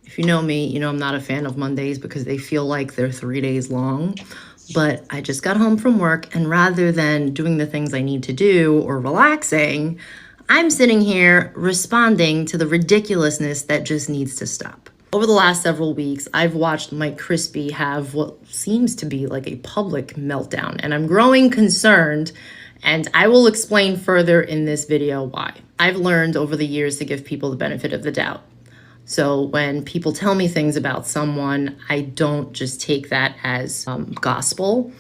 If you know me, you know I'm not a fan of Mondays because they feel like they're 3 days long. But I just got home from work, and rather than doing the things I need to do or relaxing, I'm sitting here responding to the ridiculousness that just needs to stop. Over the last several weeks, I've watched Mike Crispy have what seems to be like a public meltdown, and I'm growing concerned, and I will explain further in this video why. I've learned over the years to give people the benefit of the doubt. So when people tell me things about someone, I don't just take that as gospel.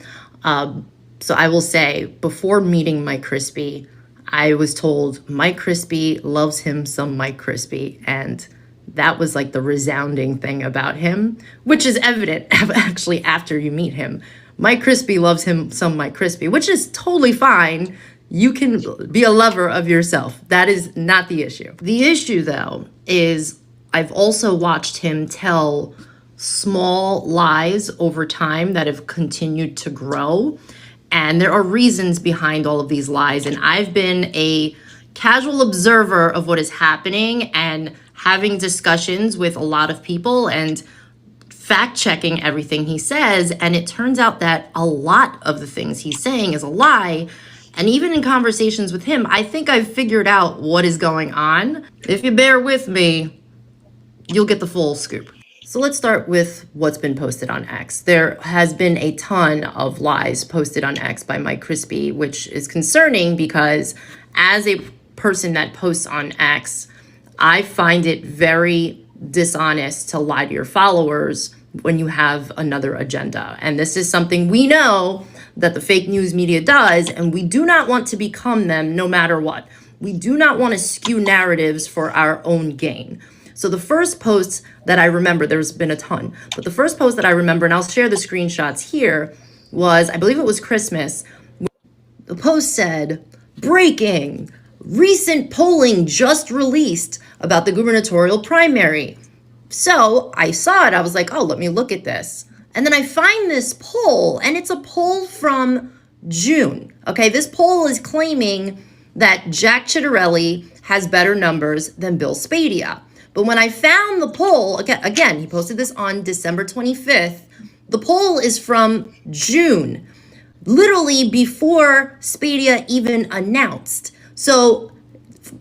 So I will say, before meeting Mike Crispy, I was told Mike Crispy loves him some Mike Crispy, and that was like the resounding thing about him, which is evident actually after you meet him. Mike Crispy loves him some Mike Crispy, which is totally fine. You can be a lover of yourself. That is not the issue. The issue, though, is I've also watched him tell small lies over time that have continued to grow. And there are reasons behind all of these lies. And I've been a casual observer of what is happening and having discussions with a lot of people and fact checking everything he says. And it turns out that a lot of the things he's saying is a lie. And even in conversations with him, I think I've figured out what is going on. If you bear with me, you'll get the full scoop. So let's start with what's been posted on X. There has been a ton of lies posted on X by Mike Crispy, which is concerning because as a person that posts on X, I find it very dishonest to lie to your followers when you have another agenda. And this is something we know that the fake news media does, and we do not want to become them no matter what. We do not want to skew narratives for our own gain. So the first post that I remember, there's been a ton, but the first post that I remember, and I'll share the screenshots here, was, I believe it was Christmas. The post said, breaking, recent polling just released about the gubernatorial primary. So I saw it, I was like, oh, let me look at this. And then I find this poll, and it's a poll from June. Okay, this poll is claiming that Jack Ciattarelli has better numbers than Bill Spadea. But when I found the poll, again, he posted this on December 25th. The poll is from June, literally before Spadea even announced. So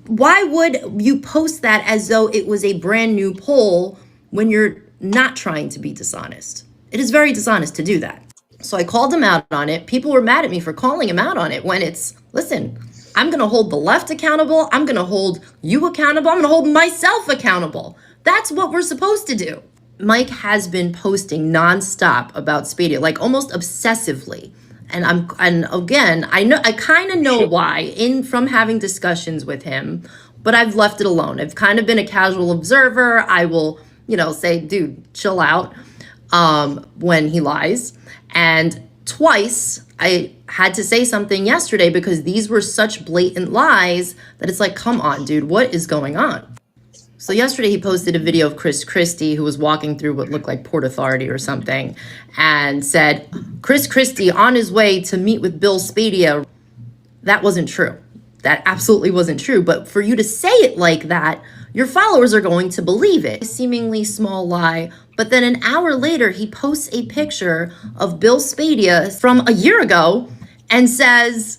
why would you post that as though it was a brand new poll when you're not trying to be dishonest? It is very dishonest to do that. So I called him out on it. People were mad at me for calling him out on it when it's, listen, I'm going to hold the left accountable. I'm going to hold you accountable. I'm going to hold myself accountable. That's what we're supposed to do. Mike has been posting nonstop about Spadea, like almost obsessively. And again, I kind of know why from having discussions with him, but I've left it alone. I've kind of been a casual observer. I will, say, dude, chill out when he lies. And twice I had to say something yesterday because these were such blatant lies that it's like, come on, dude, what is going on? So yesterday he posted a video of Chris Christie, who was walking through what looked like Port Authority or something, and said, Chris Christie on his way to meet with Bill Spadea. That wasn't true. That absolutely wasn't true. But for you to say it like that, your followers are going to believe it. A seemingly small lie. But then an hour later, he posts a picture of Bill Spadea from a year ago and says,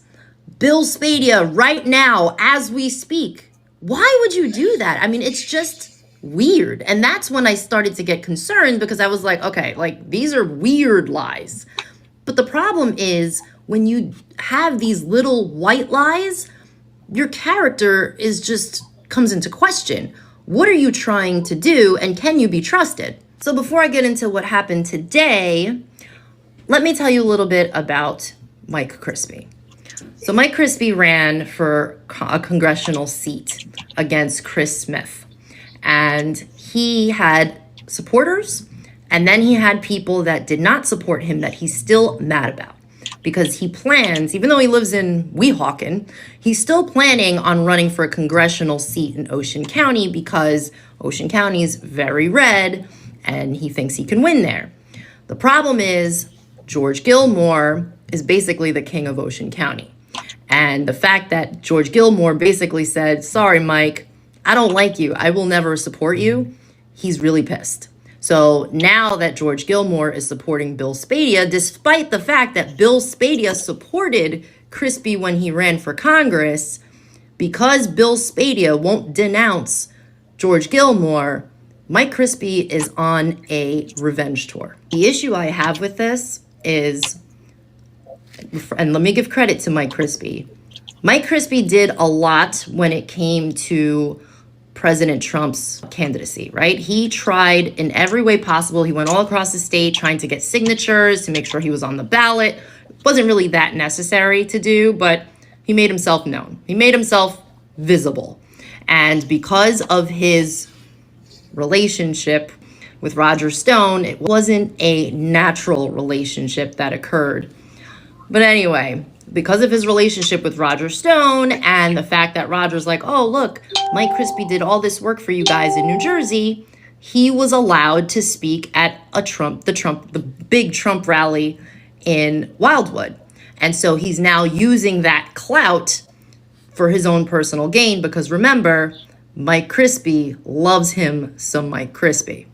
Bill Spadea right now as we speak. Why would you do that? I mean, it's just weird. And that's when I started to get concerned because I was like, okay, like these are weird lies. But the problem is when you have these little white lies, your character comes into question. What are you trying to do, and can you be trusted? So before I get into what happened today, let me tell you a little bit about Mike Crispy. So Mike Crispy ran for a congressional seat against Chris Smith, and he had supporters, and then he had people that did not support him that he's still mad about. Because he plans, even though he lives in Weehawken, he's still planning on running for a congressional seat in Ocean County because Ocean County is very red and he thinks he can win there. The problem is George Gilmore is basically the king of Ocean County. And the fact that George Gilmore basically said, sorry, Mike, I don't like you. I will never support you. he's really pissed. So now that George Gilmore is supporting Bill Spadea, despite the fact that Bill Spadea supported Crispy when he ran for Congress, because Bill Spadea won't denounce George Gilmore, Mike Crispy is on a revenge tour. The issue I have with this is, and let me give credit to Mike Crispy. Mike Crispy did a lot when it came to President Trump's candidacy, right? He tried in every way possible. He went all across the state trying to get signatures to make sure he was on the ballot. It wasn't really that necessary to do, but he made himself known. He made himself visible. And because of his relationship with Roger Stone, it wasn't a natural relationship that occurred. But anyway, because of his relationship with Roger Stone and the fact that Roger's like, oh, look, Mike Crispy did all this work for you guys in New Jersey, he was allowed to speak at the big Trump rally in Wildwood. And so he's now using that clout for his own personal gain, because remember, Mike Crispy loves him some Mike Crispy.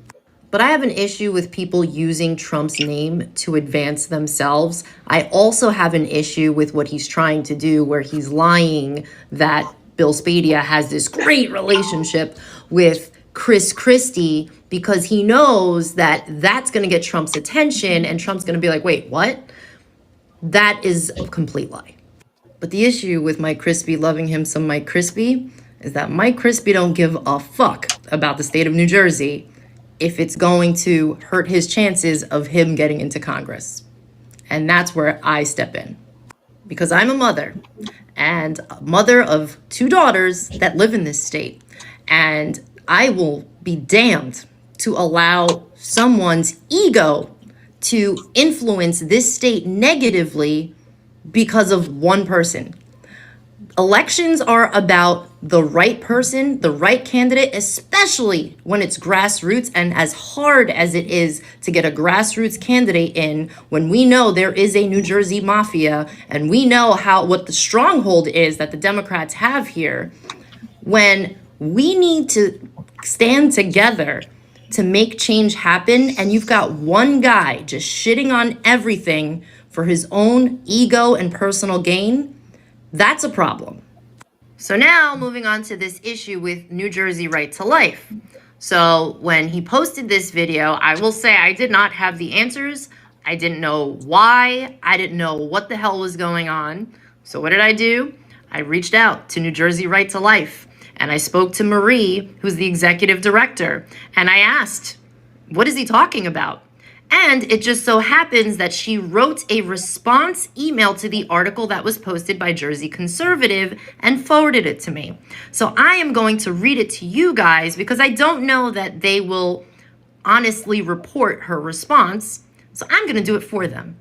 But I have an issue with people using Trump's name to advance themselves. I also have an issue with what he's trying to do, where he's lying that Bill Spadea has this great relationship with Chris Christie, because he knows that that's going to get Trump's attention and Trump's going to be like, wait, what? That is a complete lie. But the issue with Mike Crispy loving him some Mike Crispy is that Mike Crispy don't give a fuck about the state of New Jersey if it's going to hurt his chances of him getting into Congress. And that's where I step in. Because I'm a mother, and a mother of 2 daughters that live in this state. And I will be damned to allow someone's ego to influence this state negatively because of one person. Elections are about the right person, the right candidate, especially when it's grassroots. And as hard as it is to get a grassroots candidate in, when we know there is a New Jersey mafia and we know what the stronghold is that the Democrats have here, when we need to stand together to make change happen, and you've got one guy just shitting on everything for his own ego and personal gain, that's a problem. So now moving on to this issue with New Jersey Right to Life. So when he posted this video, I will say I did not have the answers. I didn't know why. I didn't know what the hell was going on. So what did I do? I reached out to New Jersey Right to Life, and I spoke to Marie, who's the executive director, and I asked, what is he talking about? And it just so happens that she wrote a response email to the article that was posted by Jersey Conservative and forwarded it to me. So I am going to read it to you guys, because I don't know that they will honestly report her response. So I'm going to do it for them.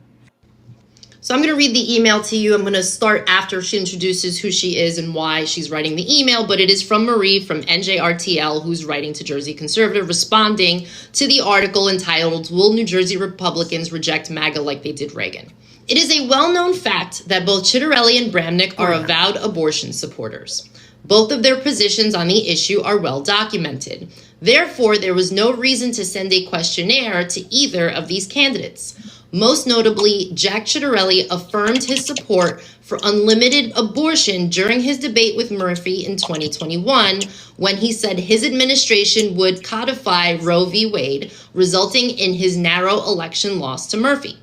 So I'm going to read the email to you. I'm going to start after she introduces who she is and why she's writing the email, but it is from Marie from NJRTL, who's writing to Jersey Conservative, responding to the article entitled, "Will New Jersey Republicans Reject MAGA Like They Did Reagan?" It is a well-known fact that both Chitterelli and Bramnick are avowed abortion supporters. Both of their positions on the issue are well documented. Therefore, there was no reason to send a questionnaire to either of these candidates. Most notably, Jack Chitterelli affirmed his support for unlimited abortion during his debate with Murphy in 2021, when he said his administration would codify Roe v. Wade, resulting in his narrow election loss to Murphy.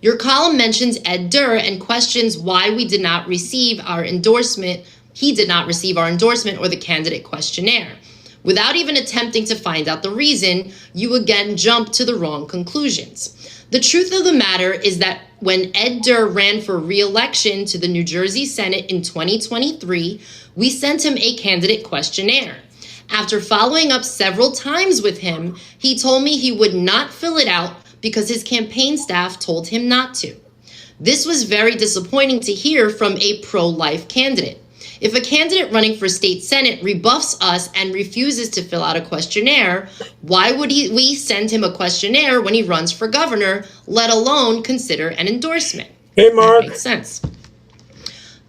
Your column mentions Ed Durr and questions why he did not receive our endorsement or the candidate questionnaire. Without even attempting to find out the reason, you again jump to the wrong conclusions. The truth of the matter is that when Ed Durr ran for re-election to the New Jersey Senate in 2023, we sent him a candidate questionnaire. After following up several times with him, he told me he would not fill it out because his campaign staff told him not to. This was very disappointing to hear from a pro-life candidate. If a candidate running for state senate rebuffs us and refuses to fill out a questionnaire, why would we send him a questionnaire when he runs for governor, let alone consider an endorsement? Hey, Mark. That makes sense.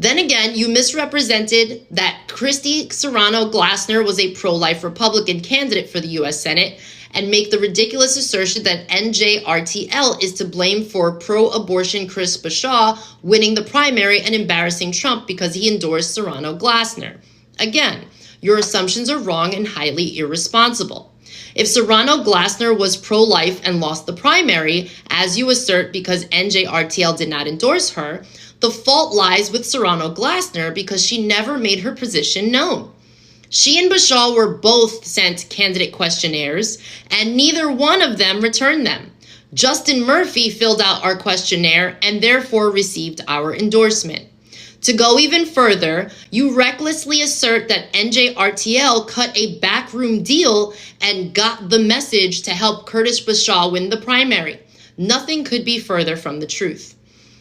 Then again, you misrepresented that Christy Serrano Glasner was a pro-life Republican candidate for the U.S. Senate and make the ridiculous assertion that NJRTL is to blame for pro-abortion Chris Bashaw winning the primary and embarrassing Trump because he endorsed Serrano Glasner. Again, your assumptions are wrong and highly irresponsible. If Serrano Glasner was pro-life and lost the primary, as you assert because NJRTL did not endorse her, the fault lies with Serrano Glasner because she never made her position known. She and Bashaw were both sent candidate questionnaires, and neither one of them returned them. Justin Murphy filled out our questionnaire and therefore received our endorsement. To go even further, you recklessly assert that NJRTL cut a backroom deal and got the message to help Curtis Bashaw win the primary. Nothing could be further from the truth.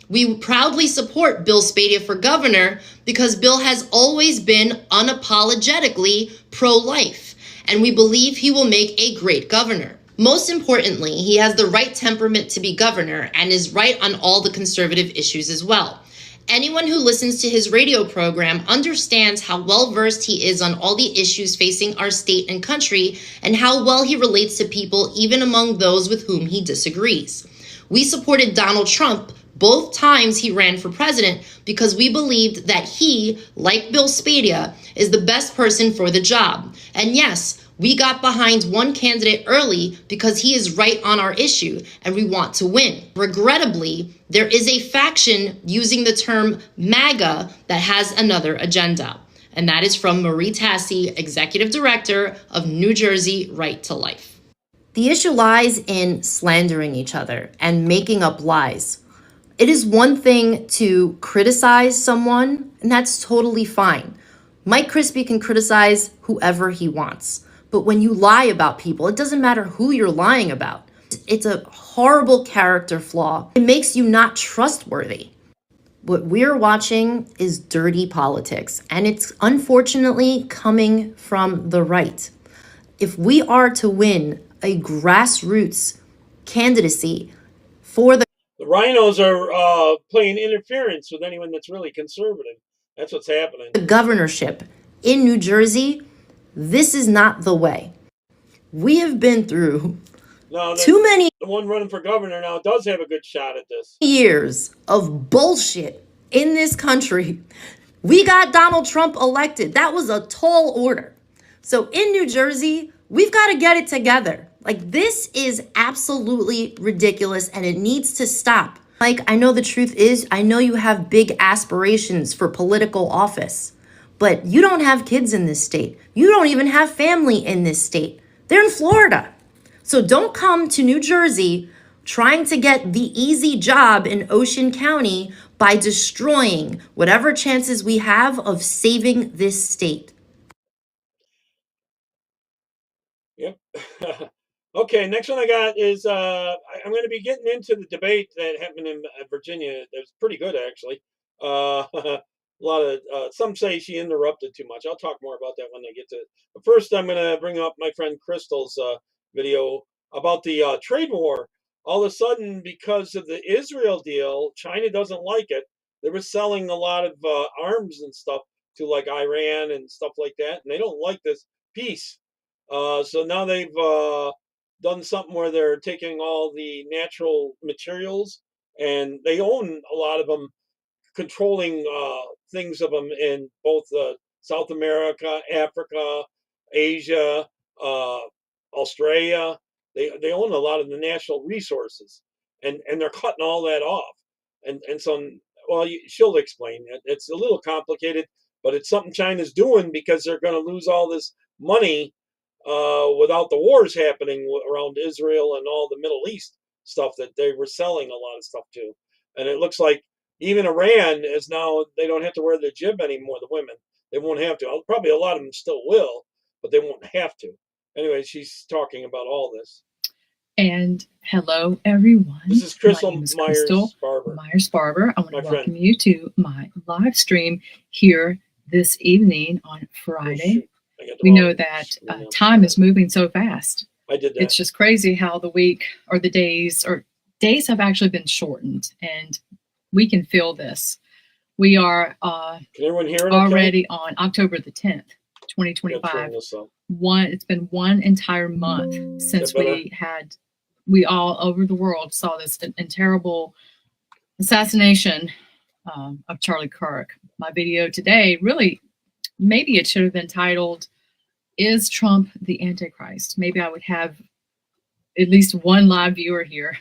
We proudly support Bill Spadea for governor because Bill has always been unapologetically pro-life, and we believe he will make a great governor. Most importantly, he has the right temperament to be governor and is right on all the conservative issues as well. Anyone who listens to his radio program understands how well-versed he is on all the issues facing our state and country and how well he relates to people even among those with whom he disagrees. We supported Donald Trump both times he ran for president because we believed that he, like Bill Spadea, is the best person for the job. And yes, we got behind one candidate early because he is right on our issue and we want to win. Regrettably, there is a faction using the term MAGA that has another agenda. And that is from Marie Tassi, Executive Director of New Jersey Right to Life. The issue lies in slandering each other and making up lies. It is one thing to criticize someone, and that's totally fine. Mike Crispy can criticize whoever he wants. But when you lie about people, it doesn't matter who you're lying about. It's a horrible character flaw. It makes you not trustworthy. What we're watching is dirty politics, and it's unfortunately coming from the right. If we are to win a grassroots candidacy for the rhinos are playing interference with anyone that's really conservative. That's what's happening. The governorship in New Jersey, this is not the way. We have been through too many. The one running for governor now does have a good shot at this. Years of bullshit in this country. We got Donald Trump elected. That was a tall order. So in New Jersey, we've got to get it together. Like, this is absolutely ridiculous and it needs to stop. Like, I know the truth is, I know you have big aspirations for political office, but you don't have kids in this state. You don't even have family in this state. They're in Florida. So don't come to New Jersey trying to get the easy job in Ocean County by destroying whatever chances we have of saving this state. Yep. Okay, next one I got is I'm going to be getting into the debate that happened in Virginia. It was pretty good, actually. A lot of some say she interrupted too much. I'll talk more about that when I get to it. But first, I'm going to bring up my friend Crystal's video about the trade war. All of a sudden, because of the Israel deal, China doesn't like it. They were selling a lot of arms and stuff to like Iran and stuff like that, and they don't like this peace. So now they've done something where they're taking all the natural materials and they own a lot of them, controlling things of them in both South America, Africa, Asia, Australia. They own a lot of the natural resources, and they're cutting all that off. And so, well, she'll explain. It's a little complicated, but it's something China's doing because they're going to lose all this money without the wars happening around Israel and all the Middle East stuff that they were selling a lot of stuff to. And it looks like even Iran is now, they don't have to wear the jib anymore, the women. They won't have to. Probably a lot of them still will, but they won't have to. Anyway, she's talking about all this. And hello, everyone. This is Crystal Myers-Barber. Myers-Barber. I want to welcome you to my live stream here this evening on Friday. We know that time is moving so fast. I did that. It's just crazy how the week or the days have actually been shortened, and we can feel this. We are Can everyone hear it already on October the 10th, 2025. It's been one entire month since we all over the world saw this and terrible assassination of Charlie Kirk. My video today, really, maybe it should have been titled, "Is Trump the Antichrist?" Maybe I would have at least one live viewer here.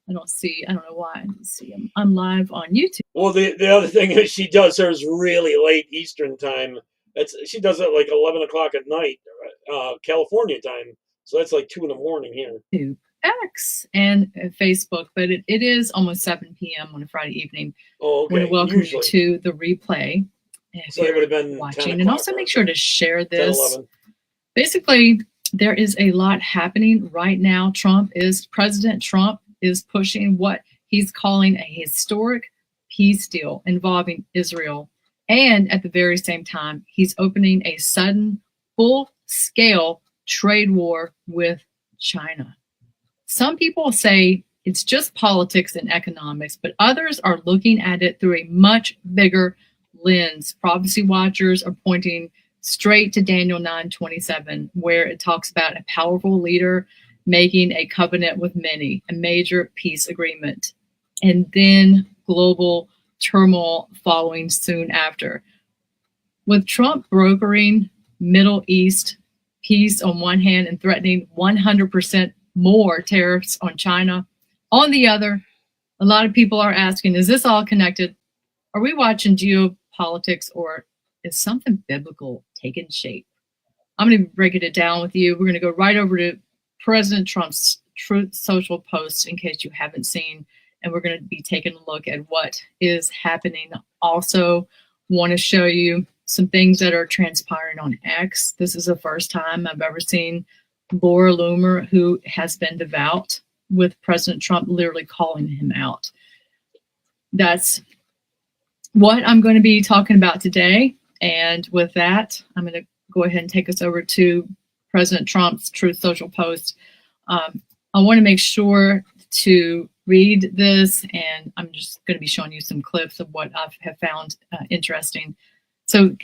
I don't know why. Let's see, I'm live on YouTube. Well, the other thing is she does hers really late Eastern time. She does it like 11 o'clock at night, California time. So that's like 2 in the morning here. X and Facebook, but it is almost 7 p.m. on a Friday evening. Oh, okay. I want to welcome you to the replay. So it would have been watching, and also make sure to share this. 10, basically, there is a lot happening right now. President Trump is pushing what he's calling a historic peace deal involving Israel. And at the very same time, he's opening a sudden, full-scale trade war with China. Some people say it's just politics and economics, but others are looking at it through a much bigger lens. Prophecy watchers are pointing straight to Daniel 9:27, where it talks about a powerful leader making a covenant with many, a major peace agreement, and then global turmoil following soon after. With Trump brokering Middle East peace on one hand and threatening 100% more tariffs on China on the other, a lot of people are asking, is this all connected? Are we watching geopolitics, or is something biblical taking shape? I'm going to break it down with you. We're going to go right over to President Trump's Truth Social post in case you haven't seen, and we're going to be taking a look at what is happening. Also want to show you some things that are transpiring on X. This is the first time I've ever seen Laura Loomer, who has been devout with President Trump, literally calling him out. That's what I'm going to be talking about today. And with that, I'm going to go ahead and take us over to President Trump's Truth Social post. I want to make sure to read this, and I'm just going to be showing you some clips of what I have found interesting. So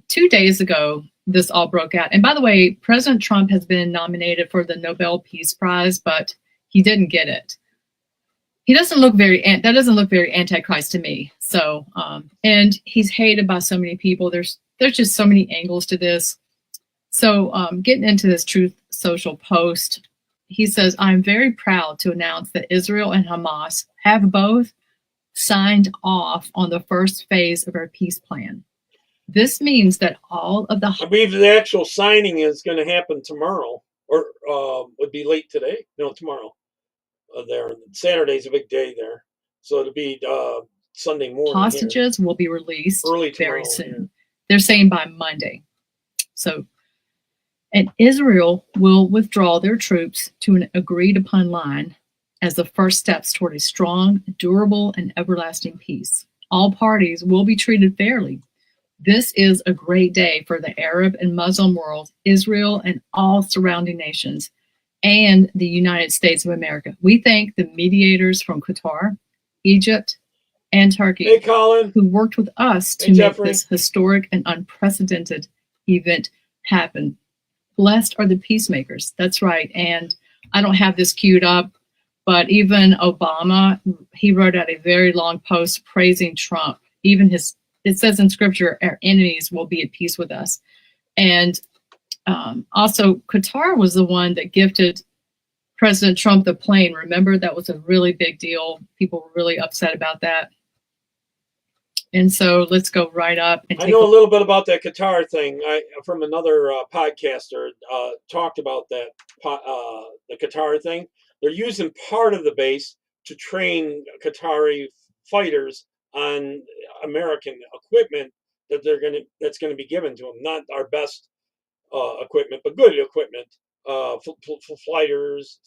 2 days ago, this all broke out. And by the way, President Trump has been nominated for the Nobel Peace Prize, but he didn't get it. That doesn't look very Antichrist to me. So, and he's hated by so many people. There's just so many angles to this. So getting into this Truth Social post, he says, "I'm very proud to announce that Israel and Hamas have both signed off on the first phase of our peace plan. This means that all of the..." I believe the actual signing is going to happen tomorrow, or would be late today. No, tomorrow. There, Saturday's a big day there, so it'll be Sunday morning. Hostages will be released very soon. They're saying by Monday. So, and Israel will withdraw their troops to an agreed upon line as the first steps toward a strong, durable, and everlasting peace. All parties will be treated fairly. This is a great day for the Arab and Muslim world, Israel, and all surrounding nations, and the United States of America. We thank the mediators from Qatar, Egypt, and Turkey, who worked with us to make this historic and unprecedented event happen. Blessed are the peacemakers. That's right. And I don't have this queued up, but even Obama, he wrote out a very long post praising Trump. Even it says in scripture, our enemies will be at peace with us. And also, Qatar was the one that gifted President Trump the plane. Remember, that was a really big deal. People were really upset about that. And so let's go right up. And I know a little bit about that Qatar thing. From another podcaster talked about that the Qatar thing. They're using part of the base to train Qatari fighters on American equipment that's going to be given to them. Not our best equipment, but good equipment for fighters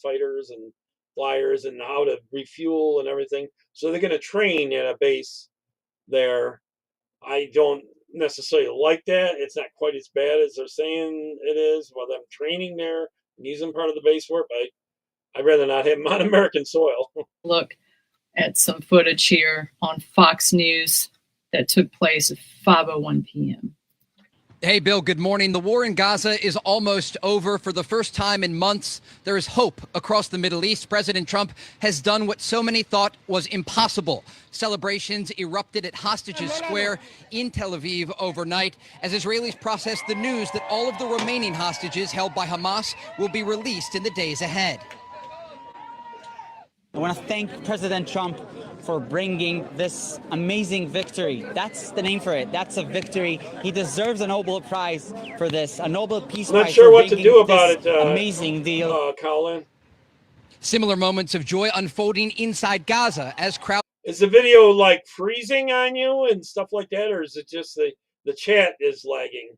and flyers, and how to refuel and everything. So they're going to train at a base there. I don't necessarily like that. It's not quite as bad as they're saying it is. While them training there and using part of the base for it, but I'd rather not have them on American soil. Look at some footage here on Fox News. that took place at 5:01 p.m. Hey, Bill, good morning. The war in Gaza is almost over. For the first time in months, there is hope across the Middle East. President Trump has done what so many thought was impossible. Celebrations erupted at Hostages Square in Tel Aviv overnight as Israelis processed the news that all of the remaining hostages held by Hamas will be released in the days ahead. I want to thank President Trump for bringing this amazing victory. That's the name for it. That's a victory. He deserves a Nobel Prize for this, a Nobel Peace Prize. Not sure for what to bringing do about this it. Amazing deal. Colin. Similar moments of joy unfolding inside Gaza as crowds. Is the video like freezing on you and stuff like that, or is it just the chat is lagging?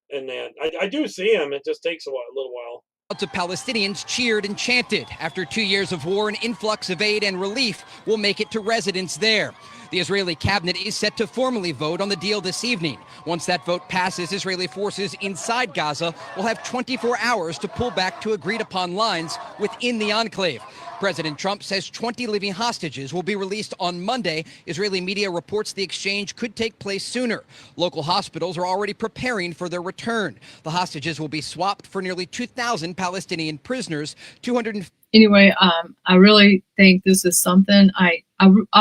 And then I do see him. It just takes a little while. Crowds of Palestinians cheered and chanted. After 2 years of war, an influx of aid and relief will make it to residents there. The Israeli cabinet is set to formally vote on the deal this evening. Once that vote passes, Israeli forces inside Gaza will have 24 hours to pull back to agreed-upon lines within the enclave. President Trump says 20 living hostages will be released on Monday. Israeli media reports the exchange could take place sooner. Local hospitals are already preparing for their return. The hostages will be swapped for nearly 2,000 Palestinian prisoners. Anyway, I really think this is something I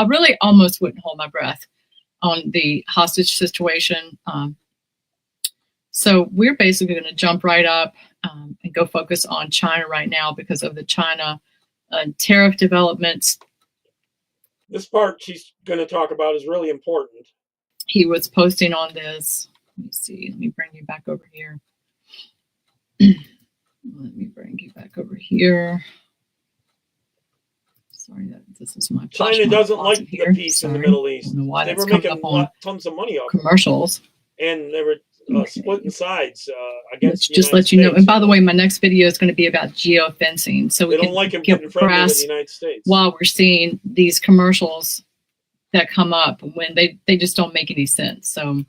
really almost wouldn't hold my breath on the hostage situation. So we're basically going to jump right up and go focus on China right now because of the China tariff developments. This part she's going to talk about is really important. He was posting on this. Let me see. Let me bring you back over here. Let me bring you back over here. Sorry, this is my China doesn't like the peace in the Middle East. They were making tons of money off commercials, and they were splitting sides against. Just let you know. And by the way, my next video is going to be about geofencing, so we don't can like him getting friendly with the United States. While we're seeing these commercials that come up when they just don't make any sense. So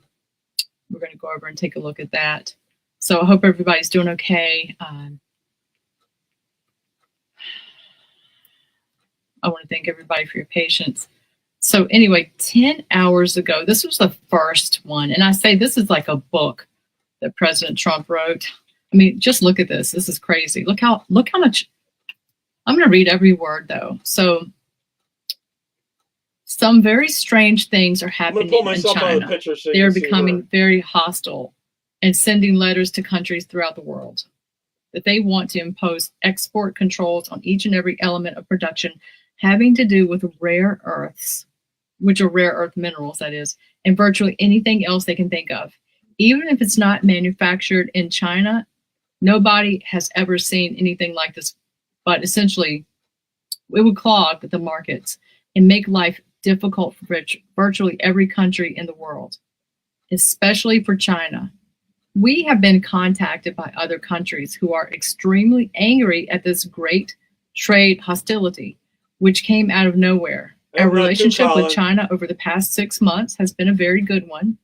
we're going to go over and take a look at that. So I hope everybody's doing okay. I want to thank everybody for your patience. So anyway, 10 hours ago, this was the first one. And I say this is like a book that President Trump wrote. I mean, just look at this. This is crazy. Look how much. I'm going to read every word, though. So some very strange things are happening in China. They are becoming very hostile and sending letters to countries throughout the world that they want to impose export controls on each and every element of production having to do with rare earths, which are rare earth minerals, that is, and virtually anything else they can think of. Even if it's not manufactured in China, nobody has ever seen anything like this. But essentially, it would clog the markets and make life difficult for virtually every country in the world, especially for China. We have been contacted by other countries who are extremely angry at this great trade hostility, which came out of nowhere. Our relationship with China over the past 6 months has been a very good one,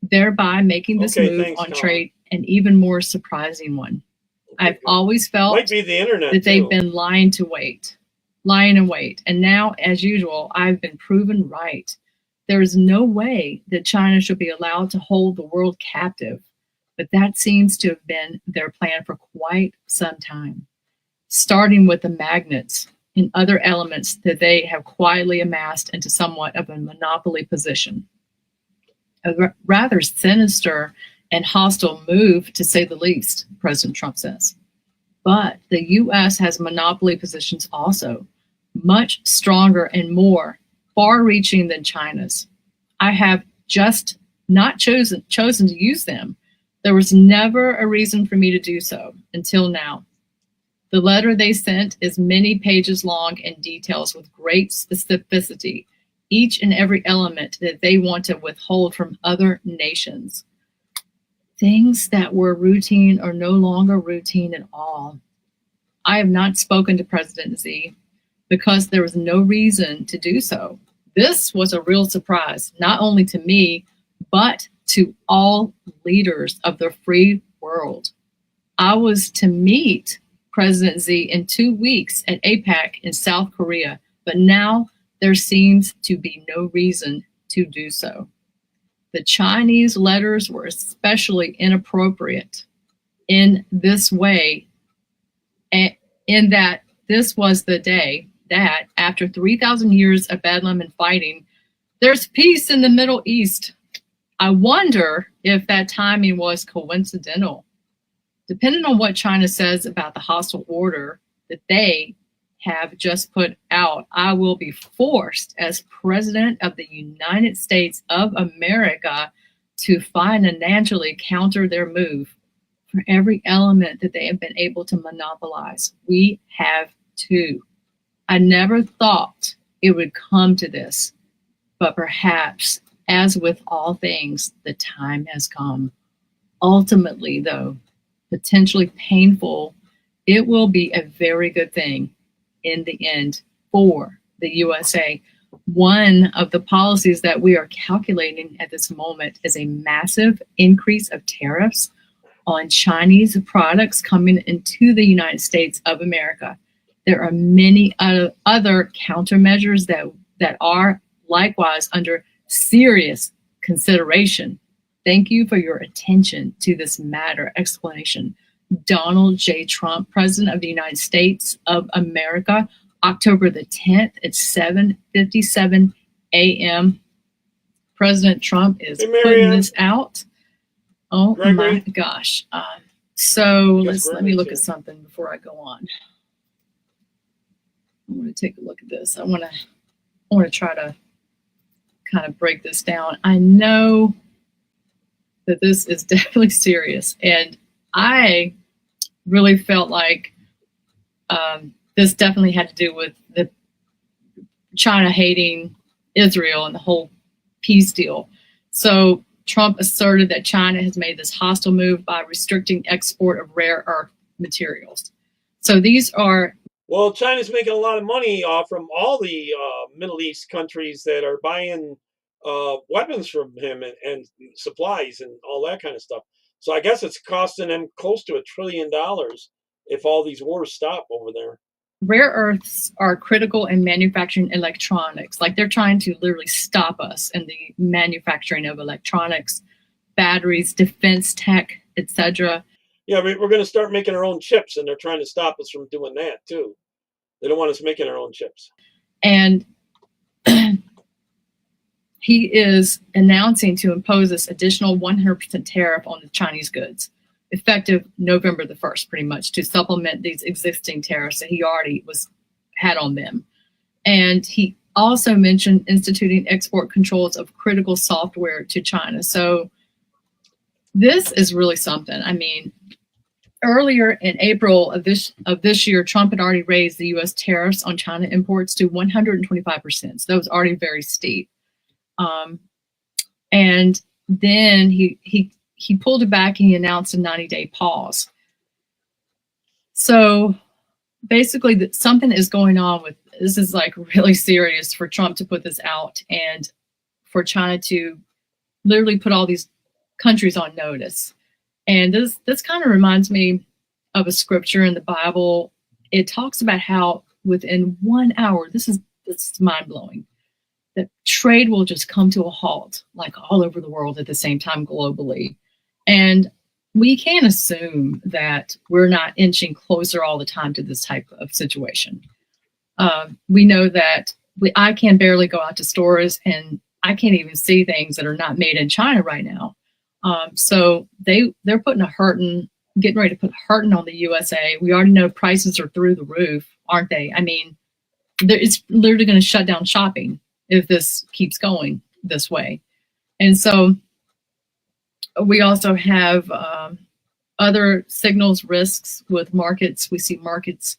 thereby making this move on trade an even more surprising one. I've always felt that they've been lying in wait. And now, as usual, I've been proven right. There is no way that China should be allowed to hold the world captive, but that seems to have been their plan for quite some time, starting with the magnets and other elements that they have quietly amassed into somewhat of a monopoly position. A rather sinister and hostile move, to say the least, President Trump says. But the U.S. has monopoly positions also, much stronger and more far-reaching than China's. I have just not chosen to use them. There was never a reason for me to do so until now. The letter they sent is many pages long and details with great specificity each and every element that they want to withhold from other nations. Things that were routine are no longer routine at all. I have not spoken to President Xi because there was no reason to do so. This was a real surprise, not only to me, but to all leaders of the free world. I was to meet President Xi in 2 weeks at APEC in South Korea, but now there seems to be no reason to do so. The Chinese letters were especially inappropriate in this way, and in that this was the day that, after 3,000 years of bedlam and fighting, there's peace in the Middle East. I wonder if that timing was coincidental. Depending on what China says about the hostile order that they have just put out, I will be forced as President of the United States of America to financially counter their move for every element that they have been able to monopolize. We have to. I never thought it would come to this, but perhaps, as with all things, the time has come. Ultimately, though, potentially painful, it will be a very good thing in the end for the USA. One of the policies that we are calculating at this moment is a massive increase of tariffs on Chinese products coming into the United States of America. There are many other countermeasures that are likewise under serious consideration. Thank you for your attention to this matter. Explanation. Donald J. Trump, President of the United States of America, October the 10th at 7:57 a.m. President Trump is putting this out. Oh my gosh. So let me look at something before I go on. I want to take a look at this. I want to try to kind of break this down. I know that this is definitely serious, and I really felt like this definitely had to do with the China hating Israel and the whole peace deal. So Trump asserted that China has made this hostile move by restricting export of rare earth materials. So these are... Well, China's making a lot of money from all the Middle East countries that are buying weapons from him and supplies and all that kind of stuff. So I guess it's costing them close to $1 trillion if all these wars stop over there. Rare earths are critical in manufacturing electronics. Like, they're trying to literally stop us in the manufacturing of electronics, batteries, defense tech, etc. Yeah, we're going to start making our own chips, and they're trying to stop us from doing that too. They don't want us making our own chips. And he is announcing to impose this additional 100% tariff on the Chinese goods, effective November the 1st, pretty much, to supplement these existing tariffs that he already had on them. And he also mentioned instituting export controls of critical software to China. So this is really something. I mean, earlier in April of this year, Trump had already raised the U.S. tariffs on China imports to 125%. So that was already very steep. And then he pulled it back and he announced a 90-day pause. So basically, something is going on with this. Is like really serious for Trump to put this out and for China to literally put all these countries on notice. And this kind of reminds me of a scripture in the Bible. It talks about how within 1 hour, this is mind-blowing, that trade will just come to a halt, like all over the world at the same time globally. And we can't assume that we're not inching closer all the time to this type of situation. We know that I can barely go out to stores, and I can't even see things that are not made in China right now. So they're putting getting ready to put a hurting on the USA. We already know prices are through the roof, aren't they? I mean, it's literally going to shut down shopping if this keeps going this way. And so we also have other signals, risks with markets. We see markets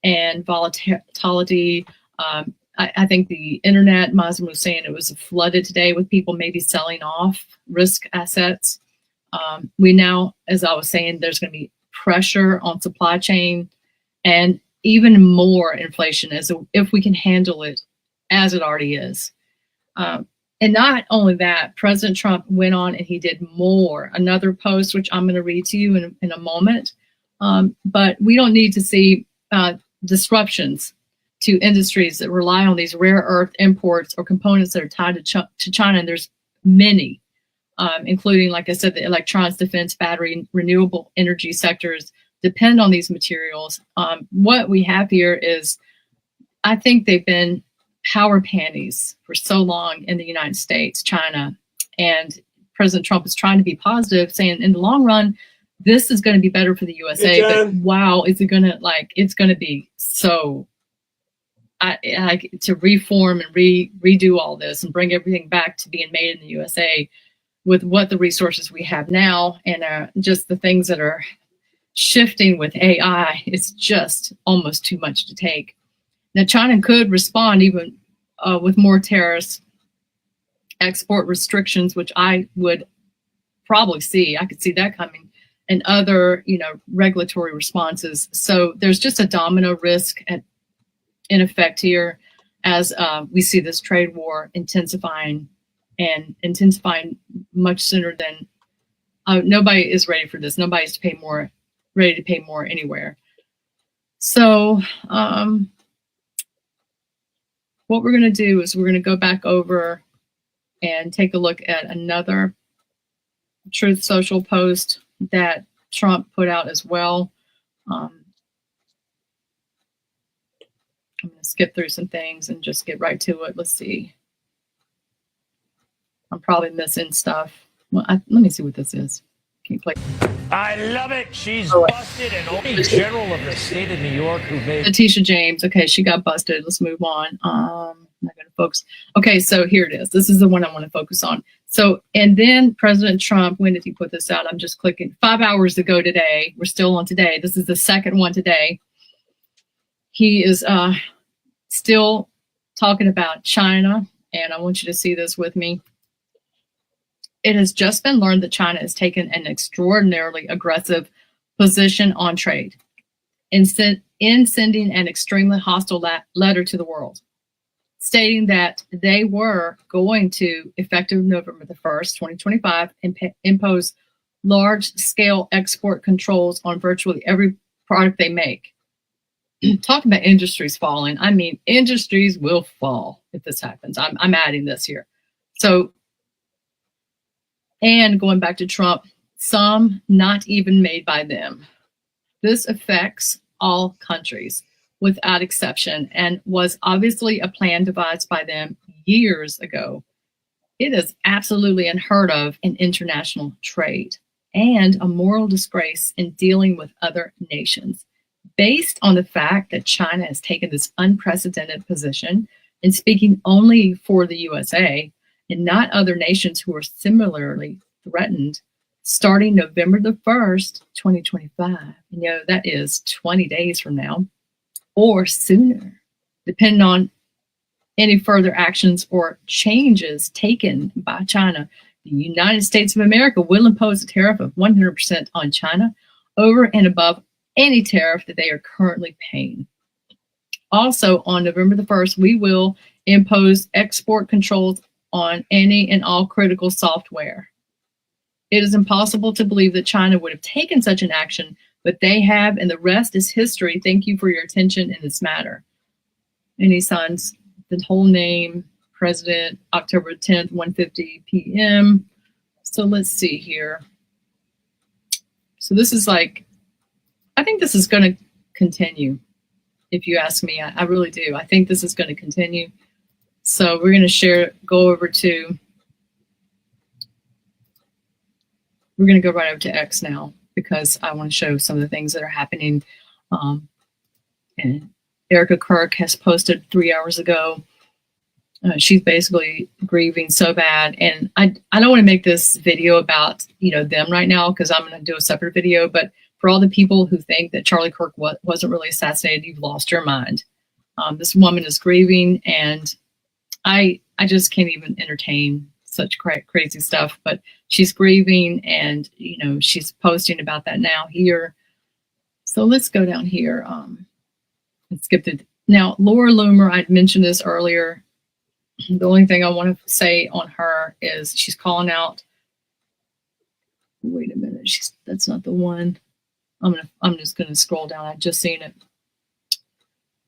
and volatility. I think the internet, Mazin was saying, it was flooded today with people maybe selling off risk assets. We now, as I was saying, there's going to be pressure on supply chain and even more inflation if we can handle it as it already is. And not only that, President Trump went on and he did more. Another post, which I'm going to read to you in a moment. But we don't need to see disruptions to industries that rely on these rare earth imports or components that are tied to China. And there's many. including, like I said, the electronics, defense, battery, renewable energy sectors depend on these materials. What we have here is, I think they've been power panties for so long in the United States, China, and President Trump is trying to be positive, saying in the long run, this is going to be better for the USA. But wow, is it going to, like, it's going to be so, to reform and redo all this and bring everything back to being made in the USA with what the resources we have now, and just the things that are shifting with AI, it's just almost too much to take. Now, China could respond even with more tariffs, export restrictions, which I would probably see. I could see that coming, and other, regulatory responses. So there's just a domino risk in effect here as we see this trade war intensifying much sooner than nobody is ready for this. Nobody's ready to pay more anywhere. So what we're going to do is we're going to go back over and take a look at another Truth Social post that Trump put out as well. I'm going to skip through some things and just get right to it. Let's see. I'm probably missing stuff. Well, let me see what this is. Can you play? I love it. She's busted, and only general of the state of New York who made Letitia James. Okay, she got busted. Let's move on. I'm not going to focus. Okay, so here it is. This is the one I want to focus on. So, and then President Trump, when did he put this out? I'm just clicking. 5 hours ago today. We're still on today. This is the second one today. He is still talking about China, and I want you to see this with me. It has just been learned that China has taken an extraordinarily aggressive position on trade in sending an extremely hostile letter to the world, stating that they were going to, effective November the 1st, 2025, impose large-scale export controls on virtually every product they make. Talking about industries falling, I mean, industries will fall if this happens. I'm adding this here. So, and going back to Trump, some not even made by them. This affects all countries without exception, and was obviously a plan devised by them years ago. It is absolutely unheard of in international trade and a moral disgrace in dealing with other nations, based on the fact that China has taken this unprecedented position in speaking only for the USA and not other nations who are similarly threatened, starting November the 1st, 2025. That is 20 days from now or sooner, depending on any further actions or changes taken by China. The United States of America will impose a tariff of 100% on China over and above any tariff that they are currently paying. Also, on November the 1st, we will impose export controls on any and all critical software. It is impossible to believe that China would have taken such an action, but they have, and the rest is history. Thank you for your attention in this matter. And he signs the whole name, President, October 10th, 1:50 p.m. So let's see here. So this is like, I think this is going to continue. If you ask me, I really do. I think this is going to continue. So we're going to go right over to X now, because I want to show some of the things that are happening. And Erica Kirk has posted 3 hours ago. She's basically grieving so bad. And I don't want to make this video about, them right now, because I'm going to do a separate video. But for all the people who think that Charlie Kirk wasn't really assassinated, you've lost your mind. This woman is grieving, and I just can't even entertain such crazy stuff. But she's grieving, and she's posting about that now here. So let's go down here. Let's skip it. Now, Laura Loomer, I'd mentioned this earlier. The only thing I want to say on her is she's calling out. Wait a minute, that's not the one. I'm just gonna scroll down. I just seen it.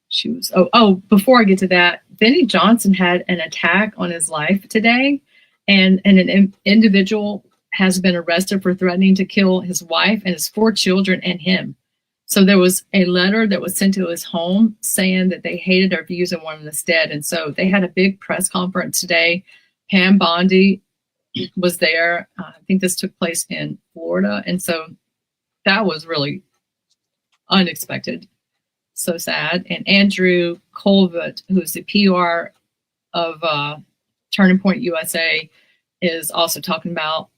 She was before I get to that, Benny Johnson had an attack on his life today, and an individual has been arrested for threatening to kill his wife and his 4 children and him. So there was a letter that was sent to his home saying that they hated our views and wanted us dead. And so they had a big press conference today. Pam Bondi was there. I think this took place in Florida. And so that was really unexpected. So sad. And Andrew Colvett, who's the PR of Turning Point USA, is also talking about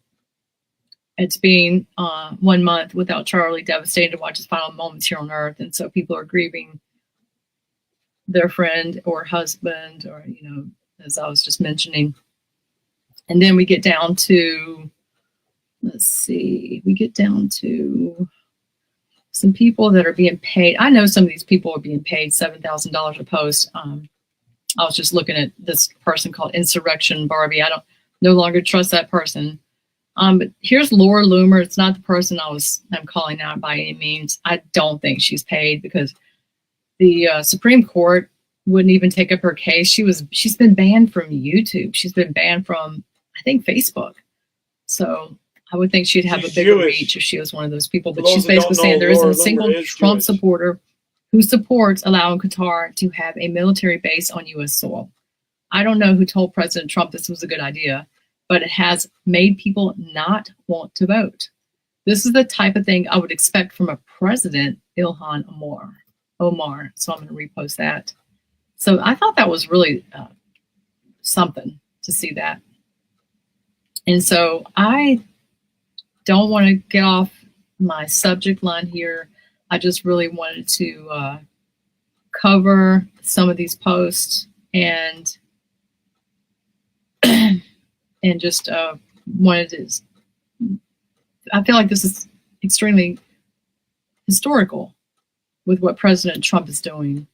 it's being 1 month without Charlie, devastating to watch his final moments here on Earth. And so people are grieving their friend or husband, or, you know, as I was just mentioning. And then we get down to, let's see, we get down to some people that are being paid. I know some of these people are being paid $7,000 a post. I was just looking at this person called Insurrection Barbie. I don't no longer trust that person. But here's Laura Loomer. It's not the person I'm calling out by any means. I don't think she's paid, because the Supreme Court wouldn't even take up her case. She's been banned from YouTube. She's been banned from, I think, Facebook. So I would think she'd have a bigger reach if she was one of those people. But she's basically saying there isn't a single Trump supporter who supports allowing Qatar to have a military base on U.S. soil. I don't know who told President Trump this was a good idea, but it has made people not want to vote. This is the type of thing I would expect from a president, Ilhan Omar. So I'm going to repost that. So I thought that was really something to see that. And so I don't want to get off my subject line here. I just really wanted to cover some of these posts and and just wanted to, I feel like this is extremely historical with what President Trump is doing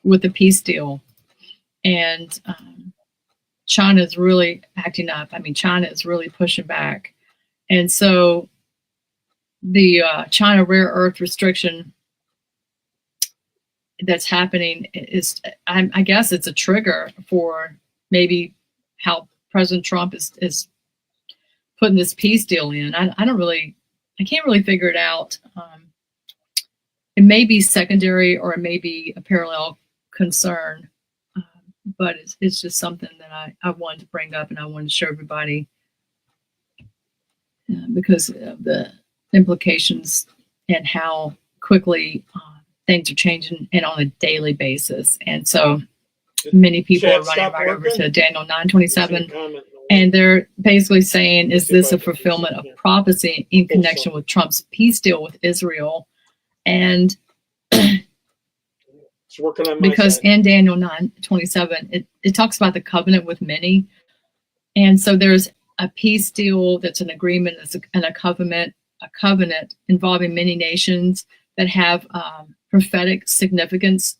with the peace deal. And China is really acting up. I mean, China is really pushing back. And so the China rare earth restriction that's happening is, I guess it's a trigger for maybe how President Trump is putting this peace deal in. I can't really figure it out. It may be secondary, or it may be a parallel concern, but it's just something that I wanted to bring up, and I wanted to show everybody because of the implications and how quickly things are changing and on a daily basis. And so many people are running right over to Daniel 9:27, and they're basically saying, is this a fulfillment of prophecy in connection with Trump's peace deal with Israel? And because in Daniel 9:27, it talks about the covenant with many. And so there's a peace deal that's an agreement, and a covenant involving many nations that have prophetic significance.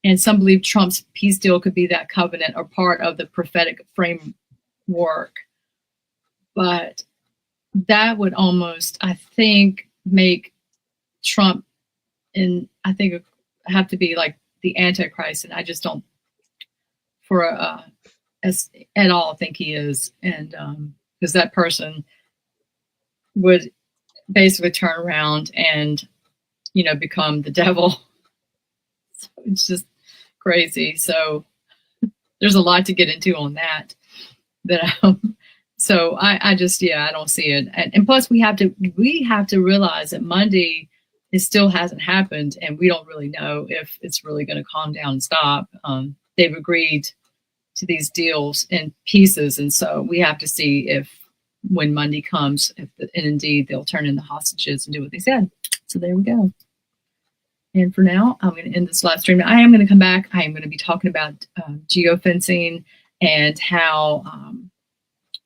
And some believe Trump's peace deal could be that covenant or part of the prophetic framework. But that would almost, I think, make Trump, and I think have to be like the Antichrist. And I just don't at all think he is. And because that person would basically turn around and, become the devil. So it's just crazy. So there's a lot to get into on that. So I just, I don't see it. And plus we have to realize that Monday, it still hasn't happened, and we don't really know if it's really going to calm down and stop. They've agreed to these deals in pieces, and so we have to see if, when Monday comes, and indeed they'll turn in the hostages and do what they said. So there we go. And for now, I'm going to end this live stream. I am going to come back. I am going to be talking about geofencing and how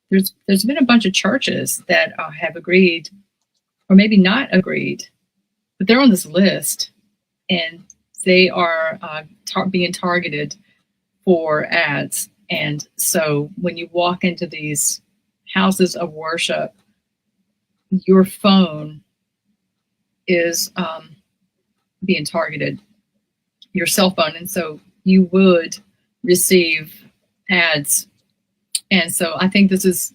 there's been a bunch of churches that have agreed, or maybe not agreed, but they're on this list, and they are being targeted for ads. And so when you walk into these houses of worship, your phone is being targeted, your cell phone. And so you would receive ads. And so I think this is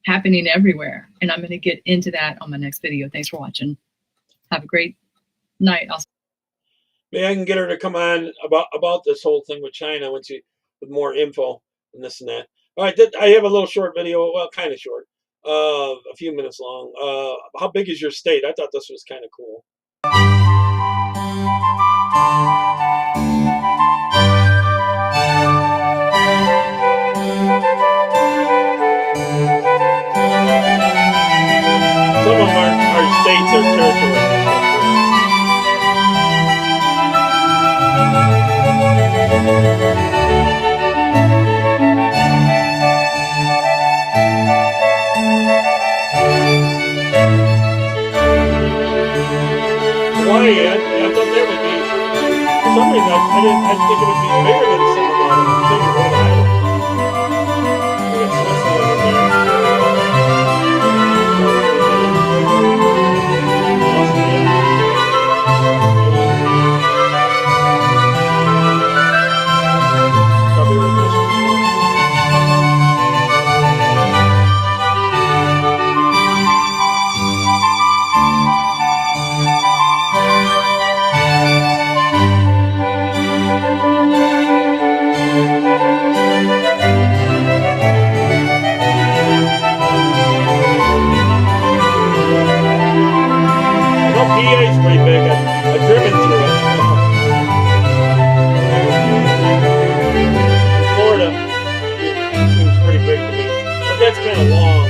happening everywhere. And I'm going to get into that on my next video. Thanks for watching. Have a great night. Maybe I can get her to come on about this whole thing with China with more info and this and that. All right, I have a little short video, well, kind of short, a few minutes long. How big is your state? I thought this was kind of cool. Some of them are states or territories. Hawaii, I thought that would be, for some reason, I think it would be bigger than some of them. Bigger Rhode Island. We got Switzerland in there. Austria. Probably where this one is. PA is pretty big. I've driven through it. Florida seems pretty big to me, but that's kind of long.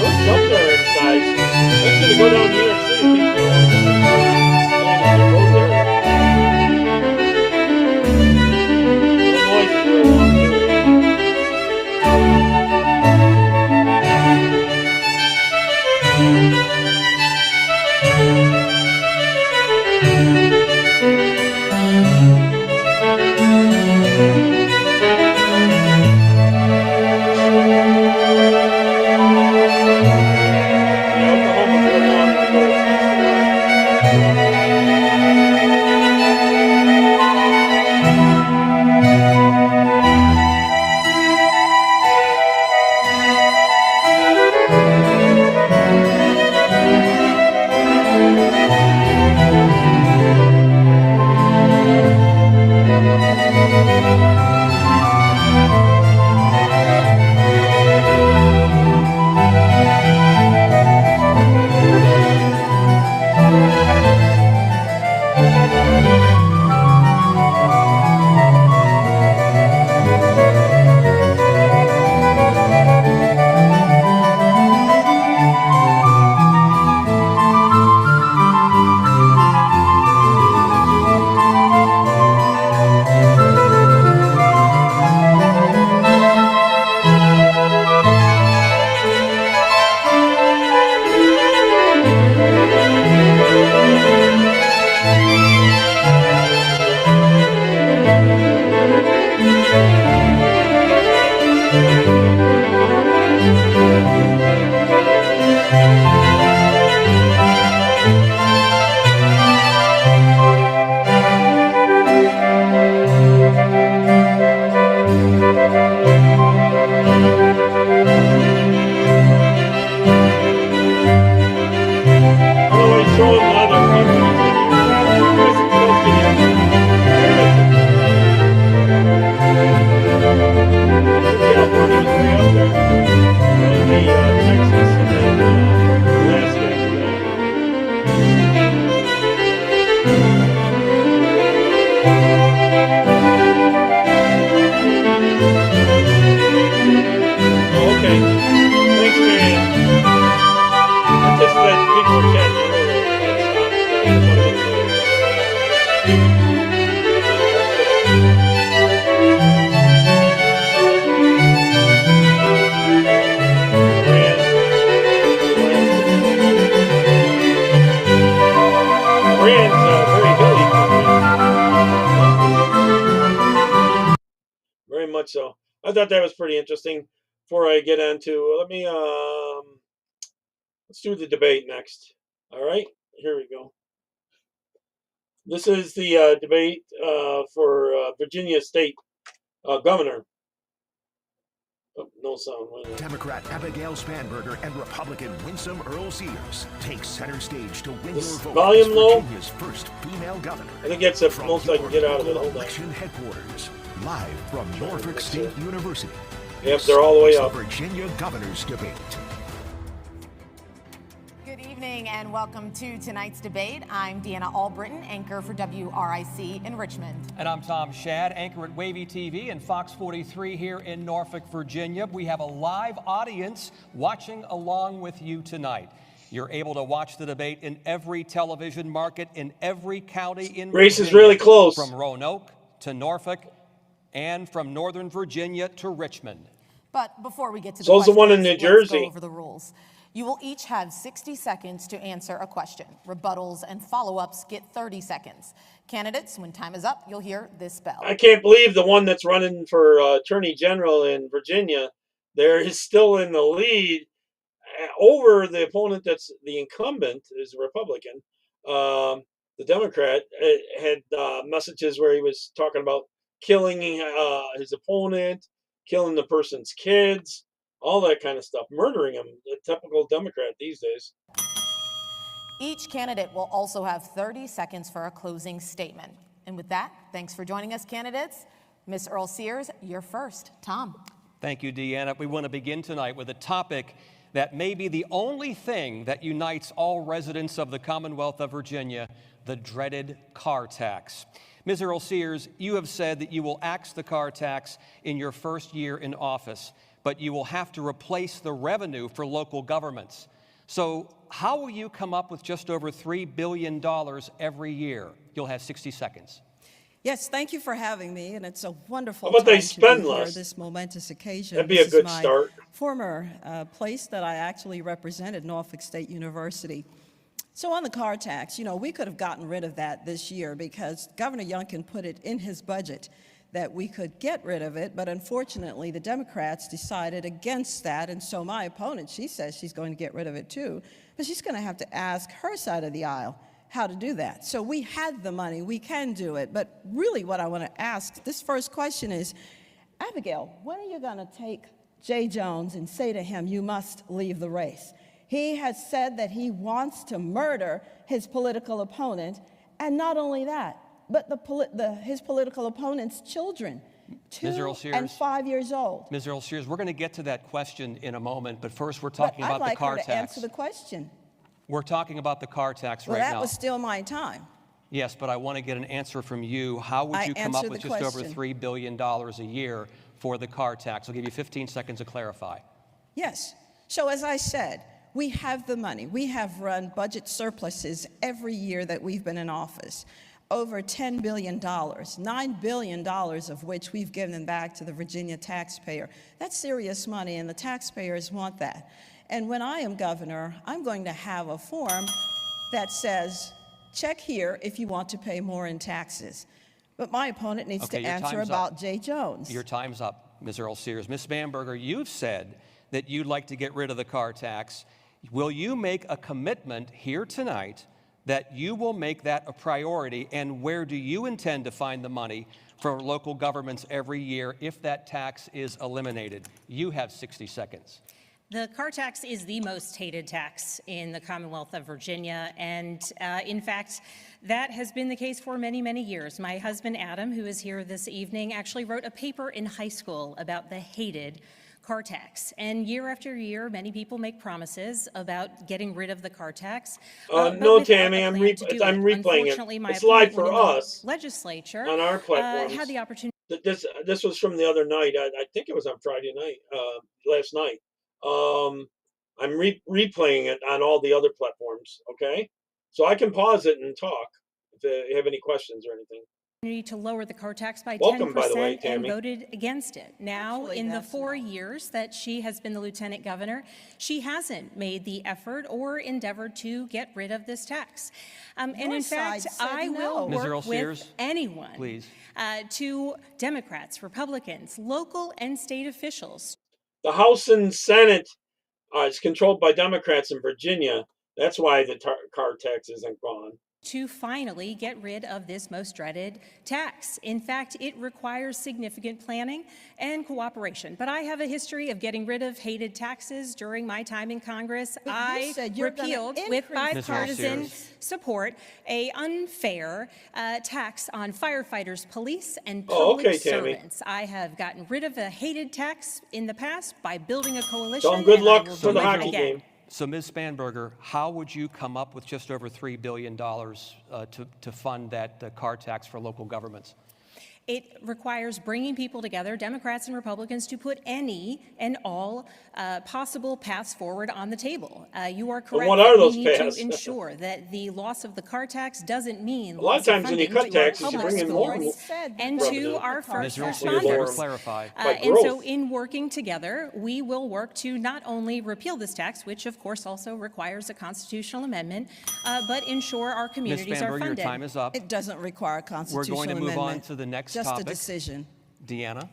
It's up there in size. That's going to go down to New York City. Much so. I thought that was pretty interesting. Before I get into, let me Let's do the debate next. All right, here we go. This is the debate for Virginia State Governor. Oh, no sound. Democrat Abigail Spanberger and Republican Winsome Earl Sears take center stage to win This your vote volume as low? Virginia's first female governor. I think that's the From most I can get out of it. your Hold on. election headquarters, live from Norfolk State University. Yep, they're all the way It's up. the Virginia Governor's Debate. Good evening and welcome to tonight's debate. I'm Deanna Albritton, anchor for WRIC in Richmond. And I'm Tom Shad, anchor at Wavy TV and Fox 43 here in Norfolk, Virginia. We have a live audience watching along with you tonight. You're able to watch the debate in every television market in every county in Race Virginia, is really close. from Roanoke to Norfolk and from Northern Virginia to Richmond. But before we get to the So's the one in questions, New let's Jersey. go over the rules. You will each have 60 seconds to answer a question. Rebuttals and follow-ups get 30 seconds. Candidates, when time is up, you'll hear this bell. I can't believe the one that's running for Attorney General in Virginia there is still in the lead over the opponent that's the incumbent is a Republican. The Democrat had messages where he was talking about killing his opponent, killing the person's kids, all that kind of stuff, murdering him, a typical Democrat these days. Each candidate will also have 30 seconds for a closing statement. And with that, thanks for joining us, candidates. Ms. Earl Sears, you're first. Tom. Thank you, Deanna. We want to begin tonight with a topic that may be the only thing that unites all residents of the Commonwealth of Virginia, the dreaded car tax. Ms. Earl Sears, you have said that you will axe the car tax in your first year in office, but you will have to replace the revenue for local governments. So how will you come up with just over $3 billion every year? You'll have 60 seconds. Yes, thank you for having me, and it's a wonderful How about time they to spend be here less? this momentous occasion. That'd be a This good is my start. former place that I actually represented, Norfolk State University. So on the car tax, you know, we could have gotten rid of that this year because Governor Youngkin put it in his budget that we could get rid of it, but unfortunately the Democrats decided against that, and so my opponent, she says she's going to get rid of it too, but she's going to have to ask her side of the aisle how to do that. So we had the money, we can do it, but really what I want to ask, this first question is, Abigail, when are you going to take Jay Jones and say to him, you must leave the race? He has said that he wants to murder his political opponent, and not only that, but his political opponent's children, 2 and 5 years old. Ms. Earl Sears, we're going to get to that question in a moment, but first we're talking about the car I'd like her to tax. answer the question. We're talking about the car tax Well, right that now. was still my time. Yes, but I want to get an answer from you. How would I you come up answered with the just over question. $3 billion a year for the car tax? I'll give you 15 seconds to clarify. Yes. So as I said, we have the money. We have run budget surpluses every year that we've been in office. Over $10 billion, $9 billion of which we've given back to the Virginia taxpayer. That's serious money, and the taxpayers want that. And when I am governor, I'm going to have a form that says, check here if you want to pay more in taxes. But my opponent needs to answer about Jay Jones. Your time's up, Ms. Earl Sears. Ms. Spanberger, you've said that you'd like to get rid of the car tax. Will you make a commitment here tonight that you will make that a priority, and where do you intend to find the money for local governments every year if that tax is eliminated? You have 60 seconds. The car tax is the most hated tax in the Commonwealth of Virginia, and in fact, that has been the case for many, many years. My husband, Adam, who is here this evening, actually wrote a paper in high school about the hated car tax. And year after year, many people make promises about getting rid of the car tax. No, Tammy, I'm replaying it. It's live for us. Legislature on our platforms. had the opportunity. This was from the other night. I think it was on Friday night, last night. I'm replaying it on all the other platforms. Okay, so I can pause it and talk if you have any questions or anything. To lower the car tax by 10% Welcome, by the way, Tammy. and voted against it. Now, in the 4 years that she has been the lieutenant governor, she hasn't made the effort or endeavored to get rid of this tax. And in fact, I will work with anyone, please. To Democrats, Republicans, local and state officials. The House and Senate It's controlled by Democrats in Virginia. That's why the car tax isn't gone. To finally get rid of this most dreaded tax. In fact, it requires significant planning and cooperation. But I have a history of getting rid of hated taxes during my time in Congress. I repealed, with bipartisan support, a unfair tax on firefighters, police, and public servants. I have gotten rid of a hated tax in the past by building a coalition. So good luck for the hockey game. So, Ms. Spanberger, how would you come up with just over $3 billion to fund that car tax for local governments? It requires bringing people together, Democrats and Republicans, to put any and all possible paths forward on the table. You are correct. What are those we need paths? to ensure that the loss of the car tax doesn't mean a lot of times when you cut taxes, you bring in more and to our first responders. Clarify. And so in working together, we will work to not only repeal this tax, which of course also requires a constitutional amendment, but ensure our communities are funded. Your time is up. It doesn't require a constitutional amendment. We're going to move amendment. on to the next Just topic. a decision. Deanna?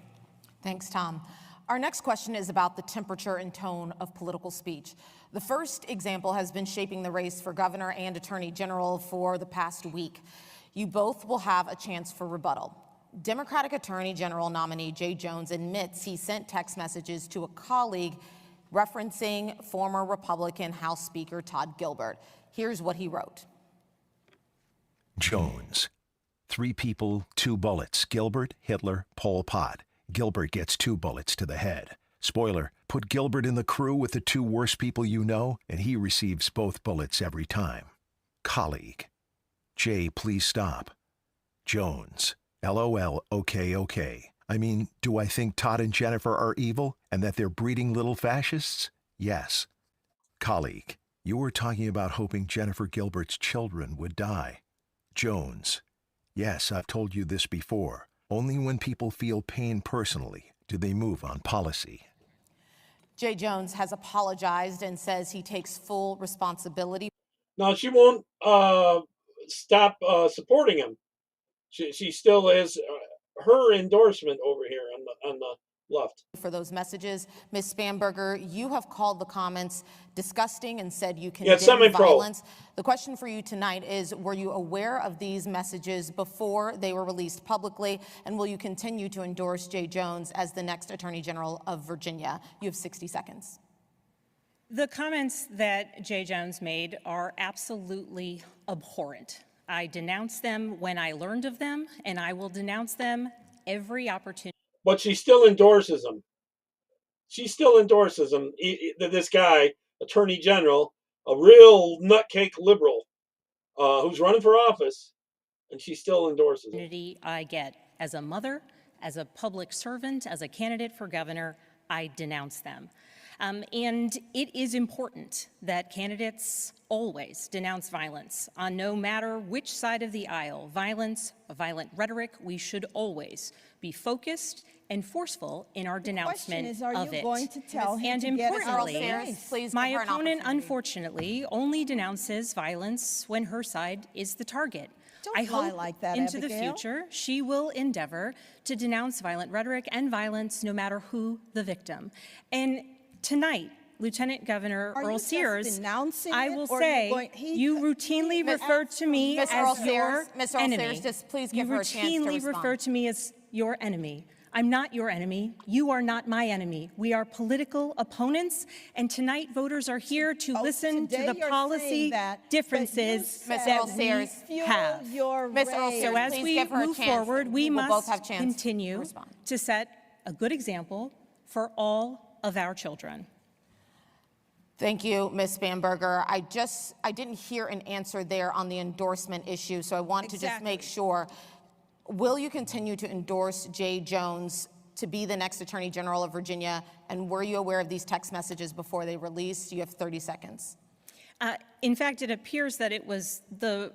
Thanks, Tom. Our next question is about the temperature and tone of political speech. The first example has been shaping the race for governor and attorney general for the past week. You both will have a chance for rebuttal. Democratic Attorney General nominee Jay Jones admits he sent text messages to a colleague referencing former Republican House Speaker Todd Gilbert. Here's what he wrote. Jones. 3 people, 2 bullets. Gilbert, Hitler, Pol Pot. Gilbert gets 2 bullets to the head. Spoiler, put Gilbert in the crew with the 2 worst people you know, and he receives both bullets every time. Colleague. Jay, please stop. Jones. LOL, okay. I mean, do I think Todd and Jennifer are evil and that they're breeding little fascists? Yes. Colleague. You were talking about hoping Jennifer Gilbert's children would die. Jones. Yes, I've told you this before. Only when people feel pain personally do they move on policy. Jay Jones has apologized and says he takes full responsibility. No, she won't stop supporting him. She still is her endorsement over here on the left. For those messages, Ms. Spanberger, you have called the comments disgusting and said you condemn violence. The question for you tonight is, were you aware of these messages before they were released publicly, and will you continue to endorse Jay Jones as the next Attorney General of Virginia? You have 60 seconds. The comments that Jay Jones made are absolutely abhorrent. I denounced them when I learned of them, and I will denounce them every opportunity. But she still endorses him. She still endorses him. This guy, Attorney General, a real nutcake liberal who's running for office, and she still endorses him. I get as a mother, as a public servant, as a candidate for governor, I denounce them. And it is important that candidates always denounce violence on no matter which side of the aisle. Violence, violent rhetoric, we should always be focused and forceful in our denouncement of it. Are you going to tell him and to get importantly, my opponent unfortunately only denounces violence when her side is the target. I hope like that, into Abigail. the future she will endeavor to denounce violent rhetoric and violence no matter who the victim. And tonight, Lieutenant Governor Earl Sears, I will say, you routinely refer to me as your enemy. Just please give her a chance to respond. You routinely refer to me as your enemy. I'm not your enemy. You are not my enemy. We are political opponents, and tonight voters are here to listen to the policy differences that we have. So as we move forward, we must continue to set a good example for all of our children. Thank you, Ms. Spanberger. I didn't hear an answer there on the endorsement issue, so I want to just make sure. Will you continue to endorse Jay Jones to be the next Attorney General of Virginia? And were you aware of these text messages before they released? You have 30 seconds. In fact, it appears that it was the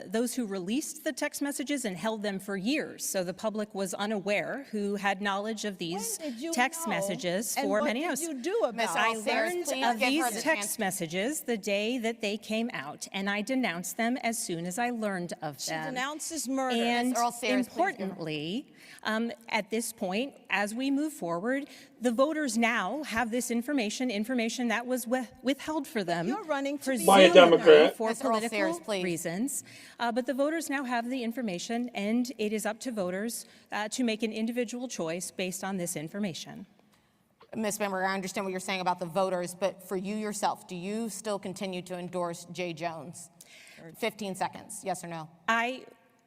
those who released the text messages and held them for years. So the public was unaware who had knowledge of these text messages for many years. What did you do about it? I learned of these text messages the day that they came out, and I denounced them as soon as I learned of them. She denounces murder. And importantly, at this point, as we move forward, the voters now have this information that was withheld for them. You're running to by a Democrat for political reasons. But the voters now have the information, and it is up to voters to make an individual choice based on this information. Ms. Bamberger, I understand what you're saying about the voters, but for you yourself, do you still continue to endorse Jay Jones? 15 seconds, yes or no?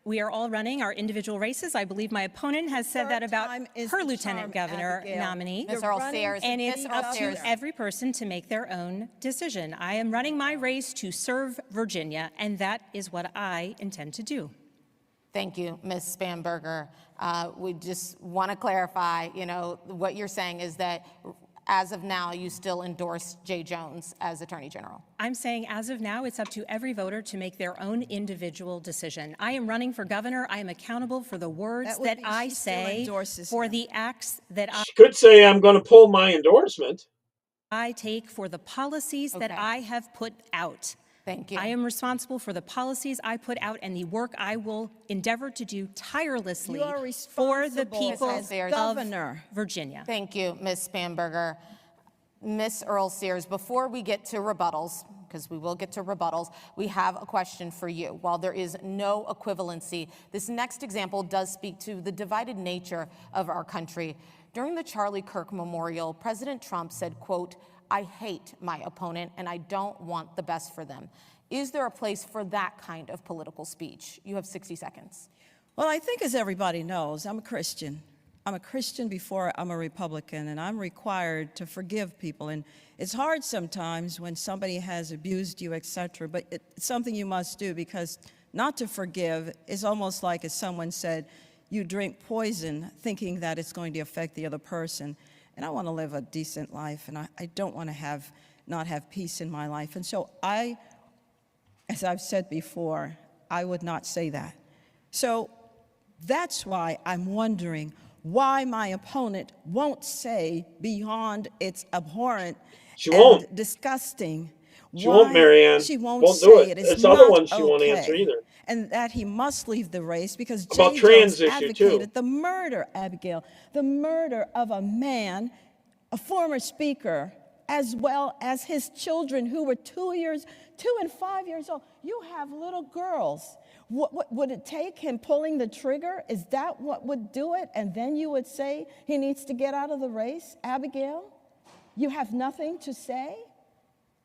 We are all running our individual races. I believe my opponent has said that about her lieutenant governor nominee. Ms. Earl Sayers, and it's up to every person to make their own decision. I am running my race to serve Virginia, and that is what I intend to do. Thank you, Ms. Bamberger. We just want to clarify, what you're saying is that as of now, you still endorse Jay Jones as Attorney General. I'm saying as of now, it's up to every voter to make their own individual decision. I am running for governor. I am accountable for the words that I say, for the acts that She could say, I'm going to pull my endorsement. I take, for the policies that I have put out. Thank you. I am responsible for the policies I put out and the work I will endeavor to do tirelessly for the people of Virginia. Thank you, Ms. Bamberger. Ms. Earl Sears, before we get to rebuttals, because we will get to rebuttals, we have a question for you. While there is no equivalency, this next example does speak to the divided nature of our country. During the Charlie Kirk Memorial, President Trump said, quote, "I hate my opponent and I don't want the best for them." Is there a place for that kind of political speech? You have 60 seconds. Well, I think as everybody knows, I'm a Christian. I'm a Christian before I'm a Republican, and I'm required to forgive people. And it's hard sometimes when somebody has abused you, etc., but it's something you must do, because not to forgive is almost like, as someone said, you drink poison thinking that it's going to affect the other person. And I want to live a decent life, and I don't want to not have peace in my life. And so as I've said before, I would not say that. So that's why I'm wondering why my opponent won't say beyond it's abhorrent and disgusting. She won't, Marianne. She won't do say it. It's There's other ones she won't okay. answer either. And that he must leave the race because About Jay trans Jones issue, advocated too. the murder, Abigail, the murder of a man, a former speaker, as well as his children who were 2 and 5 years old. You have little girls. What would it take him pulling the trigger? Is that what would do it? And then you would say he needs to get out of the race? Abigail, you have nothing to say?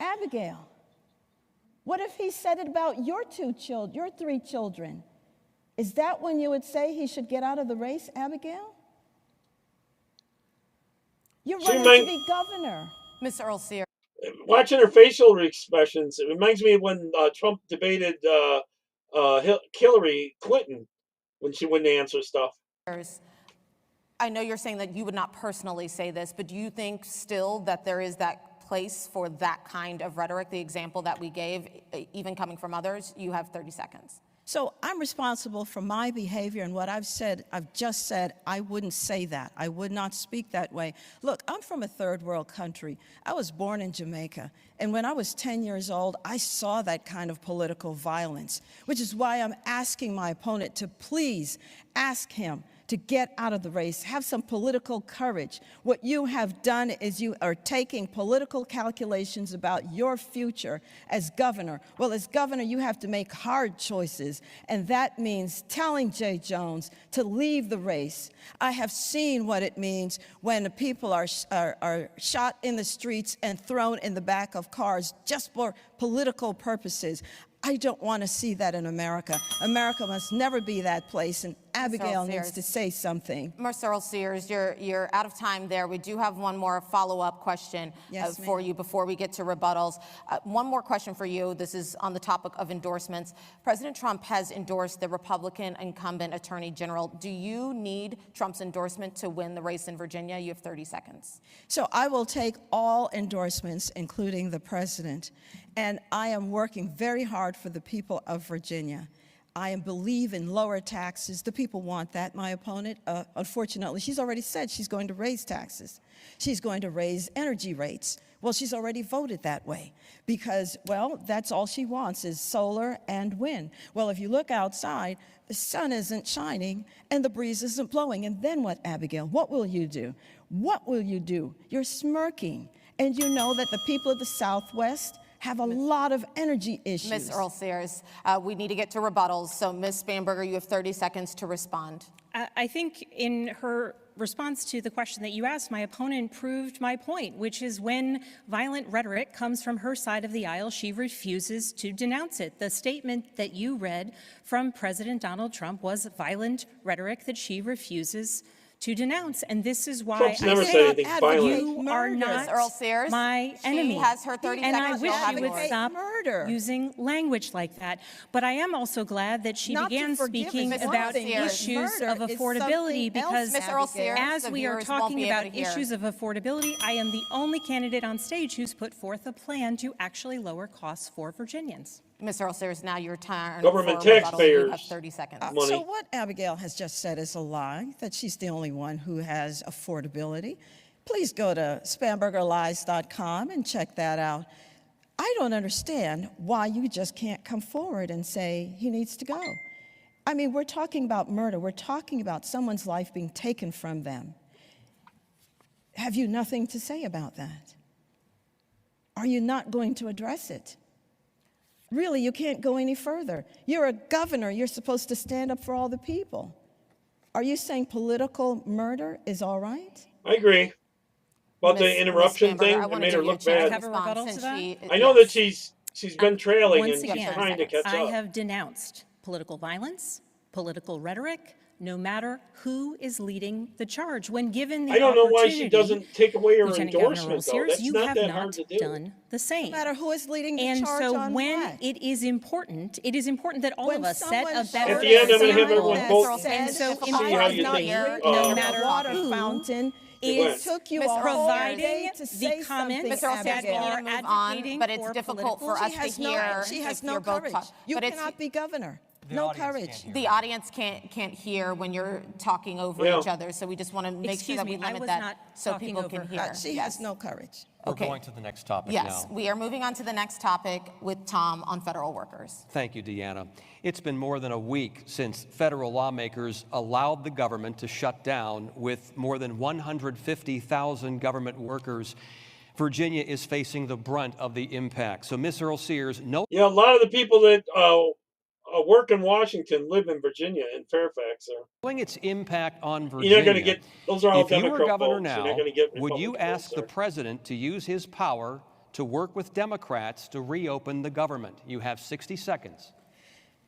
Abigail, what if he said it about your 3 children? Is that when you would say he should get out of the race, Abigail? You're running to be governor. Ms. Earl Sears. Watching her facial expressions, it reminds me of when Trump debated Hillary Clinton when she wouldn't answer stuff. I know you're saying that you would not personally say this, but do you think still that there is that place for that kind of rhetoric, the example that we gave, even coming from others? You have 30 seconds. So I'm responsible for my behavior and what I've just said, I wouldn't say that. I would not speak that way. Look, I'm from a third world country. I was born in Jamaica. And when I was 10 years old, I saw that kind of political violence, which is why I'm asking my opponent to please ask him to get out of the race, have some political courage. What you have done is you are taking political calculations about your future as governor. Well, as governor, you have to make hard choices, and that means telling Jay Jones to leave the race. I have seen what it means when people are shot in the streets and thrown in the back of cars just for political purposes. I don't want to see that in America. America must never be that place, and Abigail needs to say something. Ms. Earl Sears, you're out of time there. We do have one more follow-up question for you before we get to rebuttals. One more question for you. This is on the topic of endorsements. President Trump has endorsed the Republican incumbent Attorney General. Do you need Trump's endorsement to win the race in Virginia? You have 30 seconds. So I will take all endorsements, including the president, and I am working very hard for the people of Virginia. I believe in lower taxes. The people want that. My opponent, unfortunately, she's already said she's going to raise taxes. She's going to raise energy rates. Well, she's already voted that way because, well, that's all she wants is solar and wind. Well, if you look outside, the sun isn't shining and the breeze isn't blowing. And then what, Abigail? What will you do? What will you do? You're smirking. And you know that the people of the Southwest have a lot of energy issues. Ms. Earl Sears, we need to get to rebuttals. So, Ms. Spanberger, you have 30 seconds to respond. I think in her response to the question that you asked, my opponent proved my point, which is when violent rhetoric comes from her side of the aisle, she refuses to denounce it. The statement that you read from President Donald Trump was violent rhetoric that she refuses to denounce, and this is why Trump's I never say said anything violent. you are not Earl Sears, my enemy. She has her 30 and seconds. I wish you would stop using language like that. But I am also glad that she began speaking about issues of affordability because as we are talking about issues of affordability, I am the only candidate on stage who's put forth a plan to actually lower costs for Virginians. Ms. Earl Sears, now your turn. Government taxpayers. You have 30 seconds. So what Abigail has just said is a lie, that she's the only one who has affordability. Please go to SpanbergerLies.com and check that out. I don't understand why you just can't come forward and say he needs to go. I mean, we're talking about murder. We're talking about someone's life being taken from them. Have you nothing to say about that? Are you not going to address it? Really, you can't go any further. You're a governor. You're supposed to stand up for all the people. Are you saying political murder is all right? I agree. About the interruption thing, it made her look bad. I know that she's been trailing and she's trying to catch up. I have denounced political violence, political rhetoric, no matter who is leading the charge. When given the I don't know why she opportunity, doesn't take away her Lieutenant Governor endorsement, though. Sears, That's you not have that not hard to do. done the same. No matter who is leading the And charge so on when what? it is important that all When of us set a someone better At the end, I'm going to have example. everyone vote And so see how you think no matter water who fountain is took you Ms. all providing day to the say comments Ms. Earl something, Sears, that we are need to move on, advocating but it's for difficult for political us to hear. She has if no you're both courage. talk- You but it's- cannot be governor. The No audience courage. can't hear. The audience can't hear when you're talking over Yeah. each other, so we just want to make sure Excuse that we me, I limit was that not so talking people over can her. hear. She has no courage. We're Okay. going to the next topic Yes, now. we are moving on to the next topic with Tom on federal workers. Thank you, Deanna. It's been more than a week since federal lawmakers allowed the government to shut down with more than 150,000 government workers. Virginia is facing the brunt of the impact. So, Ms. Earl Sears, no. Yeah, a lot of the people that work in Washington live in Virginia, in Fairfax. Knowing its impact on Virginia, You're not going to get, those are all if you were Democrat governor votes. You're now, not going to get would you Republican ask votes the there. president to use his power to work with Democrats to reopen the government? You have 60 seconds.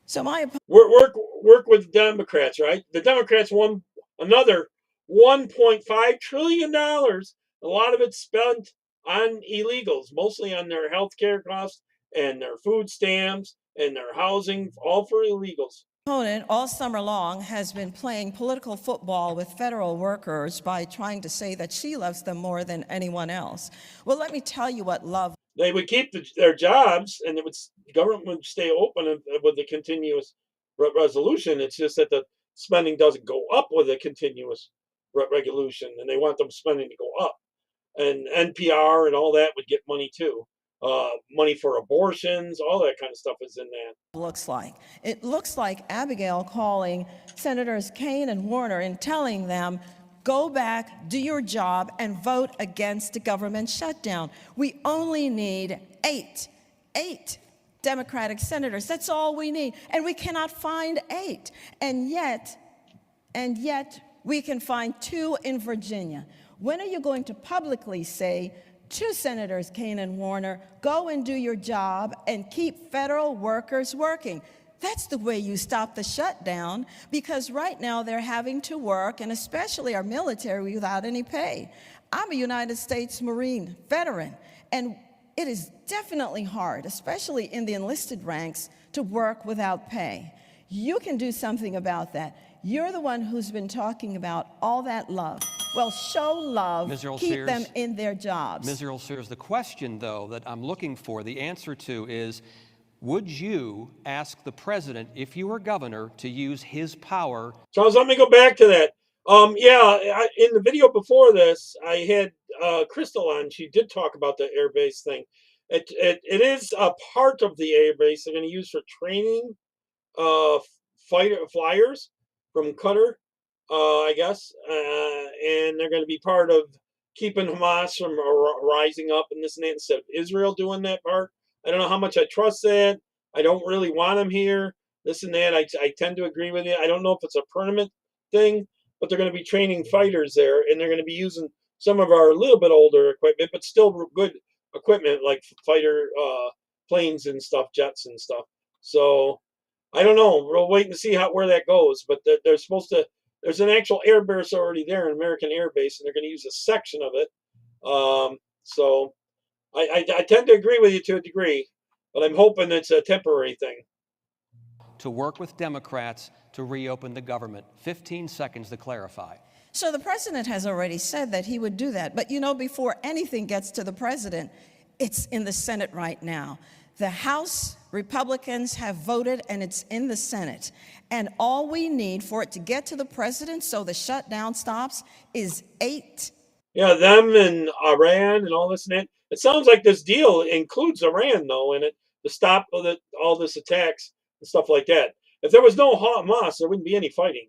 So my Work with Democrats, right? The Democrats won another $1.5 trillion. A lot of it spent on illegals, mostly on their health care costs and their food stamps and their housing, all for illegals. opponent all summer long has been playing political football with federal workers by trying to say that she loves them more than anyone else. Well, let me tell you what love. They would keep their jobs, and the government would stay open with the continuous resolution. It's just that the spending doesn't go up with a continuous resolution, and they want them spending to go up. And NPR and all that would get money too. Money for abortions, all that kind of stuff is in that. Looks like. It looks like Abigail calling Senators Kaine and Warner and telling them, go back, do your job, and vote against the government shutdown. We only need eight Democratic senators. That's all we need. And we cannot find 8. And yet we can find 2 in Virginia. When are you going to publicly say to Senators Kaine and Warner, go and do your job and keep federal workers working? That's the way you stop the shutdown, because right now they're having to work, and especially our military, without any pay. I'm a United States Marine veteran, and it is definitely hard, especially in the enlisted ranks, to work without pay. You can do something about that. You're the one who's been talking about all that love. Well, show love, keep them in their jobs. Ms. Earl Sears, the question, though, that I'm looking for the answer to is, would you ask the president, if you were governor, to use his power? Charles, let me go back to that. In the video before this, I had Crystal on. She did talk about the air base thing. It is a part of the air base they're going to use for training flyers from Qatar, I guess, and they're going to be part of keeping Hamas from rising up and this and that, instead of Israel doing that part. I don't know how much I trust that. I don't really want them here. This and that. I tend to agree with you. I don't know if it's a permanent thing, but they're going to be training fighters there, and they're going to be using some of our little bit older equipment, but still good equipment like fighter planes and stuff, jets and stuff. So I don't know. We'll wait and see where that goes. But they're supposed to. There's an actual air base already there, an American air base, and they're going to use a section of it. So I tend to agree with you to a degree, but I'm hoping it's a temporary thing. To work with Democrats to reopen the government. 15 seconds to clarify. So the president has already said that he would do that. But you know, before anything gets to the president, it's in the Senate right now. The House Republicans have voted, and it's in the Senate. And all we need for it to get to the president so the shutdown stops is 8. Yeah, them and Iran and all this and that. It sounds like this deal includes Iran, though, in it, to stop all this attacks and stuff like that. If there was no Hamas, there wouldn't be any fighting.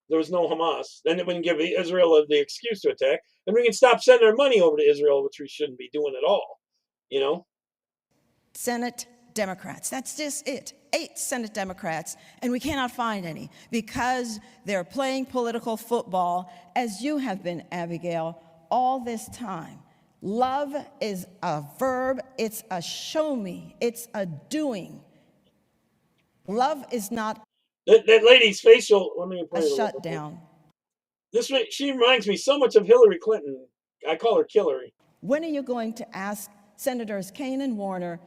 There was no Hamas. Then it wouldn't give Israel the excuse to attack. And we can stop sending our money over to Israel, which we shouldn't be doing at all. You know? Senate Democrats. That's just it. 8 Senate Democrats, and we cannot find any because they're playing political football, as you have been, Abigail, all this time. Love is a verb. It's a show me. It's a doing. Love is not that lady's facial. Let me a shutdown. She reminds me so much of Hillary Clinton. I call her Killary. When are you going to ask Senators Kaine and Warner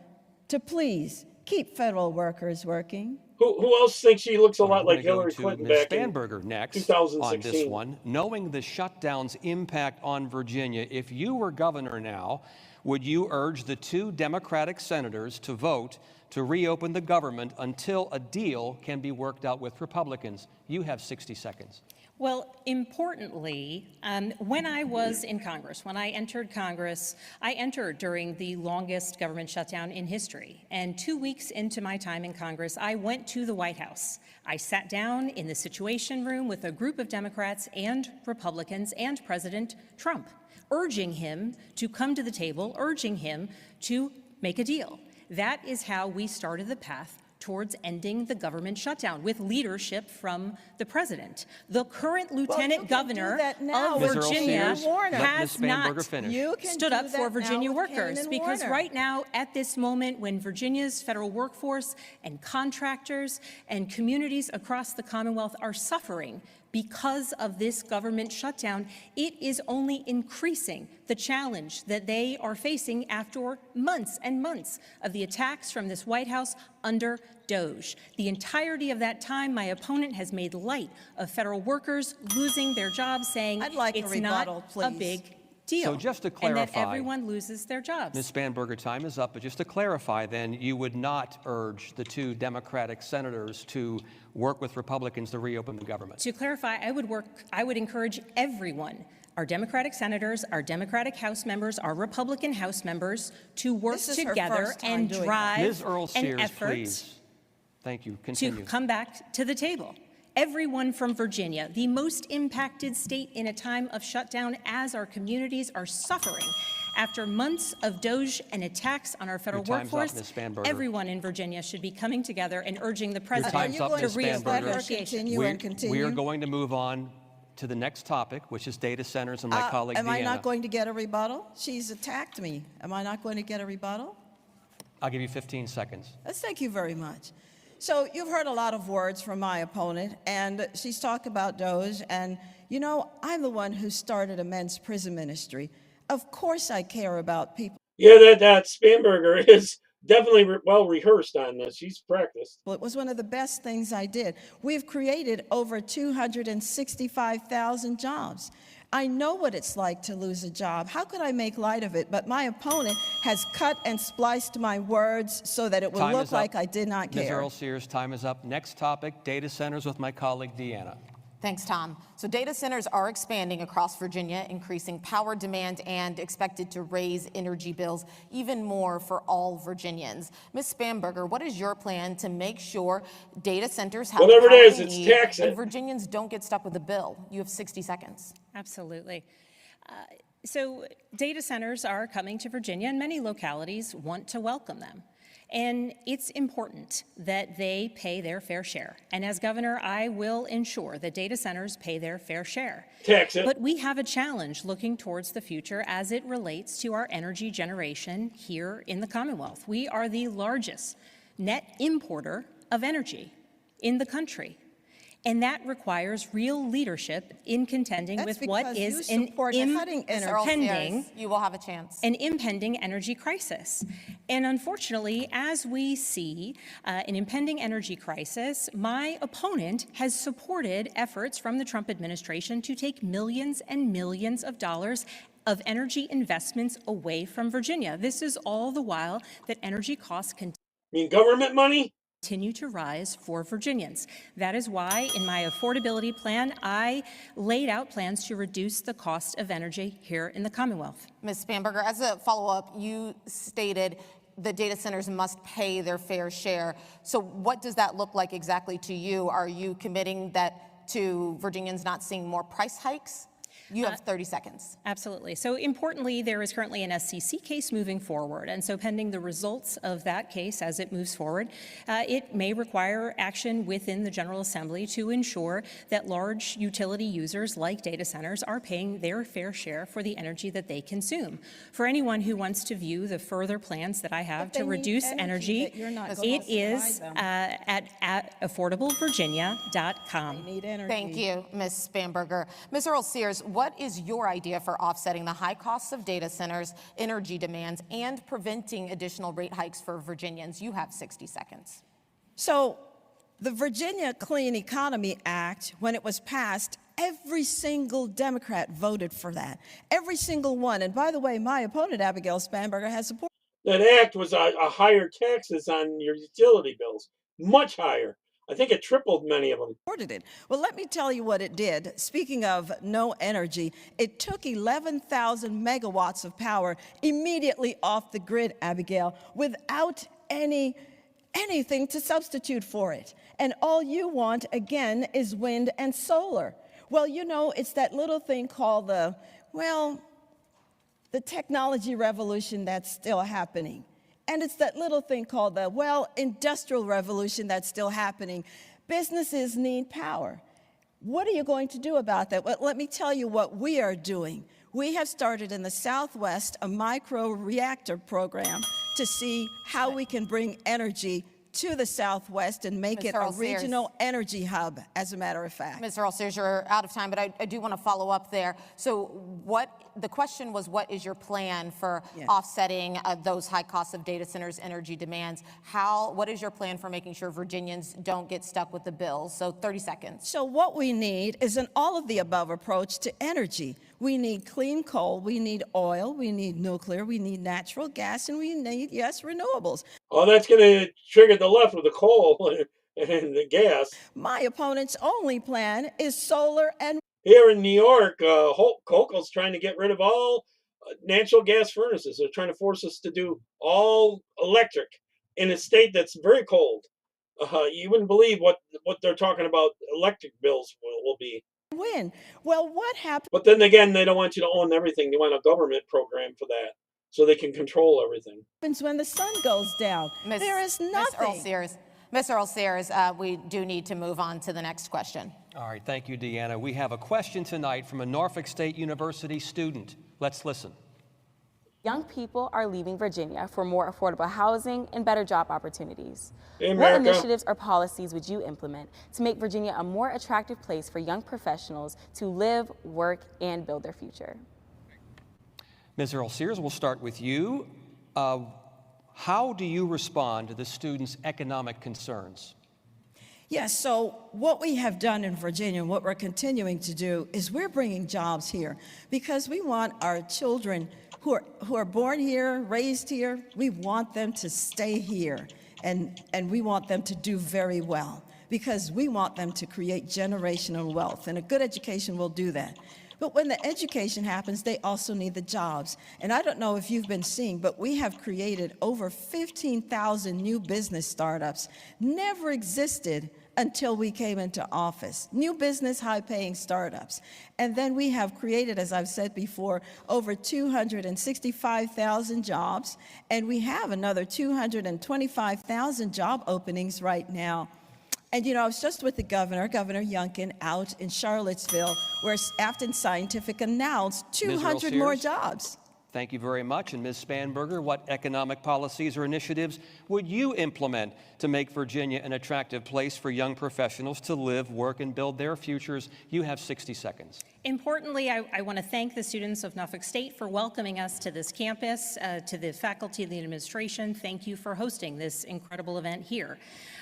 to please keep federal workers working? Who else thinks she looks a lot like Hillary Clinton Ms. back Spanberger in next 2016? On this one, knowing the shutdown's impact on Virginia, if you were governor now, would you urge the 2 Democratic senators to vote to reopen the government until a deal can be worked out with Republicans? You have 60 seconds. Well, importantly, when I was in Congress, when I entered Congress, I entered during the longest government shutdown in history. And 2 weeks into my time in Congress, I went to the White House. I sat down in the Situation Room with a group of Democrats and Republicans and President Trump, urging him to come to the table, urging him to make a deal. That is how we started the path towards ending the government shutdown, with leadership from the president. The current lieutenant governor of Virginia has not stood up for Virginia workers, because right now, at this moment, when Virginia's federal workforce and contractors and communities across the Commonwealth are suffering because of this government shutdown, it is only increasing the challenge that they are facing after months and months of the attacks from this White House under DOJ. The entirety of that time, my opponent has made light of federal workers losing their jobs, saying it's not a big deal. So just to clarify, and that everyone loses their jobs. Ms. Spanberger, time is up, but just to clarify, then, you would not urge the 2 Democratic senators to work with Republicans to reopen the government? To clarify, I would encourage everyone, our Democratic senators, our Democratic House members, our Republican House members, to work together and drive Ms. Earl Sears, an effort please. Thank you. Continue. to come back to the table. Everyone from Virginia, the most impacted state in a time of shutdown, as our communities are suffering after months of DOJ and attacks on our federal workforce. Everyone in Virginia should be coming together and urging the president to restart negotiations. We are going to move on to the next topic, which is data centers, and my colleague Am Deanna. I not going to get a rebuttal? She's attacked me. Am I not going to get a rebuttal? I'll give you 15 seconds. Thank you very much. So you've heard a lot of words from my opponent, and she's talked about DOGE, and you know, I'm the one who started a men's prison ministry. Of course I care about people. Yeah, that Spamberger is definitely well rehearsed on this. She's practiced. Well, it was one of the best things I did. We've created over 265,000 jobs. I know what it's like to lose a job. How could I make light of it? But my opponent has cut and spliced my words so that it will look like I did not care. Ms. Earl Sears, time is up. Next topic, data centers with my colleague Deanna. Thanks, Tom. So data centers are expanding across Virginia, increasing power demand and expected to raise energy bills even more for all Virginians. Ms. Spamberger, what is your plan to make sure data centers have whatever the it is, power it's they need tax it. and Virginians don't get stuck with the bill? You have 60 seconds. Absolutely. So data centers are coming to Virginia, and many localities want to welcome them. And it's important that they pay their fair share. And as governor, I will ensure that data centers pay their fair share. Tax it. But we have a challenge looking towards the future as it relates to our energy generation here in the Commonwealth. We are the largest net importer of energy in the country. And that requires real leadership in contending with what is an impending you will have a chance. An impending energy crisis. And unfortunately, as we see an impending energy crisis, my opponent has supported efforts from the Trump administration to take millions and millions of dollars of energy investments away from Virginia. This is all the while that energy costs government money? Continue to rise for Virginians. That is why in my affordability plan, I laid out plans to reduce the cost of energy here in the Commonwealth. Ms. Spamberger, as a follow-up, you stated the data centers must pay their fair share. So what does that look like exactly to you? Are you committing that to Virginians not seeing more price hikes? You have 30 seconds. Absolutely. So importantly, there is currently an SCC case moving forward. And so pending the results of that case as it moves forward, it may require action within the General Assembly to ensure that large utility users like data centers are paying their fair share for the energy that they consume. For anyone who wants to view the further plans that I have to reduce energy, it is at affordablevirginia.com. Thank you, Ms. Spamberger. Ms. Earl Sears, what is your idea for offsetting the high costs of data centers, energy demands, and preventing additional rate hikes for Virginians? You have 60 seconds. So the Virginia Clean Economy Act, when it was passed, every single Democrat voted for that. Every single one. And by the way, my opponent, Abigail Spamberger, has supported that act was a higher taxes on your utility bills, much higher. I think it tripled many of them. Well, let me tell you what it did. Speaking of no energy, it took 11,000 megawatts of power immediately off the grid, Abigail, without anything to substitute for it. And all you want, again, is wind and solar. Well, you know, it's that little thing called the technology revolution that's still happening. And it's that little thing called the, industrial revolution that's still happening. Businesses need power. What are you going to do about that? Well, let me tell you what we are doing. We have started in the Southwest a micro-reactor program to see how we can bring energy to the Southwest and make it a regional energy hub, as a matter of fact. Ms. Earl Sears, you're out of time, but I do want to follow up there. So the question was, what is your plan for offsetting those high costs of data centers, energy demands? What is your plan for making sure Virginians don't get stuck with the bills? So 30 seconds. So what we need is an all-of-the-above approach to energy. We need clean coal, we need oil, we need nuclear, we need natural gas, and we need, renewables. Oh, that's going to trigger the left with the coal and the gas. My opponent's only plan is solar and... Here in New York, Hochul's trying to get rid of all natural gas furnaces. They're trying to force us to do all electric in a state that's very cold. You wouldn't believe what they're talking about electric bills will be. When? Well, what happened? But then again, they don't want you to own everything. They want a government program for that, so they can control everything. Happens when the sun goes down. There is nothing. Ms. Earl Sears, we do need to move on to the next question. All right, thank you, Deanna. We have a question tonight from a Norfolk State University student. Let's listen. Young people are leaving Virginia for more affordable housing and better job opportunities. Hey, what America. initiatives or policies would you implement to make Virginia a more attractive place for young professionals to live, work, and build their future? Ms. Earl Sears, we'll start with you. How do you respond to the students' economic concerns? Yes, so what we have done in Virginia, what we're continuing to do, is we're bringing jobs here because we want our children who are born here, raised here, we want them to stay here, and we want them to do very well because we want them to create generational wealth, and a good education will do that. But when the education happens, they also need the jobs. And I don't know if you've been seeing, but we have created over 15,000 new business startups. Never existed until we came into office. New business, high-paying startups. And then we have created, as I've said before, over 265,000 jobs, and we have another 225,000 job openings right now. And you know, I was just with the Governor Youngkin, out in Charlottesville, where Afton Scientific announced 200 more jobs. Thank you very much. And Ms. Spanberger, what economic policies or initiatives would you implement to make Virginia an attractive place for young professionals to live, work, and build their futures? You have 60 seconds. Importantly, I want to thank the students of Norfolk State for welcoming us to this campus, to the faculty and the administration. Thank you for hosting this incredible event here.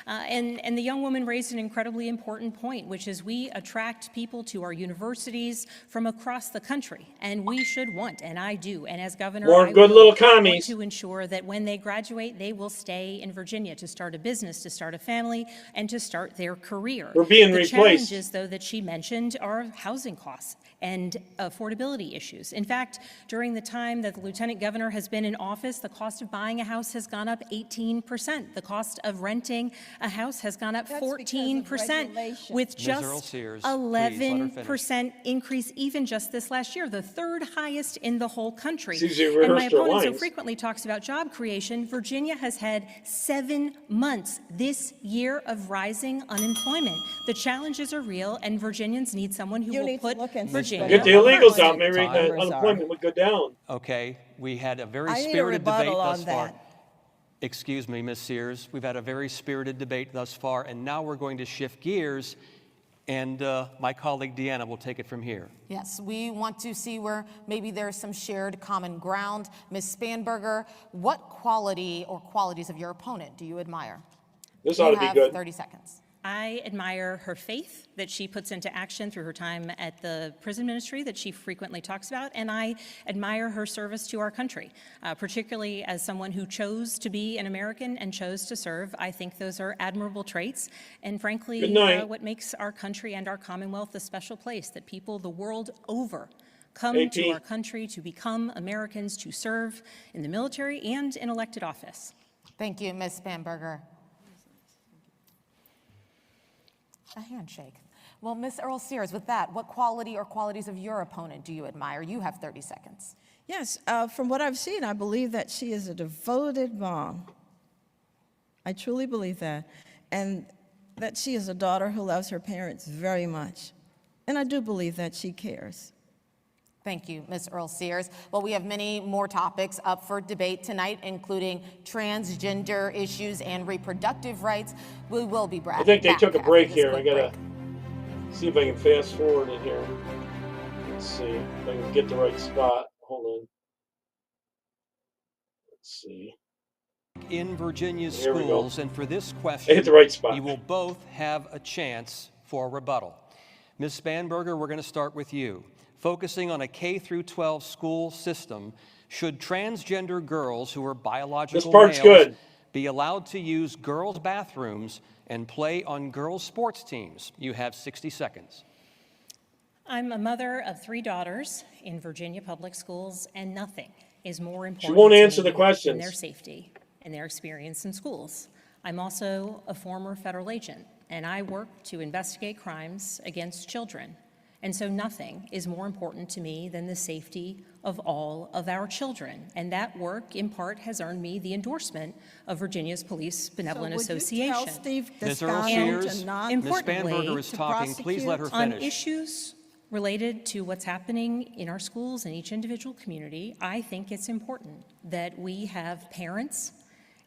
And the young woman raised an incredibly important point, which is we attract people to our universities from across the country, and we should want, and I do, and as governor, More I good will little want commies. to ensure that when they graduate, they will stay in Virginia to start a business, to start a family, and to start their career. We're being the replaced. challenges, though, that she mentioned are housing costs and affordability issues. In fact, during the time that the lieutenant governor has been in office, the cost of buying a house has gone up 18%. The cost of renting a house has gone up 14%, with just 11% increase even just this last year, the third highest in the whole country. And my opponent so frequently talks about job creation. Virginia has had 7 months this year of rising unemployment. The challenges are real, and Virginians need someone who will put Virginia. Get the illegals out, maybe the unemployment would go down. Okay, we had a very spirited debate thus far. Excuse me, Ms. Sears. We've had a very spirited debate thus far, and now we're going to shift gears, and my colleague Deanna will take it from here. Yes, we want to see where maybe there's some shared common ground. Ms. Spanberger, what quality or qualities of your opponent do you admire? This ought to be good. 30 seconds. I admire her faith that she puts into action through her time at the prison ministry that she frequently talks about, and I admire her service to our country, particularly as someone who chose to be an American and chose to serve. I think those are admirable traits, and frankly, what makes our country and our Commonwealth a special place, that people the world over come to our country to become Americans, to serve in the military and in elected office. Thank you, Ms. Spanberger. A handshake. Well, Ms. Earl Sears, with that, what quality or qualities of your opponent do you admire? You have 30 seconds. Yes, from what I've seen, I believe that she is a devoted mom. I truly believe that. And that she is a daughter who loves her parents very much. And I do believe that she cares. Thank you, Ms. Earl Sears. Well, we have many more topics up for debate tonight, including transgender issues and reproductive rights. We will be back. I think they took a break here. I gotta see if I can fast forward it here. Let's see if I can get the right spot. Hold on. Let's see. In Virginia's schools, and for this I question, hit the right spot. you will both have a chance for rebuttal. Ms. Spanberger, we're going to start with you. Focusing on a K-12 school system, should transgender girls who are biological males be allowed to use girls' bathrooms and play on girls' sports teams? You have 60 seconds. I'm a mother of 3 daughters in Virginia public schools, and nothing is more important She won't to answer me the questions. than their safety and their experience in schools. I'm also a former federal agent, and I work to investigate crimes against children. And so nothing is more important to me than the safety of all of our children. And that work, in part, has earned me the endorsement of Virginia's Police Benevolent Association. Steve Ms. Earl Sears, Ms. Importantly, Spanberger is talking. Please let her finish. On issues related to what's happening in our schools in each individual community, I think it's important that we have parents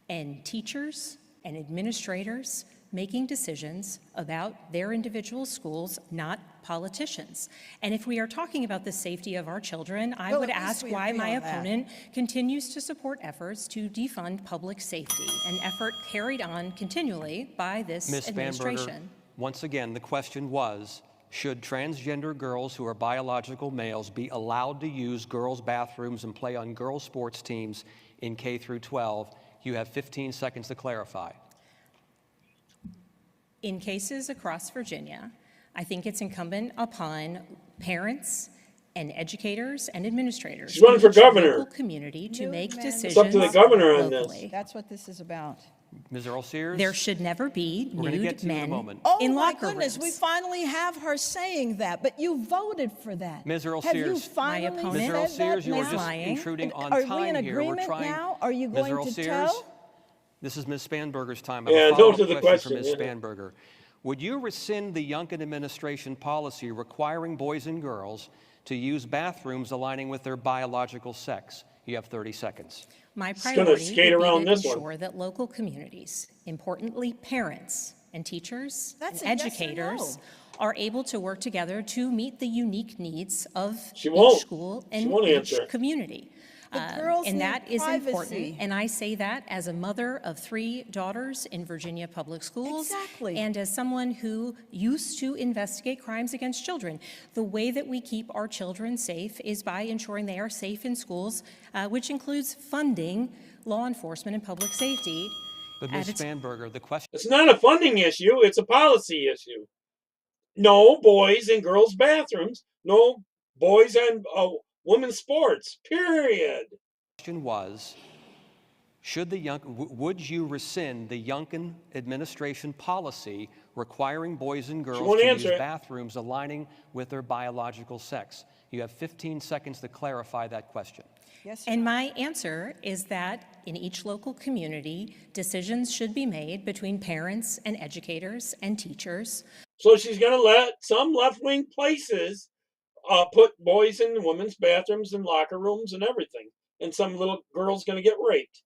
and teachers and administrators making decisions about their individual schools, not politicians. And if we are talking about the safety of our children, I would ask why my opponent continues to support efforts to defund public safety, an effort carried on continually by this administration. Ms. Spanberger, once again, the question was, should transgender girls who are biological males be allowed to use girls' bathrooms and play on girls' sports teams in K through 12? You have 15 seconds to clarify. In cases across Virginia, I think it's incumbent upon parents and educators and administrators She's running for governor. local community to make decisions It's up to the governor on locally. this. That's what this is about. Ms. Earl Sears? There should never be We're gonna get nude to you in a men moment. Oh in my locker goodness, rooms. we finally have her saying that, but you voted for that. Ms. Earl Have you Sears. finally My opponent Ms. Earl said Sears, that you are now? just lying. intruding on Are time we in here. We're agreement trying. now? Are you Ms. going Earl to Sears, tell? this is Ms. Spanberger's time. Yeah, I have a don't follow-up do the question for question, Ms. yeah. Spanberger. Would you rescind the Youngkin administration policy requiring boys and girls to use bathrooms aligning with their biological sex? You have 30 seconds. My gonna priority skate would around be to this one. ensure that local communities, importantly parents and teachers That's and a yes or educators, no. are able to work together to meet the unique needs of She each won't. school She and won't each answer. community. The girls And need that is privacy. important. And I say that as a mother of 3 daughters in Virginia public schools. Exactly. And as someone who used to investigate crimes against children. The way that we keep our children safe is by ensuring they are safe in schools, which includes funding law enforcement and public safety. But at Ms. its Spanberger, the question It's not a funding issue, it's a policy issue. No boys in girls' bathrooms, no boys on women's sports, period. was, would you rescind the Youngkin administration policy requiring boys and girls won't to use answer it. bathrooms aligning with their biological sex? You have 15 seconds to clarify that question. Yes, And my answer is that in each local community, decisions should be made between parents and educators and teachers. So she's going to let some left-wing places put boys in women's bathrooms and locker rooms and everything. And some little girl's going to get raped.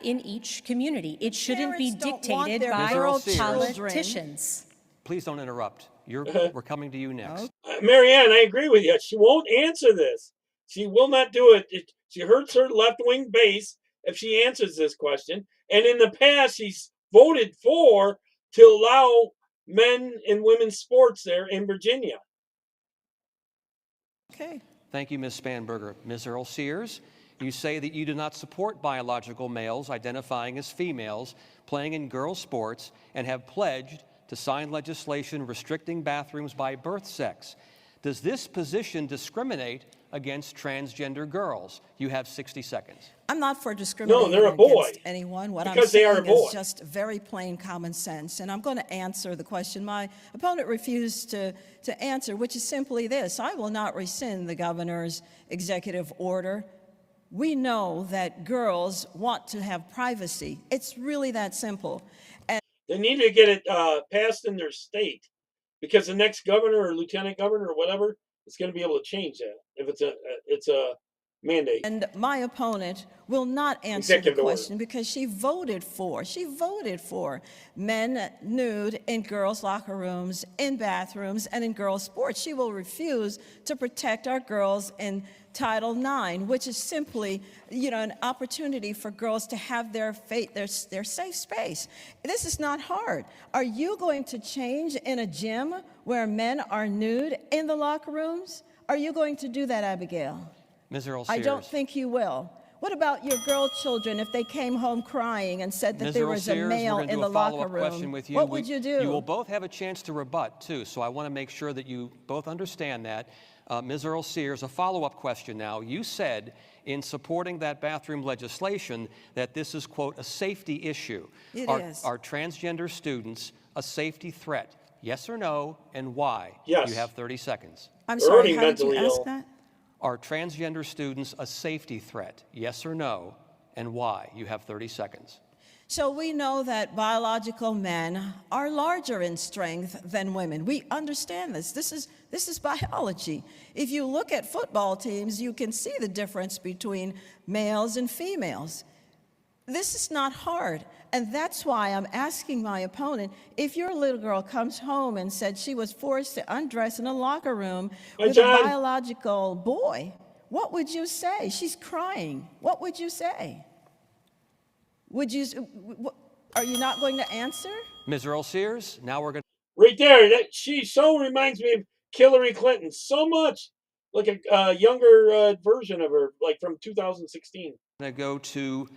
In each community. It shouldn't be Parents don't want dictated their by girl children. politicians. Please don't interrupt. We're coming to you next. Marianne, I agree with you. She won't answer this. She will not do it. She hurts her left-wing base if she answers this question. And in the past, she's voted for to allow men and women's sports there in Virginia. Okay. Thank you, Ms. Spanberger. Ms. Earl Sears, you say that you do not support biological males identifying as females playing in girls' sports and have pledged to sign legislation restricting bathrooms by birth sex. Does this position discriminate against transgender girls? You have 60 seconds. I'm not for discriminating they're a boy. against anyone. What Because I'm they are saying a boy. is just very plain common sense. And I'm going to answer the question my opponent refused to answer, which is simply this. I will not rescind the governor's executive order. We know that girls want to have privacy. It's really that simple. And They need to get it passed in their state because the next governor or lieutenant governor or whatever is going to be able to change that if it's a mandate. And my opponent will not answer Executive the order. question because she voted for men nude in girls' locker rooms, in bathrooms, and in girls' sports. She will refuse to protect our girls in Title IX, which is simply, an opportunity for girls to have their safe space. This is not hard. Are you going to change in a gym where men are nude in the locker rooms? Are you going to do that, Abigail? Ms. Earl Sears. I don't think you will. What about your girl children if they came home crying and said that Ms. there Earl was a Sears, male we're gonna in do the a locker follow-up room? question with you. What would you do? You will both have a chance to rebut, too, so I want to make sure that you both understand that. Ms. Earl Sears, a follow-up question now. You said in supporting that bathroom legislation that this is, quote, a safety issue. It is. Are transgender students a safety threat? Yes or no, and why? Yes. You have 30 seconds. I'm sorry, already how did you mentally ask ill. that? Are transgender students a safety threat? Yes or no, and why? You have 30 seconds. So we know that biological men are larger in strength than women. We understand this. This is biology. If you look at football teams, you can see the difference between males and females. This is not hard. And that's why I'm asking my opponent, if your little girl comes home and said she was forced to undress in a locker room with a biological boy, what would you say? She's crying. What would you say? Would you, are you not going to answer? Ms. Earl Sears, now we're going to... Right there, she so reminds me of Hillary Clinton so much, like a younger version of her, like from 2016. I'm going to go to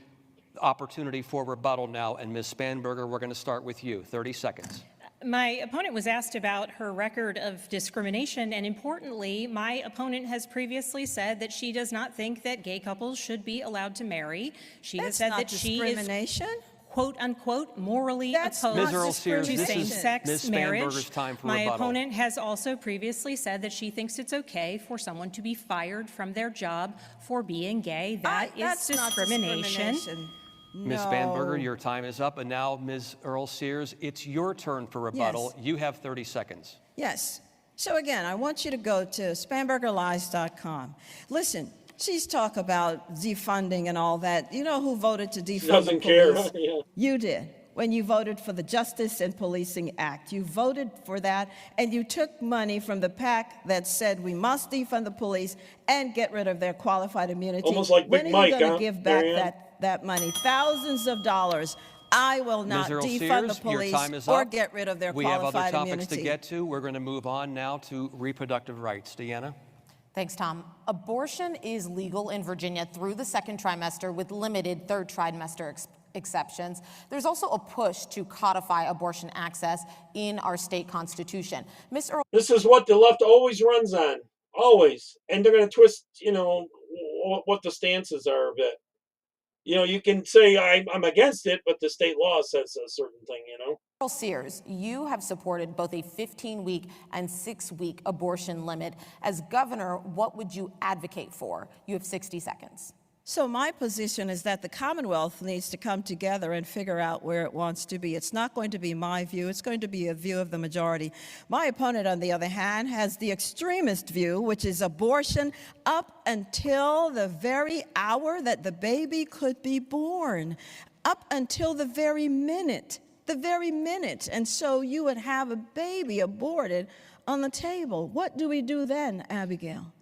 opportunity for rebuttal now, and Ms. Spanberger, we're going to start with you. 30 seconds. My opponent was asked about her record of discrimination, and importantly, my opponent has previously said that she does not think that gay couples should be allowed to marry. She has said that she is, quote unquote, morally opposed to same-sex marriage. My opponent has also previously said that she thinks it's okay for someone to be fired from their job for being gay. That is discrimination. Ms. Spanberger, your time is up. And now, Ms. Earl Sears, it's your turn for rebuttal. Yes. You have 30 seconds. Yes. So again, I want you to go to SpanbergerLies.com. Listen, she's talk about defunding and all that. You know who voted to defund the police? Yeah. You did. When you voted for the Justice and Policing Act. You voted for that, and you took money from the PAC that said we must defund the police and get rid of their qualified immunity. Almost like Big Mike, when are you going to give back that money? Thousands of dollars. I will not defund the police or get rid of their qualified immunity. We have other topics to get to. We're going to move on now to reproductive rights. Deanna? Thanks, Tom. Abortion is legal in Virginia through the second trimester with limited third trimester exceptions. There's also a push to codify abortion access in our state constitution. Ms. Earl. This is what the left always runs on, always. And they're going to twist, what the stances are a bit. You can say I'm against it, but the state law says a certain thing, Earl Sears, you have supported both a 15-week and 6-week abortion limit. As governor, what would you advocate for? You have 60 seconds. So my position is that the Commonwealth needs to come together and figure out where it wants to be. It's not going to be my view. It's going to be a view of the majority. My opponent, on the other hand, has the extremist view, which is abortion up until the very hour that the baby could be born, up until the very minute. And so you would have a baby aborted on the table. What do we do then, Abigail?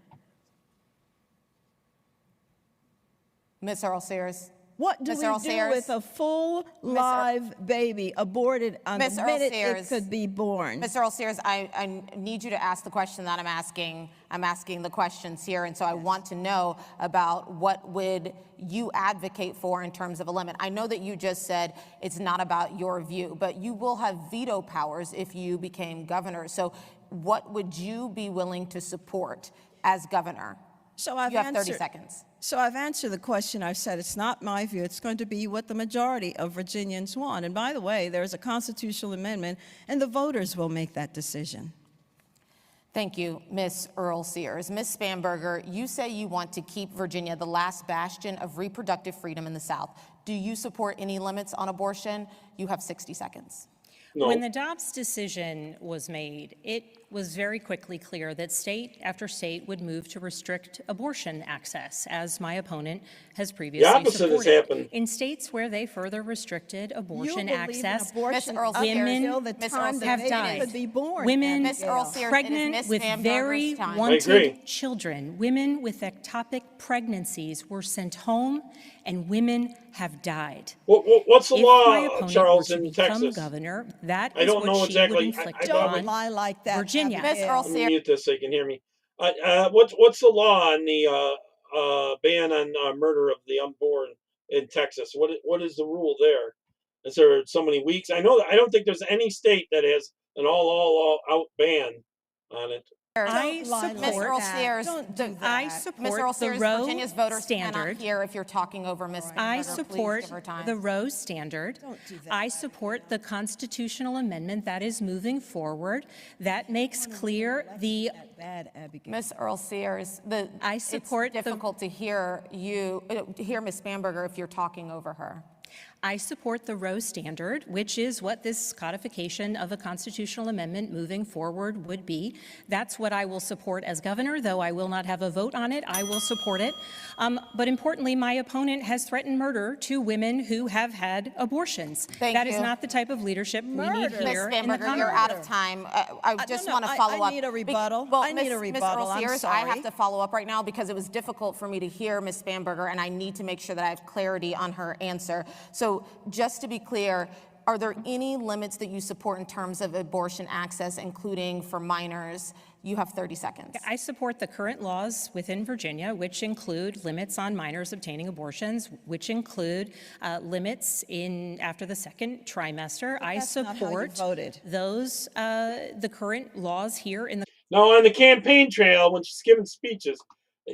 Ms. Earl Sears. What do we do with a full live baby aborted on the minute it could be born? Ms. Earl Sears, I need you to ask the question that I'm asking. I'm asking the questions here, and so I want to know about what would you advocate for in terms of a limit. I know that you just said it's not about your view, but you will have veto powers if you became governor. So what would you be willing to support as governor? So you have 30 seconds. So I've answered the question. I've said it's not my view. It's going to be what the majority of Virginians want. And by the way, there's a constitutional amendment, and the voters will make that decision. Thank you, Ms. Earl Sears. Ms. Spanberger, you say you want to keep Virginia the last bastion of reproductive freedom in the South. Do you support any limits on abortion? You have 60 seconds. No. When the Dobbs decision was made, it was very quickly clear that state after state would move to restrict abortion access, as my opponent has previously supported. The opposite has happened. In states where they further restricted abortion access, women have died. Women pregnant with very wanted children, women with ectopic pregnancies were sent home, and women have died. What's the law, Charles, in Texas? Governor, that is what she would inflict on lie like that, Virginia. Ms. Let me mute this so you can hear me. What's the law on the ban on murder of the unborn in Texas? What is the rule there? Is there so many weeks? I don't think there's any state that has an all out ban on it. I support the Roe Virginia's voters standard. Cannot hear if you're talking over Ms. Spanberger. I support the Roe standard. I support the constitutional amendment that is moving forward that makes clear the. Ms. Earl Sears, I support it's difficult to hear Ms. Spanberger if you're talking over her. I support the Roe standard, which is what this codification of a constitutional amendment moving forward would be. That's what I will support as governor, though I will not have a vote on it. I will support it. But importantly, my opponent has threatened murder to women who have had abortions. That is not the type of leadership we need here in the Commonwealth. You're out of time. I just want to follow up. I need a rebuttal. Well, Ms. Earl Sears, I sorry. have to follow up right now because it was difficult for me to hear Ms. Spanberger, and I need to make sure that I have clarity on her answer. So just to be clear, are there any limits that you support in terms of abortion access, including for minors? You have 30 seconds. I support the current laws within Virginia, which include limits on minors obtaining abortions, which include limits after the second trimester. I support those, the current laws here in the. Now, on the campaign trail, when she's giving speeches,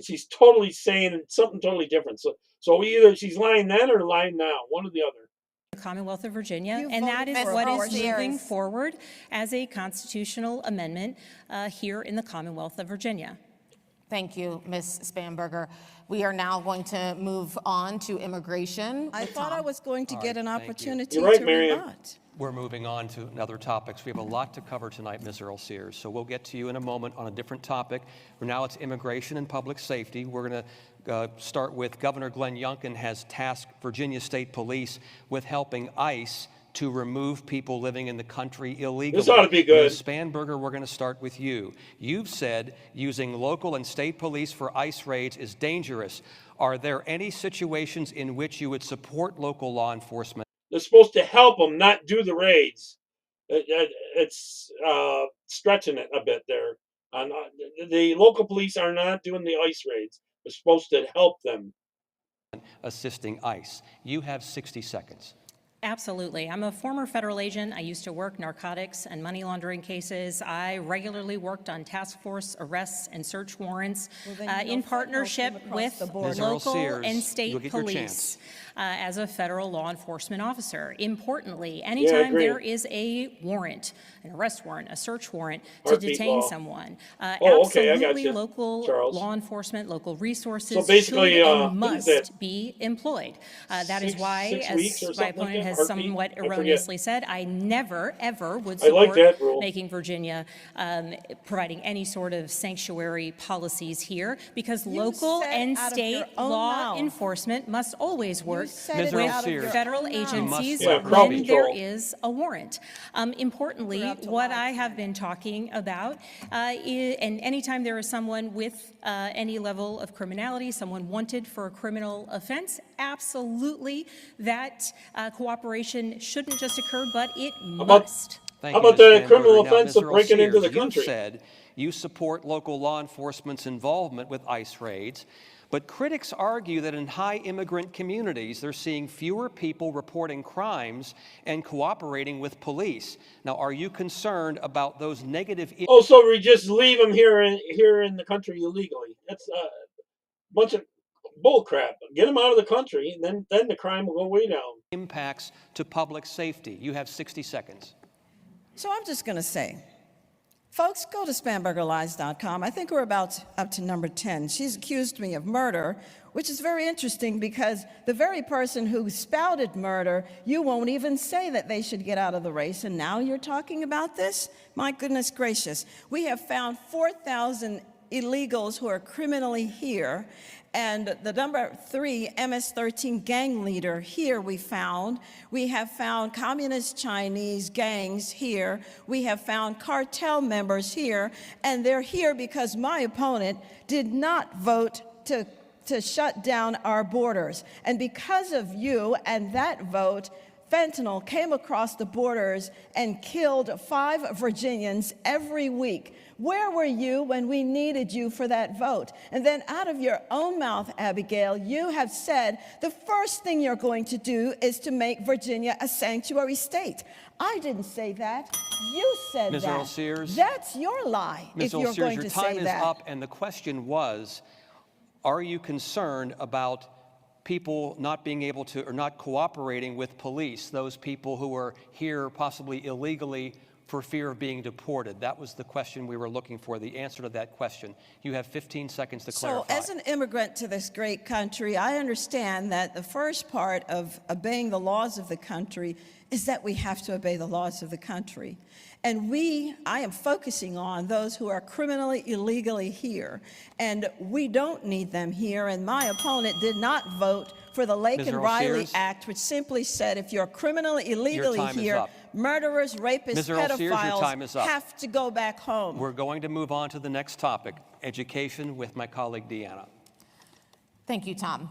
she's totally saying something totally different. So either she's lying then or lying now, one or the other. Commonwealth of Virginia, and that is what is moving forward as a constitutional amendment here in the Commonwealth of Virginia. Thank you, Ms. Spanberger. We are now going to move on to immigration. I thought I was going to get an opportunity You're right, to Marianne. rebut. We're moving on to other topics. We have a lot to cover tonight, Ms. Earl Sears, so we'll get to you in a moment on a different topic. For now, it's immigration and public safety. We're going to start with Governor Glenn Youngkin has tasked Virginia State Police with helping ICE to remove people living in the country illegally. This ought to be good. Ms. Spanberger, we're going to start with you. You've said using local and state police for ICE raids is dangerous. Are there any situations in which you would support local law enforcement? They're supposed to help them, not do the raids. It's stretching it a bit there. The local police are not doing the ICE raids. They're supposed to help them. Assisting ICE. You have 60 seconds. Absolutely. I'm a former federal agent. I used to work narcotics and money laundering cases. I regularly worked on task force arrests and search warrants in partnership with local and state police as a federal law enforcement officer. Importantly, anytime there is a warrant, an arrest warrant, a search warrant to detain someone, absolutely local law enforcement, local resources should and must be employed. That is why, as my opponent has somewhat erroneously said, I never, ever would support making Virginia providing any sort of sanctuary policies here, because local and state law enforcement must always work with federal agencies when there is a warrant. Importantly, what I have been talking about, and anytime there is someone with any level of criminality, someone wanted for a criminal offense, absolutely that cooperation shouldn't just occur, but it must. How about the criminal offense of breaking into the country? You said you support local law enforcement's involvement with ICE raids, but critics argue that in high immigrant communities, they're seeing fewer people reporting crimes and cooperating with police. Now, are you concerned about those negative? Oh, so we just leave them here in the country illegally? That's a bunch of bull crap. Get them out of the country, and then the crime will go way down. Impacts to public safety. You have 60 seconds. So I'm just going to say, folks, go to SpanbergerLies.com. I think we're about up to number 10. She's accused me of murder, which is very interesting because the very person who spouted murder, you won't even say that they should get out of the race, and now you're talking about this? My goodness gracious. We have found 4,000 illegals who are criminally here, and the number 3 MS-13 gang leader here we have found communist Chinese gangs here, we have found cartel members here, and they're here because my opponent did not vote to shut down our borders. And because of you and that vote, fentanyl came across the borders and killed 5 Virginians every week. Where were you when we needed you for that vote? And then out of your own mouth, Abigail, you have said the first thing you're going to do is to make Virginia a sanctuary state. I didn't say that. You said Ms. that. Earl Sears, that's your lie, Ms. if Earl you're Sears, going to say that. your time is up, and the question was, are you concerned about people not being able to or not cooperating with police, those people who are here possibly illegally for fear of being deported? That was the question we were looking for, the answer to that question. You have 15 seconds to clarify. So as an immigrant to this great country, I understand that the first part of obeying the laws of the country is that we have to obey the laws of the country. And I am focusing on those who are criminally, illegally here. And we don't need them here. And my opponent did not vote for the Lake and Riley Act, which simply said if you're criminally, illegally here, murderers, rapists, pedophiles have to go back home. We're going to move on to the next topic, education, with my colleague Deanna. Thank you, Tom.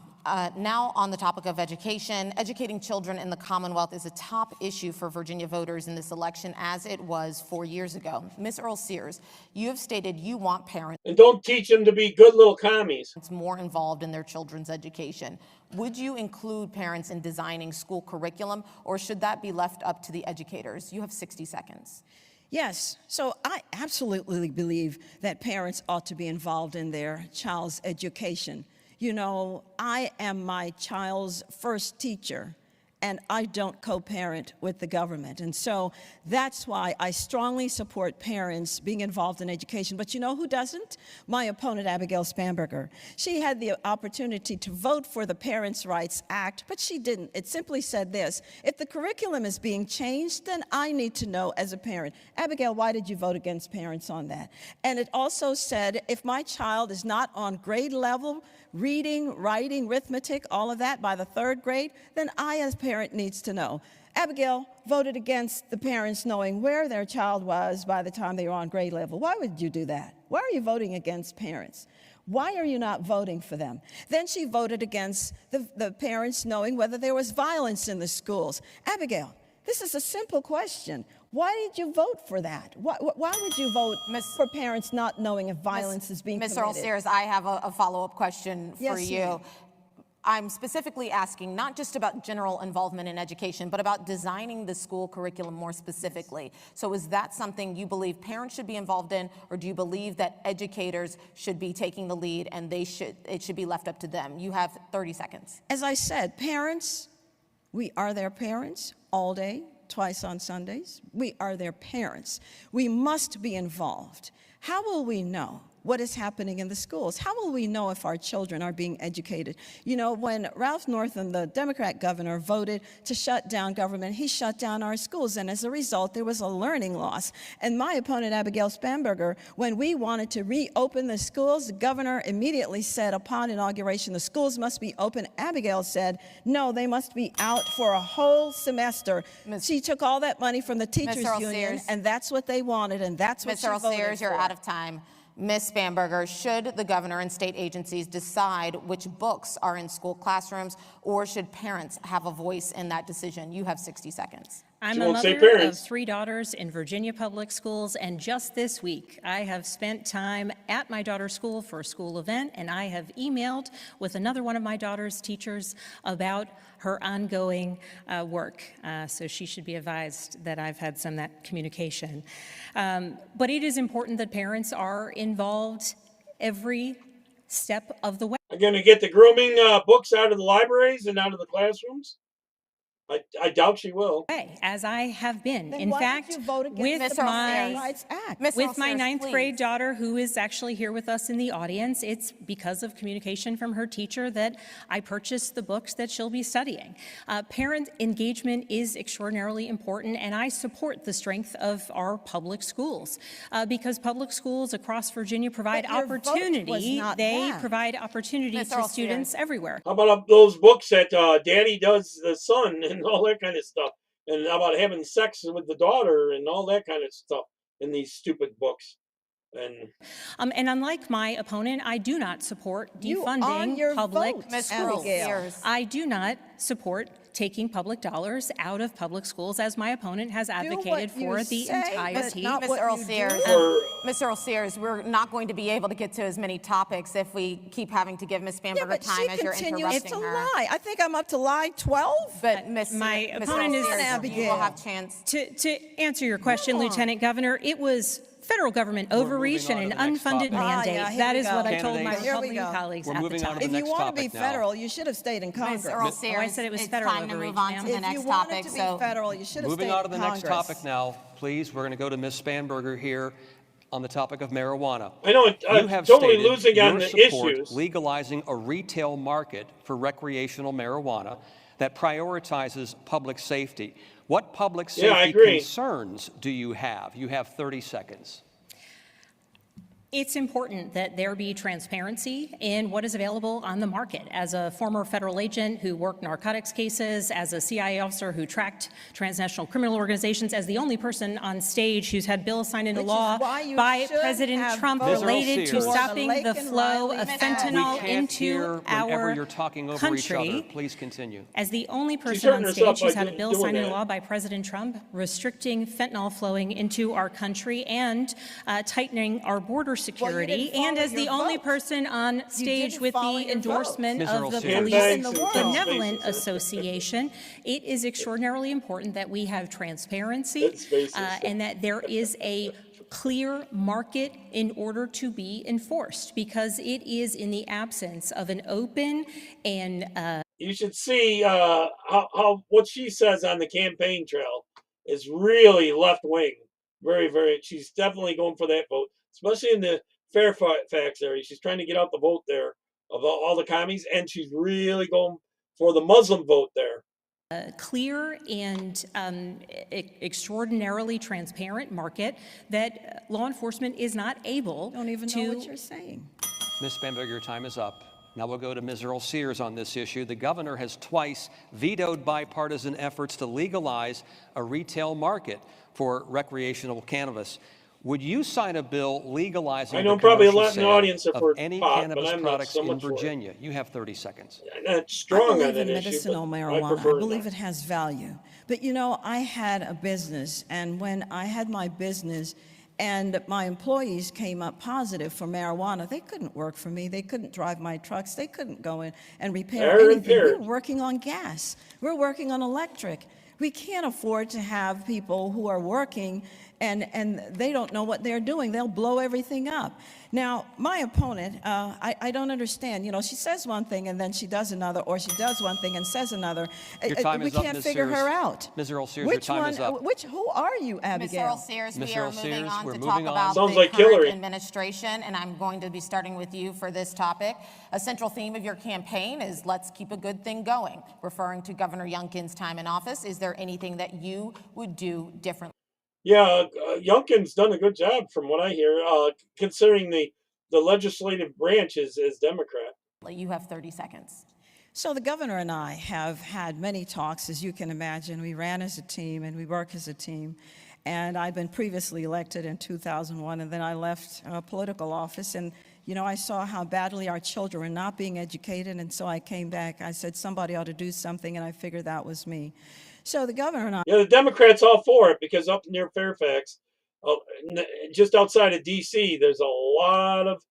Now on the topic of education, educating children in the Commonwealth is a top issue for Virginia voters in this election, as it was 4 years ago. Ms. Earl Sears, you have stated you want parents and don't teach them to be good little commies more involved in their children's education. Would you include parents in designing school curriculum, or should that be left up to the educators? You have 60 seconds. Yes, so I absolutely believe that parents ought to be involved in their child's education. You know, I am my child's first teacher, and I don't co-parent with the government. And so that's why I strongly support parents being involved in education. But you know who doesn't? My opponent, Abigail Spanberger. She had the opportunity to vote for the Parents' Rights Act, but she didn't. It simply said this: if the curriculum is being changed, then I need to know as a parent. Abigail, why did you vote against parents on that? And it also said, if my child is not on grade level, reading, writing, arithmetic, all of that by the 3rd grade, then I as a parent needs to know. Abigail voted against the parents knowing where their child was by the time they were on grade level. Why would you do that? Why are you voting against parents? Why are you not voting for them? Then she voted against the parents knowing whether there was violence in the schools. Abigail, this is a simple question. Why did you vote for that? Why would you vote for parents not knowing if violence is being committed? Ms. Earl Sears, I have a follow-up question for you. I'm specifically asking not just about general involvement in education, but about designing the school curriculum more specifically. So is that something you believe parents should be involved in, or do you believe that educators should be taking the lead and it should be left up to them? You have 30 seconds. As I said, parents, we are their parents all day, twice on Sundays. We are their parents. We must be involved. How will we know what is happening in the schools? How will we know if our children are being educated? You know, when Ralph Northam, the Democrat governor, voted to shut down government, he shut down our schools, and as a result, there was a learning loss. And my opponent, Abigail Spanberger, when we wanted to reopen the schools, the governor immediately said upon inauguration, the schools must be open. Abigail said, no, they must be out for a whole semester. She took all that money from the teachers union, and that's what they wanted, and that's what she voted for. Ms. Earl Sears, you're out of time. Ms. Spanberger, should the governor and state agencies decide which books are in school classrooms, or should parents have a voice in that decision? You have 60 seconds. I'm a mother of 3 daughters in Virginia public schools, and just this week I have spent time at my daughter's school for a school event, and I have emailed with another one of my daughter's teachers about her ongoing work. So she should be advised that I've had some of that communication. But it is important that parents are involved every step of the way. Are going to get the grooming books out of the libraries and out of the classrooms? I doubt she will. As I have been. Then in why fact, did you vote against with the my Rights Act? with my 9th grade daughter, who is actually here with us in the audience, it's because of communication from her teacher that I purchased the books that she'll be studying. Parent engagement is extraordinarily important, and I support the strength of our public schools because public schools across Virginia provide opportunity. They provide opportunity to students everywhere. How about those books that Daddy Does the Son and all that kind of stuff? And how about having sex with the daughter and all that kind of stuff in these stupid books? And unlike my opponent, I do not support defunding public schools. I do not support taking public dollars out of public schools, as my opponent has advocated for the entirety. Ms. Earl Sears, we're not going to be able to get to as many topics if we keep having to give Ms. Spanberger time as you're interrupting her. It's a lie. I think I'm up to lie 12. But my opponent is Abigail. You will have chance to answer your question, Lieutenant Governor. It was federal government overreach and an unfunded mandate. That is what I told my Republican colleagues at the time. If you want to be federal, you should have stayed in Congress. I said it was federal time to overreach, move on to the ma'am. next If you wanted topic. to be federal, you should have stayed in Congress. Moving on to the next topic now, please. We're going to go to Ms. Spanberger here on the topic of marijuana. I know You have totally stated losing on your the support issues. legalizing a retail market for recreational marijuana that prioritizes public safety. What public safety concerns do you have? You have 30 seconds. It's important that there be transparency in what is available on the market. As a former federal agent who worked narcotics cases, as a CIA officer who tracked transnational criminal organizations, as the only person on stage who's had bills signed into law by President Trump related to stopping the flow of fentanyl into our country. Please continue. As the only person on stage who's had a bill signed into law by President Trump restricting fentanyl flowing into our country and tightening our border security, and as the only person on stage with the endorsement of the Police Benevolent Association, it is extraordinarily important that we have transparency and that there is a clear market in order to be enforced, because it is in the absence of an open and you should see how what she says on the campaign trail is really left wing. Very, very. She's definitely going for that vote, especially in the Fairfax area. She's trying to get out the vote there of all the commies, and she's really going for the Muslim vote there. A clear and extraordinarily transparent market that law enforcement is not able to. Don't even know what you're saying. Ms. Spanberger, your time is up. Now we'll go to Ms. Earl Sears on this issue. The governor has twice vetoed bipartisan efforts to legalize a retail market for recreational cannabis. Would you sign a bill legalizing the commercial sale of any cannabis products in Virginia? You have 30 seconds. Not strong I on believe that in issue, medicinal marijuana. I believe it has value. But you know, I had a business, and when I had my business and my employees came up positive for marijuana, they couldn't work for me. They couldn't drive my trucks. They couldn't go in and repair anything. We're working on gas. We're working on electric. We can't afford to have people who are working and they don't know what they're doing. They'll blow everything up. Now, my opponent, I don't understand. You know, she says one thing and then she does another, or she does one thing and says another. Your time is up, can't Ms. figure Sears. her out. Ms. Earl Sears, your time is up. Who are you, Abigail? Ms. Earl Sears, we are moving on to talk moving about Sounds the like current Hillary. administration, and I'm going to be starting with you for this topic. A central theme of your campaign is let's keep a good thing going, referring to Governor Youngkin's time in office. Is there anything that you would do differently? Yeah, Youngkin's done a good job from what I hear, considering the legislative branch is Democrat. You have 30 seconds. So the governor and I have had many talks, as you can imagine. We ran as a team and we work as a team. And I've been previously elected in 2001, and then I left political office. And, you know, I saw how badly our children were not being educated, and so I came back. I said somebody ought to do something, and I figured that was me. So the governor and I... Yeah, the Democrats all for it, because up near Fairfax, just outside of D.C., there's a lot of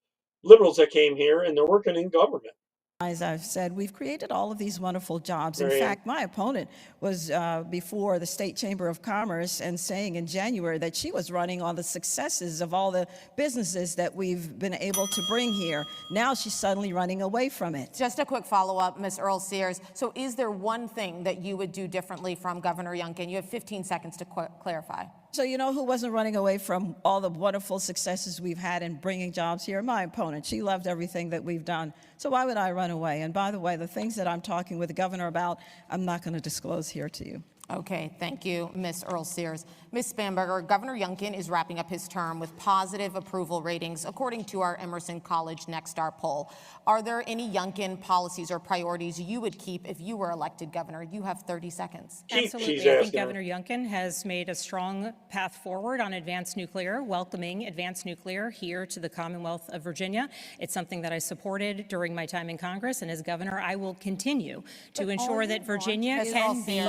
liberals that came here, and they're working in government. As I've said, we've created all of these wonderful jobs. In fact, my opponent was before the State Chamber of Commerce and saying in January that she was running on the successes of all the businesses that we've been able to bring here. Now she's suddenly running away from it. Just a quick follow-up, Ms. Earl Sears. So is there one thing that you would do differently from Governor Youngkin? You have 15 seconds to clarify. So you know who wasn't running away from all the wonderful successes we've had in bringing jobs here? My opponent. She loved everything that we've done. So why would I run away? And by the way, the things that I'm talking with the governor about, I'm not going to disclose here to you. Okay, thank you, Ms. Earl Sears. Ms. Spanberger, Governor Youngkin is wrapping up his term with positive approval ratings, according to our Emerson College Next Star poll. Are there any Youngkin policies or priorities you would keep if you were elected governor? You have 30 seconds. Absolutely. I think Governor Youngkin has made a strong path forward on advanced nuclear, welcoming advanced nuclear here to the Commonwealth of Virginia. It's something that I supported during my time in Congress, and as governor, I will continue to ensure that Virginia can be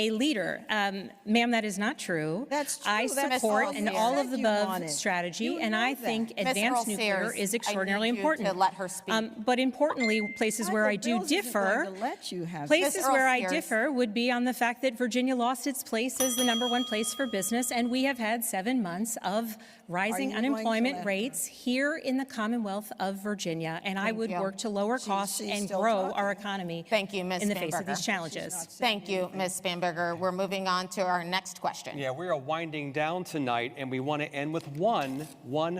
a leader. Ma'am, that is not true. That's true. I That's support all an you all of said the you above wanted. strategy, You and know I that. think Ms. advanced nuclear Earl-Sears, is I extraordinarily need you important. to let her speak. But importantly, places where I do Michael Bills isn't differ, going to let you have places Ms. where I Earl-Sears. differ would be on the fact that Virginia lost its place as the #1 place for business, and we have had 7 months of rising you going to unemployment let rates here in the Commonwealth of Virginia, and I would you. work to lower costs and grow our economy Thank you, Ms. in the face of Spanberger. these challenges. Thank you, Ms. Spanberger. We're moving on to our next question. Yeah, we are winding down tonight, and we want to end with one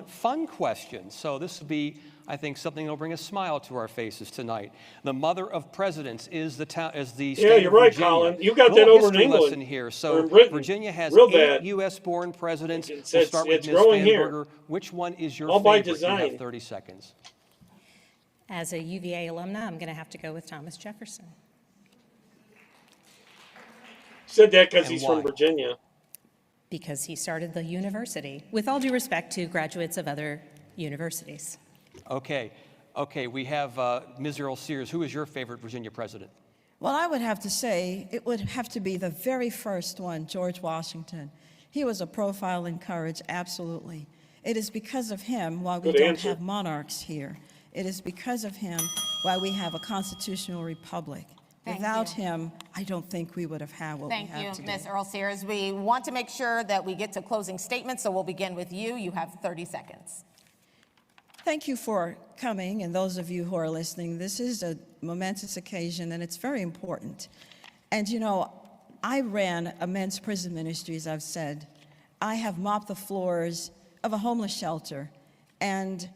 fun question. So this will be, I think, something that'll bring a smile to our faces tonight. The mother of presidents is the state Yeah, you're of right, Virginia. Colin. You got A that little over in history England lesson here. or So in Britain. Virginia has Real 8 bad. U.S.-born presidents. It's- We'll start with it's Ms. growing here. Spanberger. Which one is your All by favorite? You have design. 30 seconds. As a UVA alumna, I'm going to have to go with Thomas Jefferson. Said that because And he's why? from Virginia. Because he started the university, with all due respect to graduates of other universities. Okay, we have Ms. Earl-Sears. Who is your favorite Virginia president? Well, I would have to say it would have to be the very first one, George Washington. He was a profile in courage, absolutely. It is because of him why we Good don't answer. have monarchs here. It is because of him why we have a constitutional republic. Thank Without you. him, I don't think we would have had what Thank we have you, today. Ms. Earl-Sears. We want to make sure that we get to closing statements, so we'll begin with you. You have 30 seconds. Thank you for coming, and those of you who are listening. This is a momentous occasion, and it's very important. And you know, I ran a men's prison ministry, as I've said. I have mopped the floors of a homeless shelter, and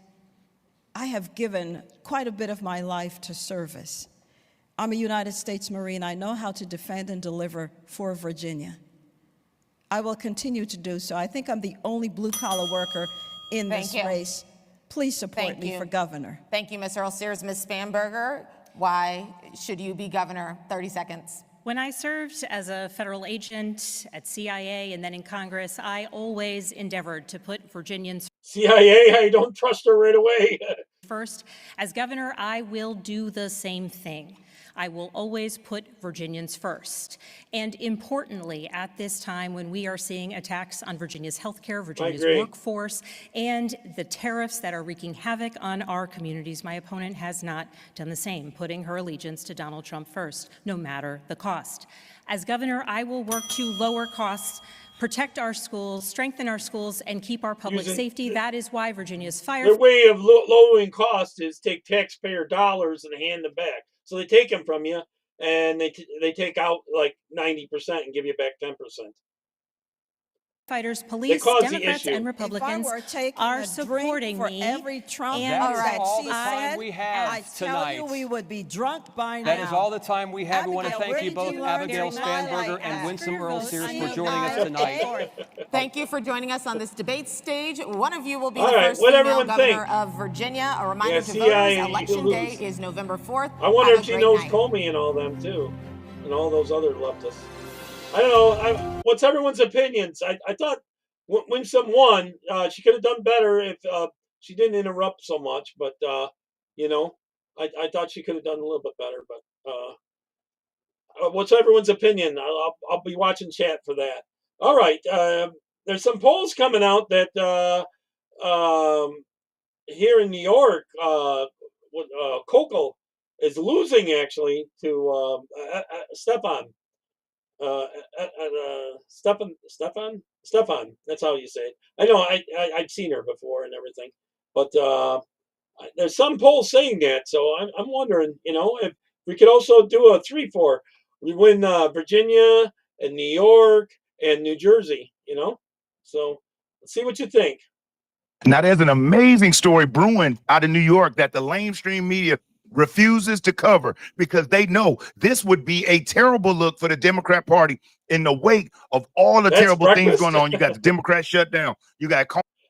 I have given quite a bit of my life to service. I'm a United States Marine. I know how to defend and deliver for Virginia. I will continue to do so. I think I'm the only blue-collar worker in Thank this you. race. Please support Thank me you. for governor. Thank you, Ms. Earl-Sears. Ms. Spanberger, why should you be governor? 30 seconds. When I served as a federal agent at CIA and then in Congress, I always endeavored to put Virginians CIA, I don't trust her right away. first. As governor, I will do the same thing. I will always put Virginians first. And importantly, at this time when we are seeing attacks on Virginia's healthcare, Virginia's agree. workforce, and the tariffs that are wreaking havoc on our communities, my opponent has not done the same, putting her allegiance to Donald Trump first, no matter the cost. As governor, I will work to lower costs, protect our schools, strengthen our schools, and keep our public safety. That is why Virginia's fire. Their way of lowering costs is take taxpayer dollars and hand them back. So they take them from you, and they take out like 90% and give you back 10%. Fighters, police, caused the Democrats, issue. and Republicans If I were taking are a drink supporting for me. every Trump and That is that all she the time said, we have I tell tonight. you, we would be drunk by now. That is all the time we have. We want to Abigail, thank where you did both, you learn Abigail to Spanberger lie? and Winsome After Earl-Sears, votes, for I joining us know. tonight. Thank you for joining us on this debate stage. One of you will be All the right, first what female everyone governor think? of Virginia. A reminder to CIA, voters, you Election Day lose. is November 4th. I wonder Have if a she great knows night. Comey and all them too, and all those other leftists. I don't know. What's everyone's opinions? I thought Winsome won. She could have done better if she didn't interrupt so much. But you know, I thought she could have done a little bit better. But what's everyone's opinion? I'll be watching chat for that. All right. There's some polls coming out that here in New York, Coco is losing actually to Stefan. Stefan. That's how you say it. I know. I've seen her before and everything, but there's some polls saying that. So I'm wondering, if we could also do a 3-4. We win Virginia and New York and New Jersey. So let's see what you think. Now, there's an amazing story brewing out of New York that the mainstream media refuses to cover because they know this would be a terrible look for the Democrat Party in the wake of all the terrible things going on. You got the Democrats shut down. You got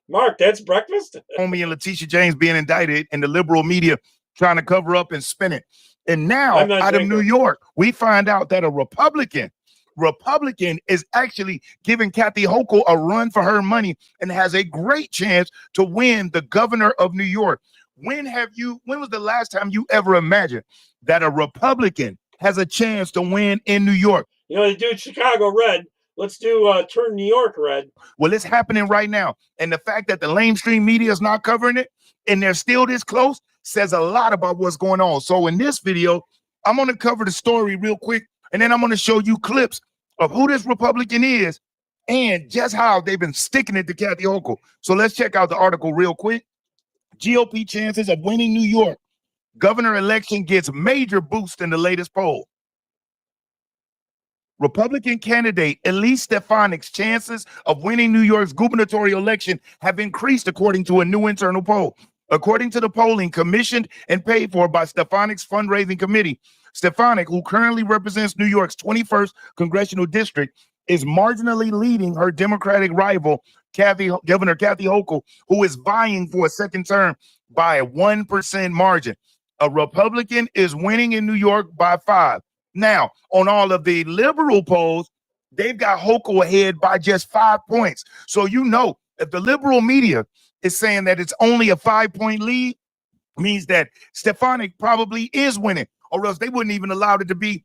Mark, that's breakfast. Comey and Letitia James being indicted, and the liberal media trying to cover up and spin it. And now, out of New York, we find out that a Republican is actually giving Kathy Hochul a run for her money and has a great chance to win the governor of New York. When was the last time you ever imagined that a Republican has a chance to win in New York? You know, they do Chicago red. Let's do turn New York red. Well, it's happening right now. And the fact that the mainstream media is not covering it and they're still this close says a lot about what's going on. So in this video, I'm going to cover the story real quick, and then I'm going to show you clips of who this Republican is and just how they've been sticking it to Kathy Hochul. So let's check out the article real quick. GOP chances of winning New York governor election gets major boost in the latest poll. Republican candidate Elise Stefanik's chances of winning New York's gubernatorial election have increased, according to a new internal poll. According to the polling commissioned and paid for by Stefanik's fundraising committee, Stefanik, who currently represents New York's 21st congressional district, is marginally leading her Democratic rival, Governor Kathy Hochul, who is vying for a second term by a 1% margin. A Republican is winning in New York by 5. Now, on all of the liberal polls, they've got Hochul ahead by just 5 points. So, you know, if the liberal media is saying that it's only a 5-point lead, means that Stefanik probably is winning, or else they wouldn't even allow it to be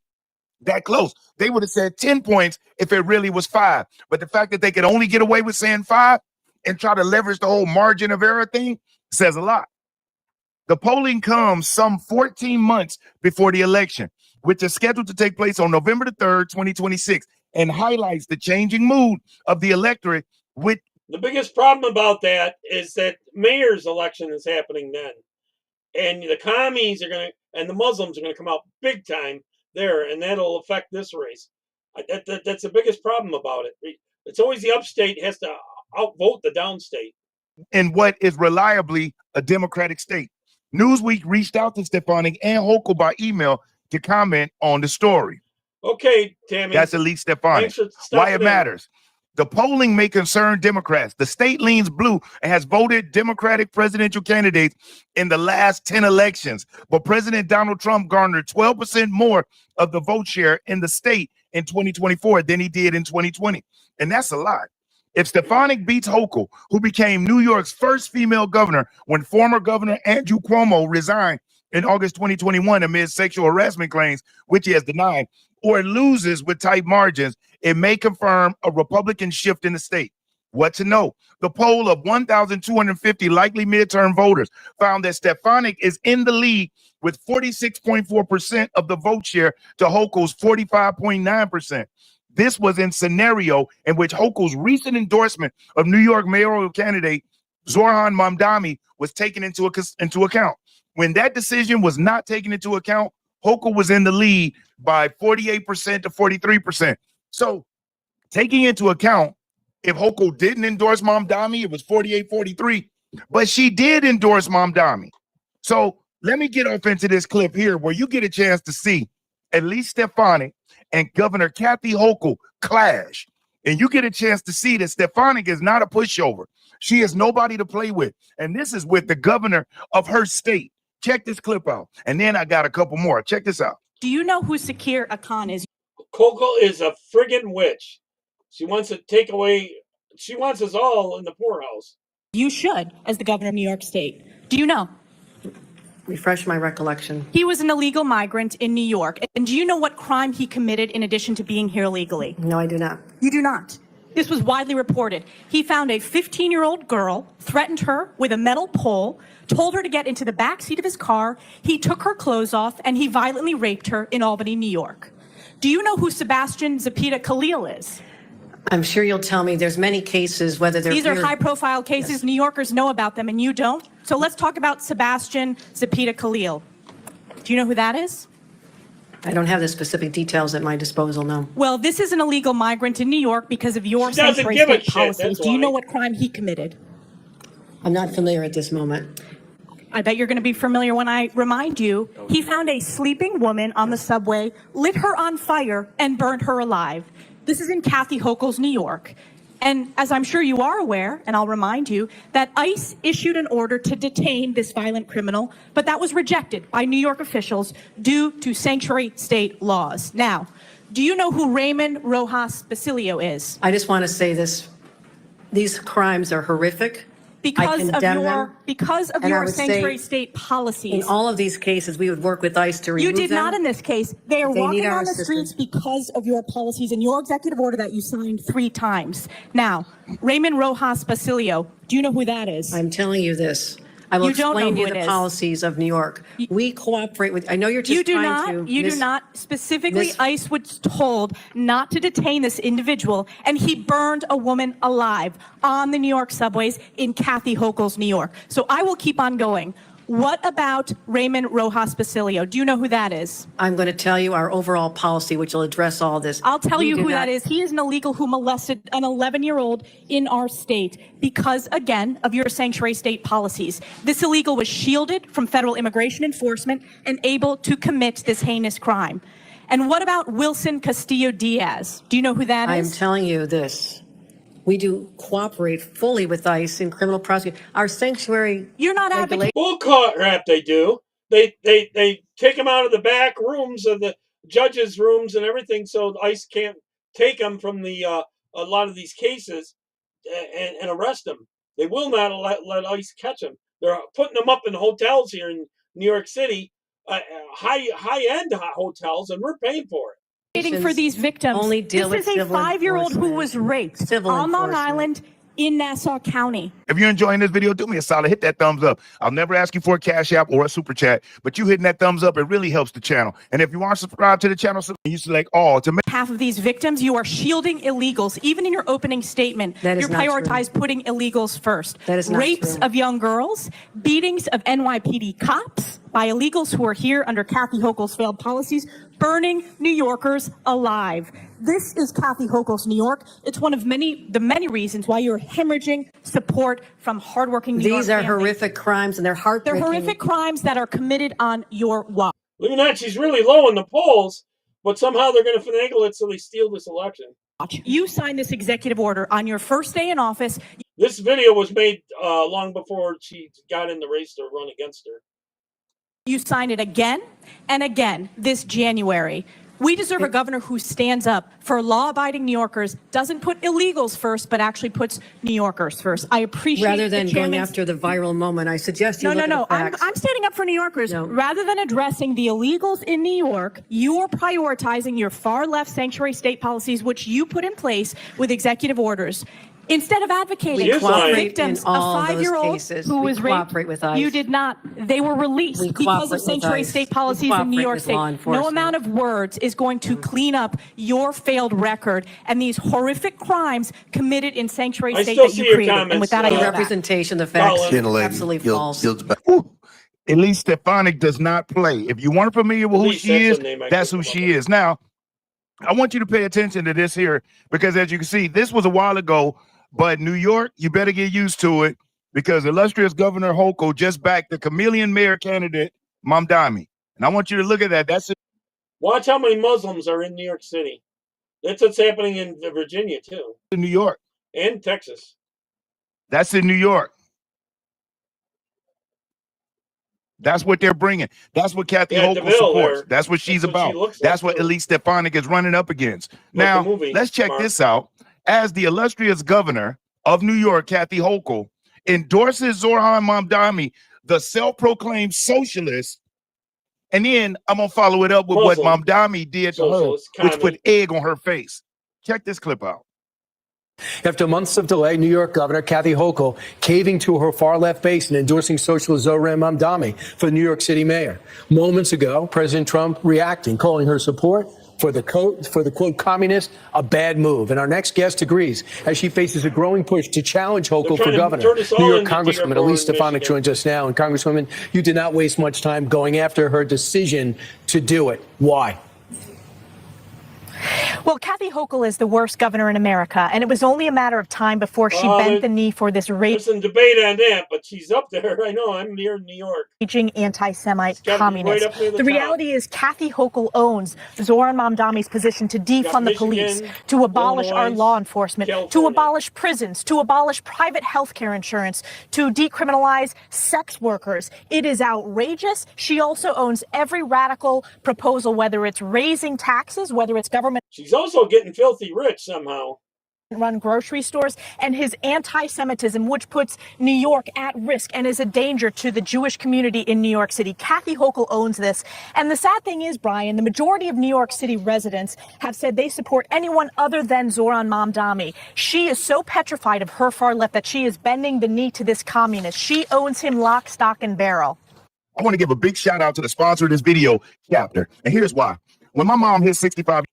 that close. They would have said 10 points if it really was 5. But the fact that they could only get away with saying 5 and try to leverage the whole margin of error thing says a lot. The polling comes some 14 months before the election, which is scheduled to take place on November the 3rd, 2026, and highlights the changing mood of the electorate. With the biggest problem about that is that mayor's election is happening then, and the commies are going to, and the Muslims are going to come out big time there, and that'll affect this race. That's the biggest problem about it. It's always the upstate has to outvote the downstate. In what is reliably a Democratic state. Newsweek reached out to Stefanik and Hochul by email to comment on the story. Okay, Tammy. That's Elise Stefanik. Why it matters. The polling may concern Democrats. The state leans blue and has voted Democratic presidential candidates in the last 10 elections. But President Donald Trump garnered 12% more of the vote share in the state in 2024 than he did in 2020. And that's a lot. If Stefanik beats Hochul, who became New York's first female governor when former Governor Andrew Cuomo resigned in August 2021 amid sexual harassment claims, which he has denied, or loses with tight margins, it may confirm a Republican shift in the state. What to know? The poll of 1,250 likely midterm voters found that Stefanik is in the lead with 46.4% of the vote share to Hochul's 45.9%. This was in scenario in which Hochul's recent endorsement of New York mayoral candidate Zoran Mamdani was taken into account. When that decision was not taken into account, Hochul was in the lead by 48% to 43%. So taking into account, if Hochul didn't endorse Mamdani, it was 48-43, but she did endorse Mamdani. So let me get off into this clip here where you get a chance to see Elise Stefanik and Governor Kathy Hochul clash. And you get a chance to see that Stefanik is not a pushover. She is nobody to play with. And this is with the governor of her state. Check this clip out. And then I got a couple more. Check this out. Do you know who Sakir Khan is? Hochul is a friggin' witch. She wants to take away, she wants us all in the poorhouse. You should, as the governor of New York State. Do you know? Refresh my recollection. He was an illegal migrant in New York. And do you know what crime he committed in addition to being here illegally? No, I do not. You do not. This was widely reported. He found a 15-year-old girl, threatened her with a metal pole, told her to get into the back seat of his car. He took her clothes off, and he violently raped her in Albany, New York. Do you know who Sebastian Zapita Khalil is? I'm sure you'll tell me there's many cases, whether they're These are high-profile cases. Yes. New Yorkers know about them, and you don't. So let's talk about Sebastian Zapita Khalil. Do you know who that is? I don't have the specific details at my disposal, no. Well, this is an illegal migrant in New York because of your sanctuary state policies. Do you know what crime he committed? I'm not familiar at this moment. I bet you're going to be familiar when I remind you. He found a sleeping woman on the subway, lit her on fire, and burned her alive. This is in Kathy Hochul's New York. And as I'm sure you are aware, and I'll remind you, that ICE issued an order to detain this violent criminal, but that was rejected by New York officials due to sanctuary state laws. Now, do you know who Raymond Rojas Basilio is? I just want to say this. These crimes are horrific, I condemn them. Because of And I your would say sanctuary state policies. In all of these cases, we would work with ICE to remove You did them. not in this case. They are They need walking our on the assistance. streets because of your policies and your executive order that you signed 3 times. Now, Raymond Rojas Basilio, do you know who that is? I'm telling you this. I will You don't explain know to who you it the is. policies of New York. We cooperate with, I know you're just You do trying not. to. You do not. Specifically, ICE was told not to detain this individual, and he burned a woman alive on the New York subways in Kathy Hochul's New York. So I will keep on going. What about Raymond Rojas Basilio? Do you know who that is? I'm going to tell you our overall policy, which will address all this. I'll tell We you do who not- that is. He is an illegal who molested an 11-year-old in our state because, again, of your sanctuary state policies. This illegal was shielded from federal immigration enforcement and able to commit this heinous crime. And what about Wilson Castillo Diaz? Do you know who that I'm is? telling you this. We do cooperate fully with ICE in criminal prosecution. Our sanctuary. You're not advocating. Bull crap they do. They take them out of the back rooms of the judges' rooms and everything, so ICE can't take them from the a lot of these cases and arrest them. They will not let ICE catch them. They're putting them up in hotels here in New York City, high-end hotels, and we're paying for it. For these victims. Only deal This with is a civil 5-year-old who was raped on Long Island in Nassau County. If you're enjoying this video, do me a solid, hit that thumbs up. I'll never ask you for a cash app or a super chat, but you hitting that thumbs up, it really helps the channel. And if you want to subscribe to the channel, you select all to make Half of these victims, you are shielding illegals. Even in your opening statement, That is you not prioritize putting illegals first. That is not Rapes true. of young girls, beatings of NYPD cops by illegals who are here under Kathy Hochul's failed policies, burning New Yorkers alive. This is Kathy Hochul's New York. It's one of the many reasons why you're hemorrhaging support from hardworking New York These are families. horrific crimes, and they're They're heartbreaking. horrific crimes that are committed on your watch. Look at that. She's really low in the polls, but somehow they're going to finagle it so they steal this election. You signed this executive order on your first day in office. This video was made long before she got in the race to run against her. You signed it again and again this January. We deserve a governor who stands up for law-abiding New Yorkers, doesn't put illegals first, but actually puts New Yorkers first. I appreciate Rather than the going chairman's- after the viral moment, I suggest you look at the facts. I'm standing up for New Yorkers. Rather than addressing the illegals in New York, you are prioritizing your far-left sanctuary state policies, which you put in place with executive orders. Instead of advocating We for cooperate victims, in all a those 5-year-old cases. who We was raped, cooperate with ICE. you did not. They were released We because cooperate of with sanctuary ICE. state We policies in New cooperate York with State. law No enforcement. amount of words is going to clean up your failed record and these horrific crimes committed in sanctuary I state still that see you your created. comments, And with that, I uh, yield back. Representation, the facts, Colin. absolutely false. Elise Stefanik does not play. If you weren't familiar with who Elise, she that's is, her name. I that's couldn't who come up she is. Now, I want you to pay attention to this here, because as you can see, this was a while ago, but New York, you better get used to it, because illustrious Governor Hochul just backed the chameleon mayor candidate, Mamdani. And I want you to look at that. That's Watch how many Muslims are in New York City. That's what's happening in Virginia, too, in New York. and Texas. That's in New York. That's what they're bringing. That's what Kathy Yeah, Hochul DeVille supports. there. That's what she's That's what she about. looks like, That's what too. Elise Stefanik is running up against. the Now, movie, let's check Mark. this out. As the illustrious governor of New York, Kathy Hochul, endorses Zoran Mamdani, the self-proclaimed socialist, and then I'm going to follow it up with Muslim. what Mamdani did to her, Socialist, which commie. put egg on her face. Check this clip out. After months of delay, New York Governor Kathy Hochul caving to her far-left base and endorsing socialist Zoran Mamdani for the New York City mayor. Moments ago, President Trump reacting, calling her support for the quote communist a bad move. And our next guest agrees as she faces a growing push to challenge Hochul for trying to governor. turn us all New York into Congresswoman Dearborn, Elise Stefanik Michigan. joins us now. And Congresswoman, you did not waste much time going after her decision to do it. Why? Well, Kathy Hochul is the worst governor in America, and it was only a matter of time before she bent the knee for this There's some debate on that, but she's up there. I know. I'm near New York. raging anti-Semite gotta be communist. right up near the The top. reality is Kathy Hochul owns Zoran Mamdani's position to defund the police, Michigan, to abolish our Illinois, law enforcement, to California. abolish prisons, to abolish private health care insurance, to decriminalize sex workers. It is outrageous. She also owns every radical proposal, whether it's raising taxes, whether it's government. She's also getting filthy rich somehow. run grocery stores, and his anti-Semitism, which puts New York at risk and is a danger to the Jewish community in New York City. Kathy Hochul owns this. And the sad thing is, Brian, the majority of New York City residents have said they support anyone other than Zohran Mamdani. She is so petrified of her far left that she is bending the knee to this communist. She owns him lock, stock, and barrel. I want to give a big shout out to the sponsor of this video, Chapter. And here's why. When my mom hit 65,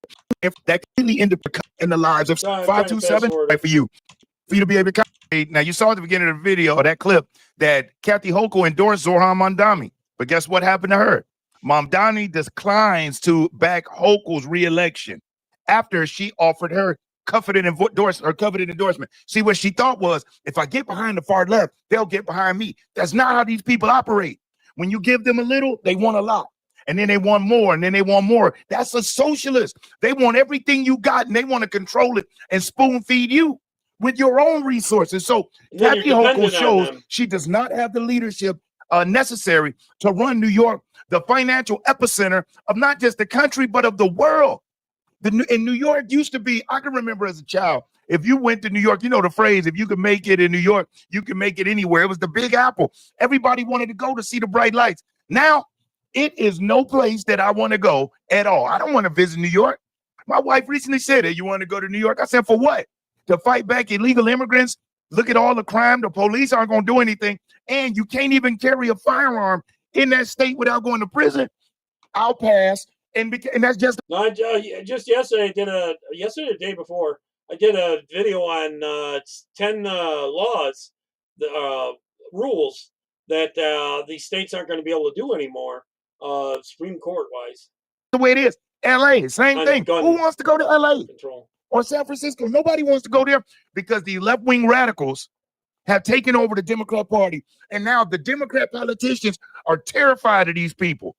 that completely ended in the lives of 527 right for you to be able to commentate. Now, you saw at the beginning of the video, that clip, that Kathy Hochul endorsed Zohran Mamdani. But guess what happened to her? Mamdani declines to back Hochul's re-election after she offered her coveted endorsement. See, what she thought was, if I get behind the far left, they'll get behind me. That's not how these people operate. When you give them a little, they want a lot. And then they want more, and then they want more. That's a socialist. They want everything you got, and they want to control it and spoon feed you with your own resources. So Kathy Hochul shows she does not have the leadership necessary to run New York, the financial epicenter of not just the country, but of the world. In New York used to be, I can remember as a child, if you went to New York, you know the phrase, if you could make it in New York, you can make it anywhere. It was the Big Apple. Everybody wanted to go to see the bright lights. Now, it is no place that I want to go at all. I don't want to visit New York. My wife recently said, "Hey, you want to go to New York?" I said, "For what? To fight back illegal immigrants? Look at all the crime. The police aren't going to do anything. And you can't even carry a firearm in that state without going to prison. I'll pass." And that's just... No, just yesterday, the day before, I did a video on 10 laws, rules that these states aren't going to be able to do anymore. Supreme Court wise, the way it is. LA, same thing. Who wants to go to LA or San Francisco? Nobody wants to go there because the left-wing radicals have taken over the Democrat Party, and now the Democrat politicians are terrified of these people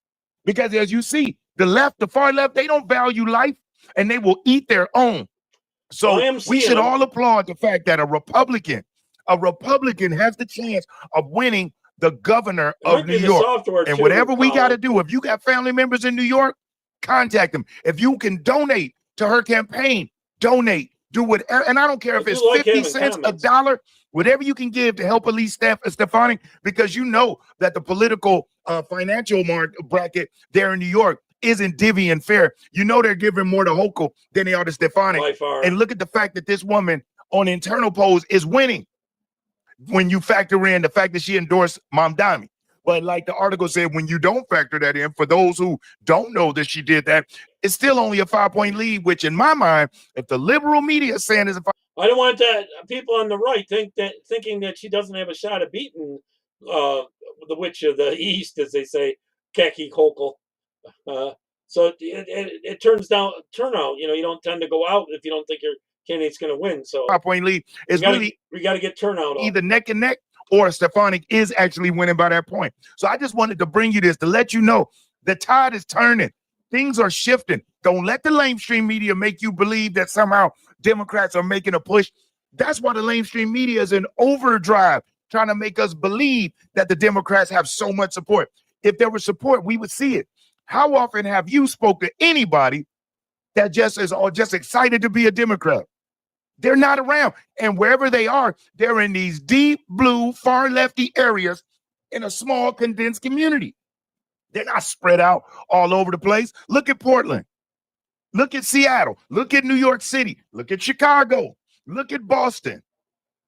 because, as you see, the left, the far left, they don't value life, and they will eat their own. So we should all applaud the fact that a Republican has the chance of winning the governor of New York. And whatever we got to do, if you got family members in New York, contact them. If you can donate to her campaign, donate. Do whatever. And I don't care if it's 50 cents, $1, whatever you can give to help Elise Stefanik, because you know that the political financial bracket there in New York isn't divvy and fair. You know they're giving more to Hochul than they are to Stefanik. And look at the fact that this woman on internal polls is winning when you factor in the fact that she endorsed Mamdani. But like the article said, when you don't factor that in, for those who don't know that she did that, it's still only a 5-point lead, which in my mind, if the liberal media is saying is a 5... I don't want that people on the right thinking that she doesn't have a shot of beating the witch of the East, as they say, Kathy Hochul. So it turnout. You know, you don't tend to go out if you don't think your candidate's going to win. So 5-point lead is we got to get turnout either neck and neck, or Stefanik is actually winning by that point. So I just wanted to bring you this to let you know the tide is turning. Things are shifting. Don't let the lamestream media make you believe that somehow Democrats are making a push. That's why the lamestream media is in overdrive, trying to make us believe that the Democrats have so much support. If there was support, we would see it. How often have you spoke to anybody that just is just excited to be a Democrat? They're not around. And wherever they are, they're in these deep blue, far lefty areas in a small, condensed community. They're not spread out all over the place. Look at Portland. Look at Seattle. Look at New York City. Look at Chicago. Look at Boston.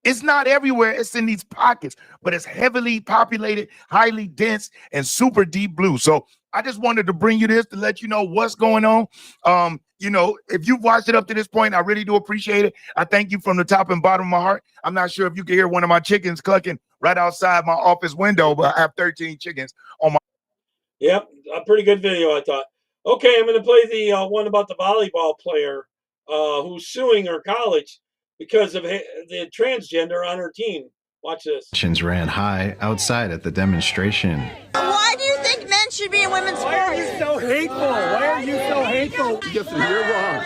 It's not everywhere. It's in these pockets, but it's heavily populated, highly dense, and super deep blue. So I just wanted to bring you this to let you know what's going on. You know, if you've watched it up to this point, I really do appreciate it. I thank you from the top and bottom of my heart. I'm not sure if you can hear one of my chickens clucking right outside my office window, but I have 13 chickens on my... Yep, a pretty good video, I thought. Okay, I'm going to play the one about the volleyball player who's suing her college because of the transgender on her team. Watch this. Tensions ran high outside at the demonstration. Why do you think men should be in women's sports? Why are you so hateful? Why are you so hateful? Listen, you're wrong.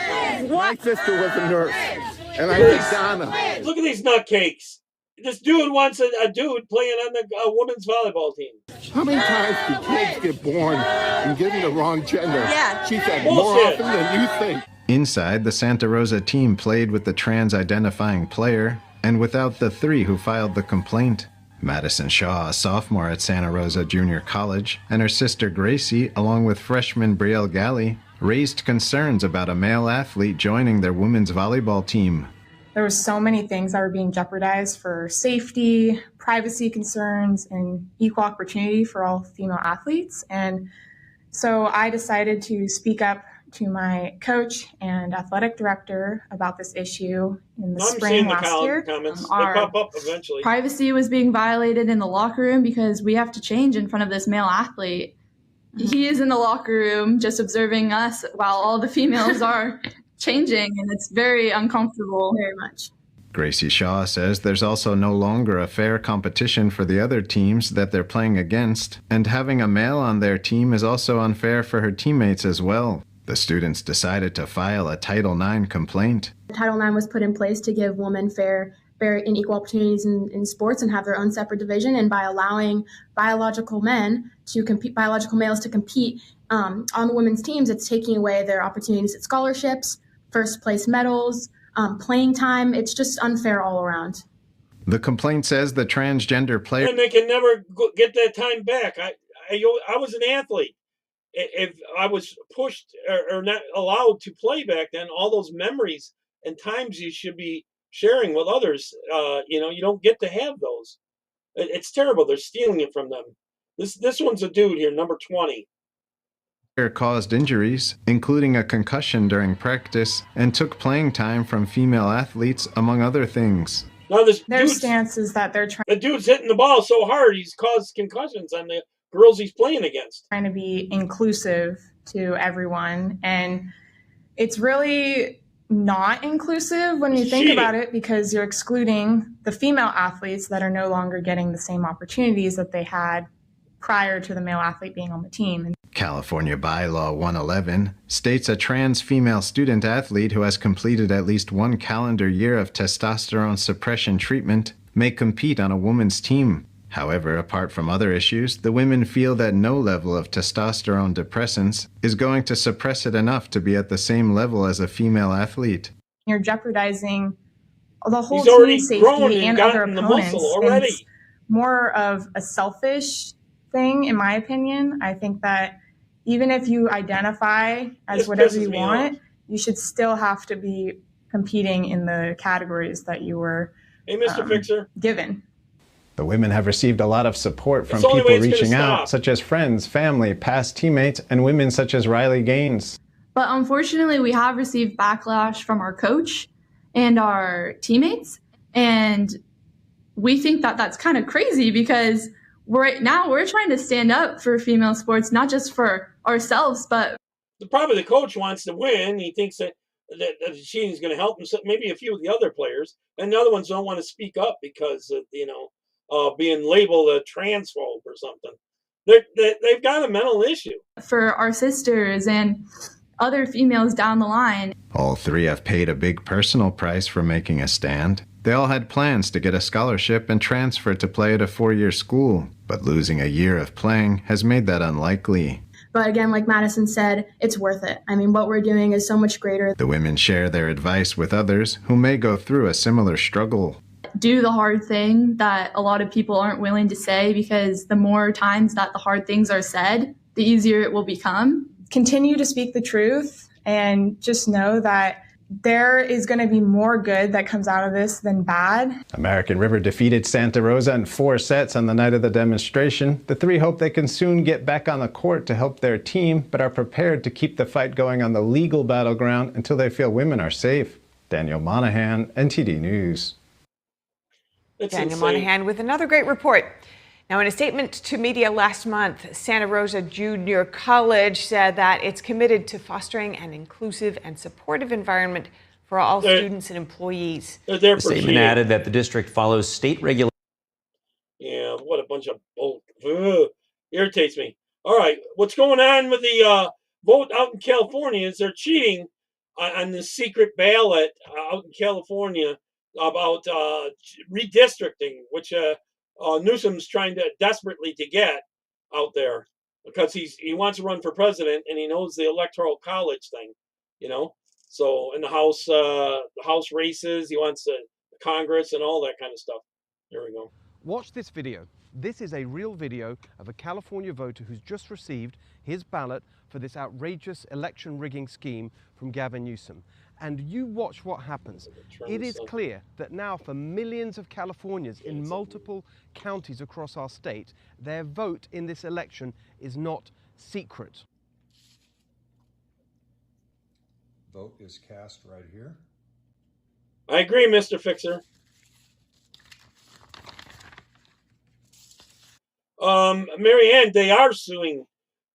My sister was a nurse, and I think Donna. Look at these nutcakes. This dude wants a dude playing on the women's volleyball team. How many times do kids get born and given the wrong gender? Yeah. She said more often than you think. Inside, the Santa Rosa team played with the trans-identifying player and without the three who filed the complaint. Madison Shaw, a sophomore at Santa Rosa Junior College, and her sister Gracie, along with freshman Brielle Galley, raised concerns about a male athlete joining their women's volleyball team. There were so many things that were being jeopardized for safety, privacy concerns, and equal opportunity for all female athletes. And so I decided to speak up to my coach and athletic director about this issue in the spring last year. Comments. They pop up eventually. Privacy was being violated in the locker room because we have to change in front of this male athlete. He is in the locker room just observing us while all the females are changing, and it's very uncomfortable, very much. Gracie Shaw says there's also no longer a fair competition for the other teams that they're playing against, and having a male on their team is also unfair for her teammates as well. The students decided to file a Title IX complaint. Title IX was put in place to give women fair and equal opportunities in sports and have their own separate division, and by allowing biological males to compete on the women's teams, it's taking away their opportunities at scholarships, first place medals, playing time. It's just unfair all around. The complaint says the transgender player... And they can never get that time back. I was an athlete. If I was pushed or not allowed to play back then, all those memories and times you should be sharing with others, you don't get to have those. It's terrible. They're stealing it from them. This one's a dude here, number 20. Caused injuries, including a concussion during practice, and took playing time from female athletes, among other things. Now their stance is that they're the dude's hitting the ball so hard he's caused concussions on the girls he's playing against. Trying to be inclusive to everyone, and it's really not inclusive when you think about it, because you're excluding the female athletes that are no longer getting the same opportunities that they had prior to the male athlete being on the team. California Bylaw 111 states a trans female student athlete who has completed at least one calendar year of testosterone suppression treatment may compete on a woman's team. However, apart from other issues, the women feel that no level of testosterone depressants is going to suppress it enough to be at the same level as a female athlete. You're jeopardizing the whole team safety and other opponents. It's more of a selfish thing, in my opinion. I think that even if you identify as whatever you want, you should still have to be competing in the categories that you were given. The women have received a lot of support from people reaching out, such as friends, family, past teammates, and women such as Riley Gaines. But unfortunately, we have received backlash from our coach and our teammates, and we think that that's kind of crazy, because we're trying to stand up for female sports, not just for ourselves, but probably the coach wants to win. He thinks that she's going to help him. So maybe a few of the other players, and the other ones don't want to speak up because being labeled a transphobe or something. They've got a mental issue. For our sisters and other females down the line. All three have paid a big personal price for making a stand. They all had plans to get a scholarship and transfer to play at a 4-year school, but losing a year of playing has made that unlikely. But again, like Madison said, it's worth it. I mean, what we're doing is so much greater. The women share their advice with others who may go through a similar struggle. Do the hard thing that a lot of people aren't willing to say, because the more times that the hard things are said, the easier it will become. Continue to speak the truth, and just know that there is going to be more good that comes out of this than bad. American River defeated Santa Rosa in 4 sets on the night of the demonstration. The three hope they can soon get back on the court to help their team, but are prepared to keep the fight going on the legal battleground until they feel women are safe. Daniel Monahan, NTD News. Daniel Monahan with another great report. Now, in a statement to media last month, Santa Rosa Junior College said that it's committed to fostering an inclusive and supportive environment for all students and employees. The statement added that the district follows state regulations. Yeah, what a bunch of bull. Irritates me. All right, what's going on with the vote out in California is they're cheating on the secret ballot out in California about redistricting, which Newsom's trying desperately to get out there, because he wants to run for president and he knows the electoral college thing, So in the House races, he wants the Congress and all that kind of stuff. There we go. Watch this video. This is a real video of a California voter who's just received his ballot for this outrageous election rigging scheme from Gavin Newsom. And you watch what happens. It is clear that now for millions of Californians in multiple counties across our state, their vote in this election is not secret. Vote is cast right here. I agree, Mr. Fixer. Marianne, they are suing.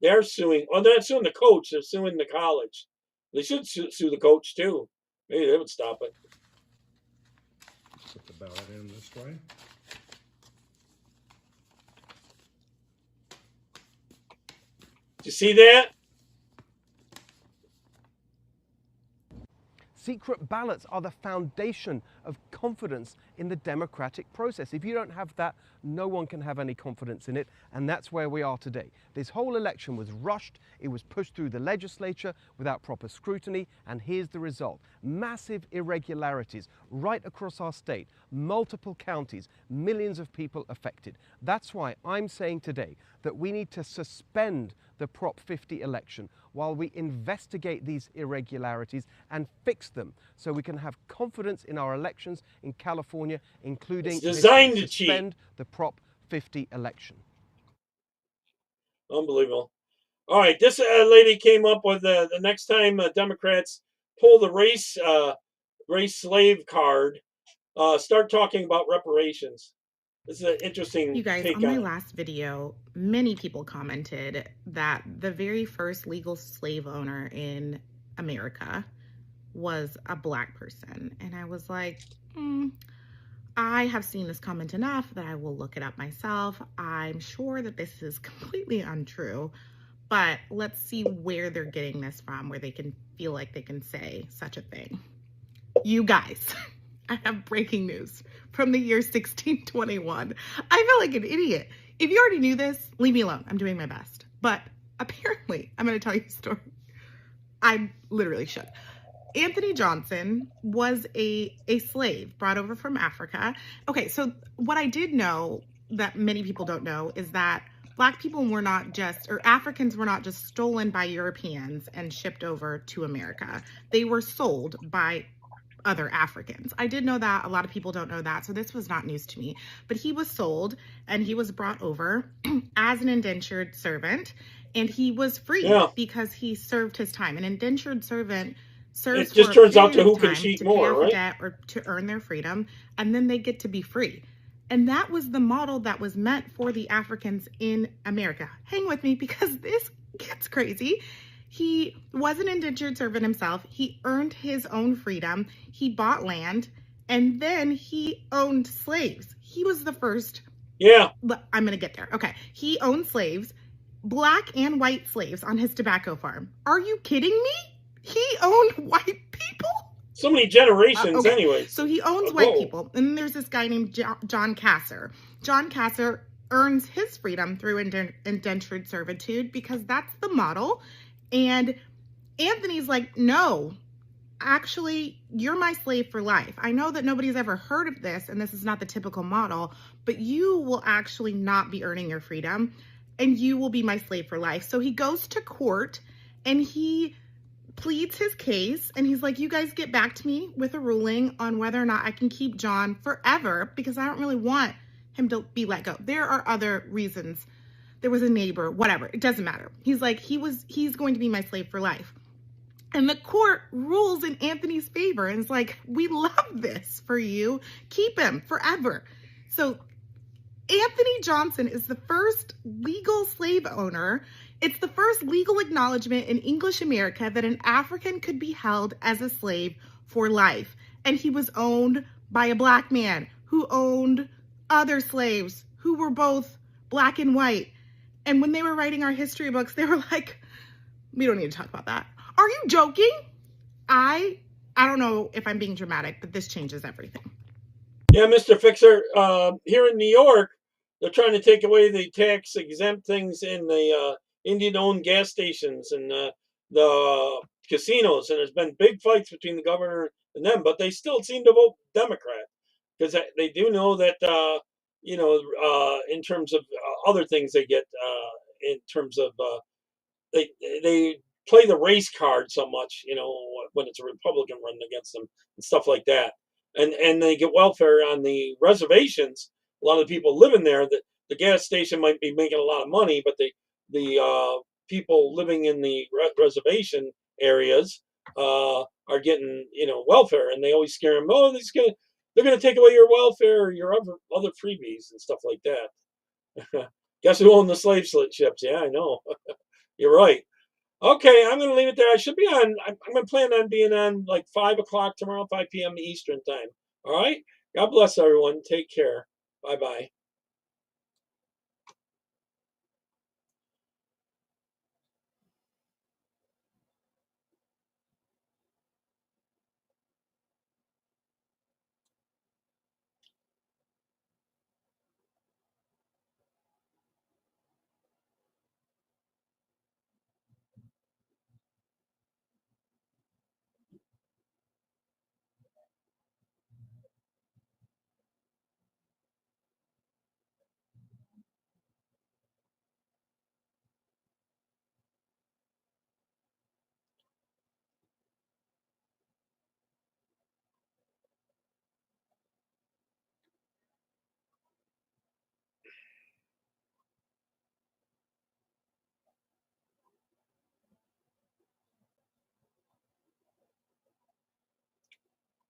They're suing. Oh, they're not suing the coach. They're suing the college. They should sue the coach too. Maybe they would stop it. Put the ballot in this way. Did you see that? Secret ballots are the foundation of confidence in the democratic process. If you don't have that, no one can have any confidence in it, and that's where we are today. This whole election was rushed, it was pushed through the legislature without proper scrutiny, and here's the result. Massive irregularities right across our state, multiple counties, millions of people affected. That's why I'm saying today that we need to suspend the Prop 50 election while we investigate these irregularities and fix them so we can have confidence in our elections in California, including it's designed to suspend cheat. the Prop 50 election. Unbelievable. All right, this lady came up with the next time Democrats pull the race slave card, start talking about reparations. This is an interesting You guys, take on my it. last video, many people commented that the very first legal slave owner in America was a Black person. And I was like, I have seen this comment enough that I will look it up myself. I'm sure that this is completely untrue, but let's see where they're getting this from, where they can feel like they can say such a thing. You guys, I have breaking news from the year 1621. I feel like an idiot. If you already knew this, leave me alone. I'm doing my best. But apparently, I'm going to tell you a story. I literally should. Anthony Johnson was a slave brought over from Africa. Okay, so what I did know that many people don't know is that Black people were not just, or Africans were not just stolen by Europeans and shipped over to America. They were sold by other Africans. I did know that. A lot of people don't know that. So this was not news to me. But he was sold and he was brought over as an indentured servant, and he was free because he served his time. An indentured servant serves it just for turns out to a who period can of time cheat to more, pay off right? a debt or to earn their freedom, and then they get to be free. And that was the model that was meant for the Africans in America. Hang with me because this gets crazy. He was an indentured servant himself. He earned his own freedom. He bought land, and then he owned slaves. He was the first. Yeah. I'm going to get there. Okay. He owned slaves, Black and white slaves on his tobacco farm. Are you kidding me? He owned white people? So many generations okay. anyways. So he owns white people. And then there's this guy named John Kasser. John Kasser earns his freedom through indentured servitude because that's the model. And Anthony's like, no, actually, you're my slave for life. I know that nobody's ever heard of this, and this is not the typical model, but you will actually not be earning your freedom, and you will be my slave for life. So he goes to court, and he pleads his case, and he's like, you guys get back to me with a ruling on whether or not I can keep John forever, because I don't really want him to be let go. There are other reasons. There was a neighbor, whatever. It doesn't matter. He's like, he's going to be my slave for life. And the court rules in Anthony's favor and is like, we love this for you. Keep him forever. So Anthony Johnson is the first legal slave owner. It's the first legal acknowledgement in English America that an African could be held as a slave for life. And he was owned by a Black man who owned other slaves who were both Black and white. And when they were writing our history books, they were like, we don't need to talk about that. Are you joking? I don't know if I'm being dramatic, but this changes everything. Yeah, Mr. Fixer, here in New York, they're trying to take away the tax exempt things in the Indian-owned gas stations and the casinos, and there's been big fights between the governor and them, but they still seem to vote Democrat because they do know that in terms of other things they get in terms of they play the race card so much, when it's a Republican running against them and stuff like that, and they get welfare on the reservations. A lot of the people living there, that the gas station might be making a lot of money, but the people living in the reservation areas are getting welfare, and they always scare them. Oh, they're gonna take away your welfare or your other freebies and stuff like that. Guess who owned the slave ships? Yeah, I know. You're right. Okay, I'm going to leave it there. I should be on. I'm going to plan on being on like 5 o'clock tomorrow, 5 p.m. Eastern time. All right. God bless everyone. Take care. Bye bye.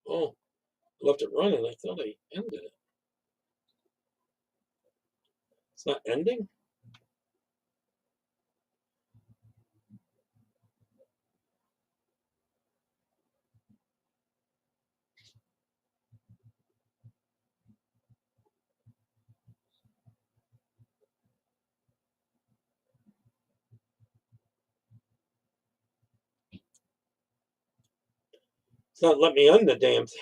Oh, I left it running. I thought I ended it. It's not ending? It's not letting me end the damn thing.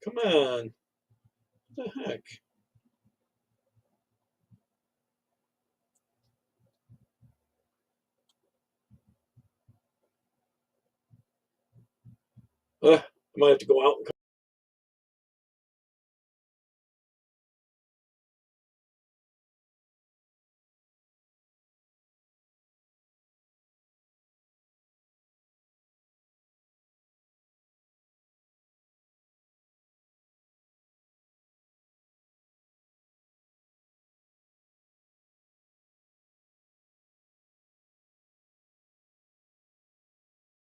Come on. What the heck? I might have to go out and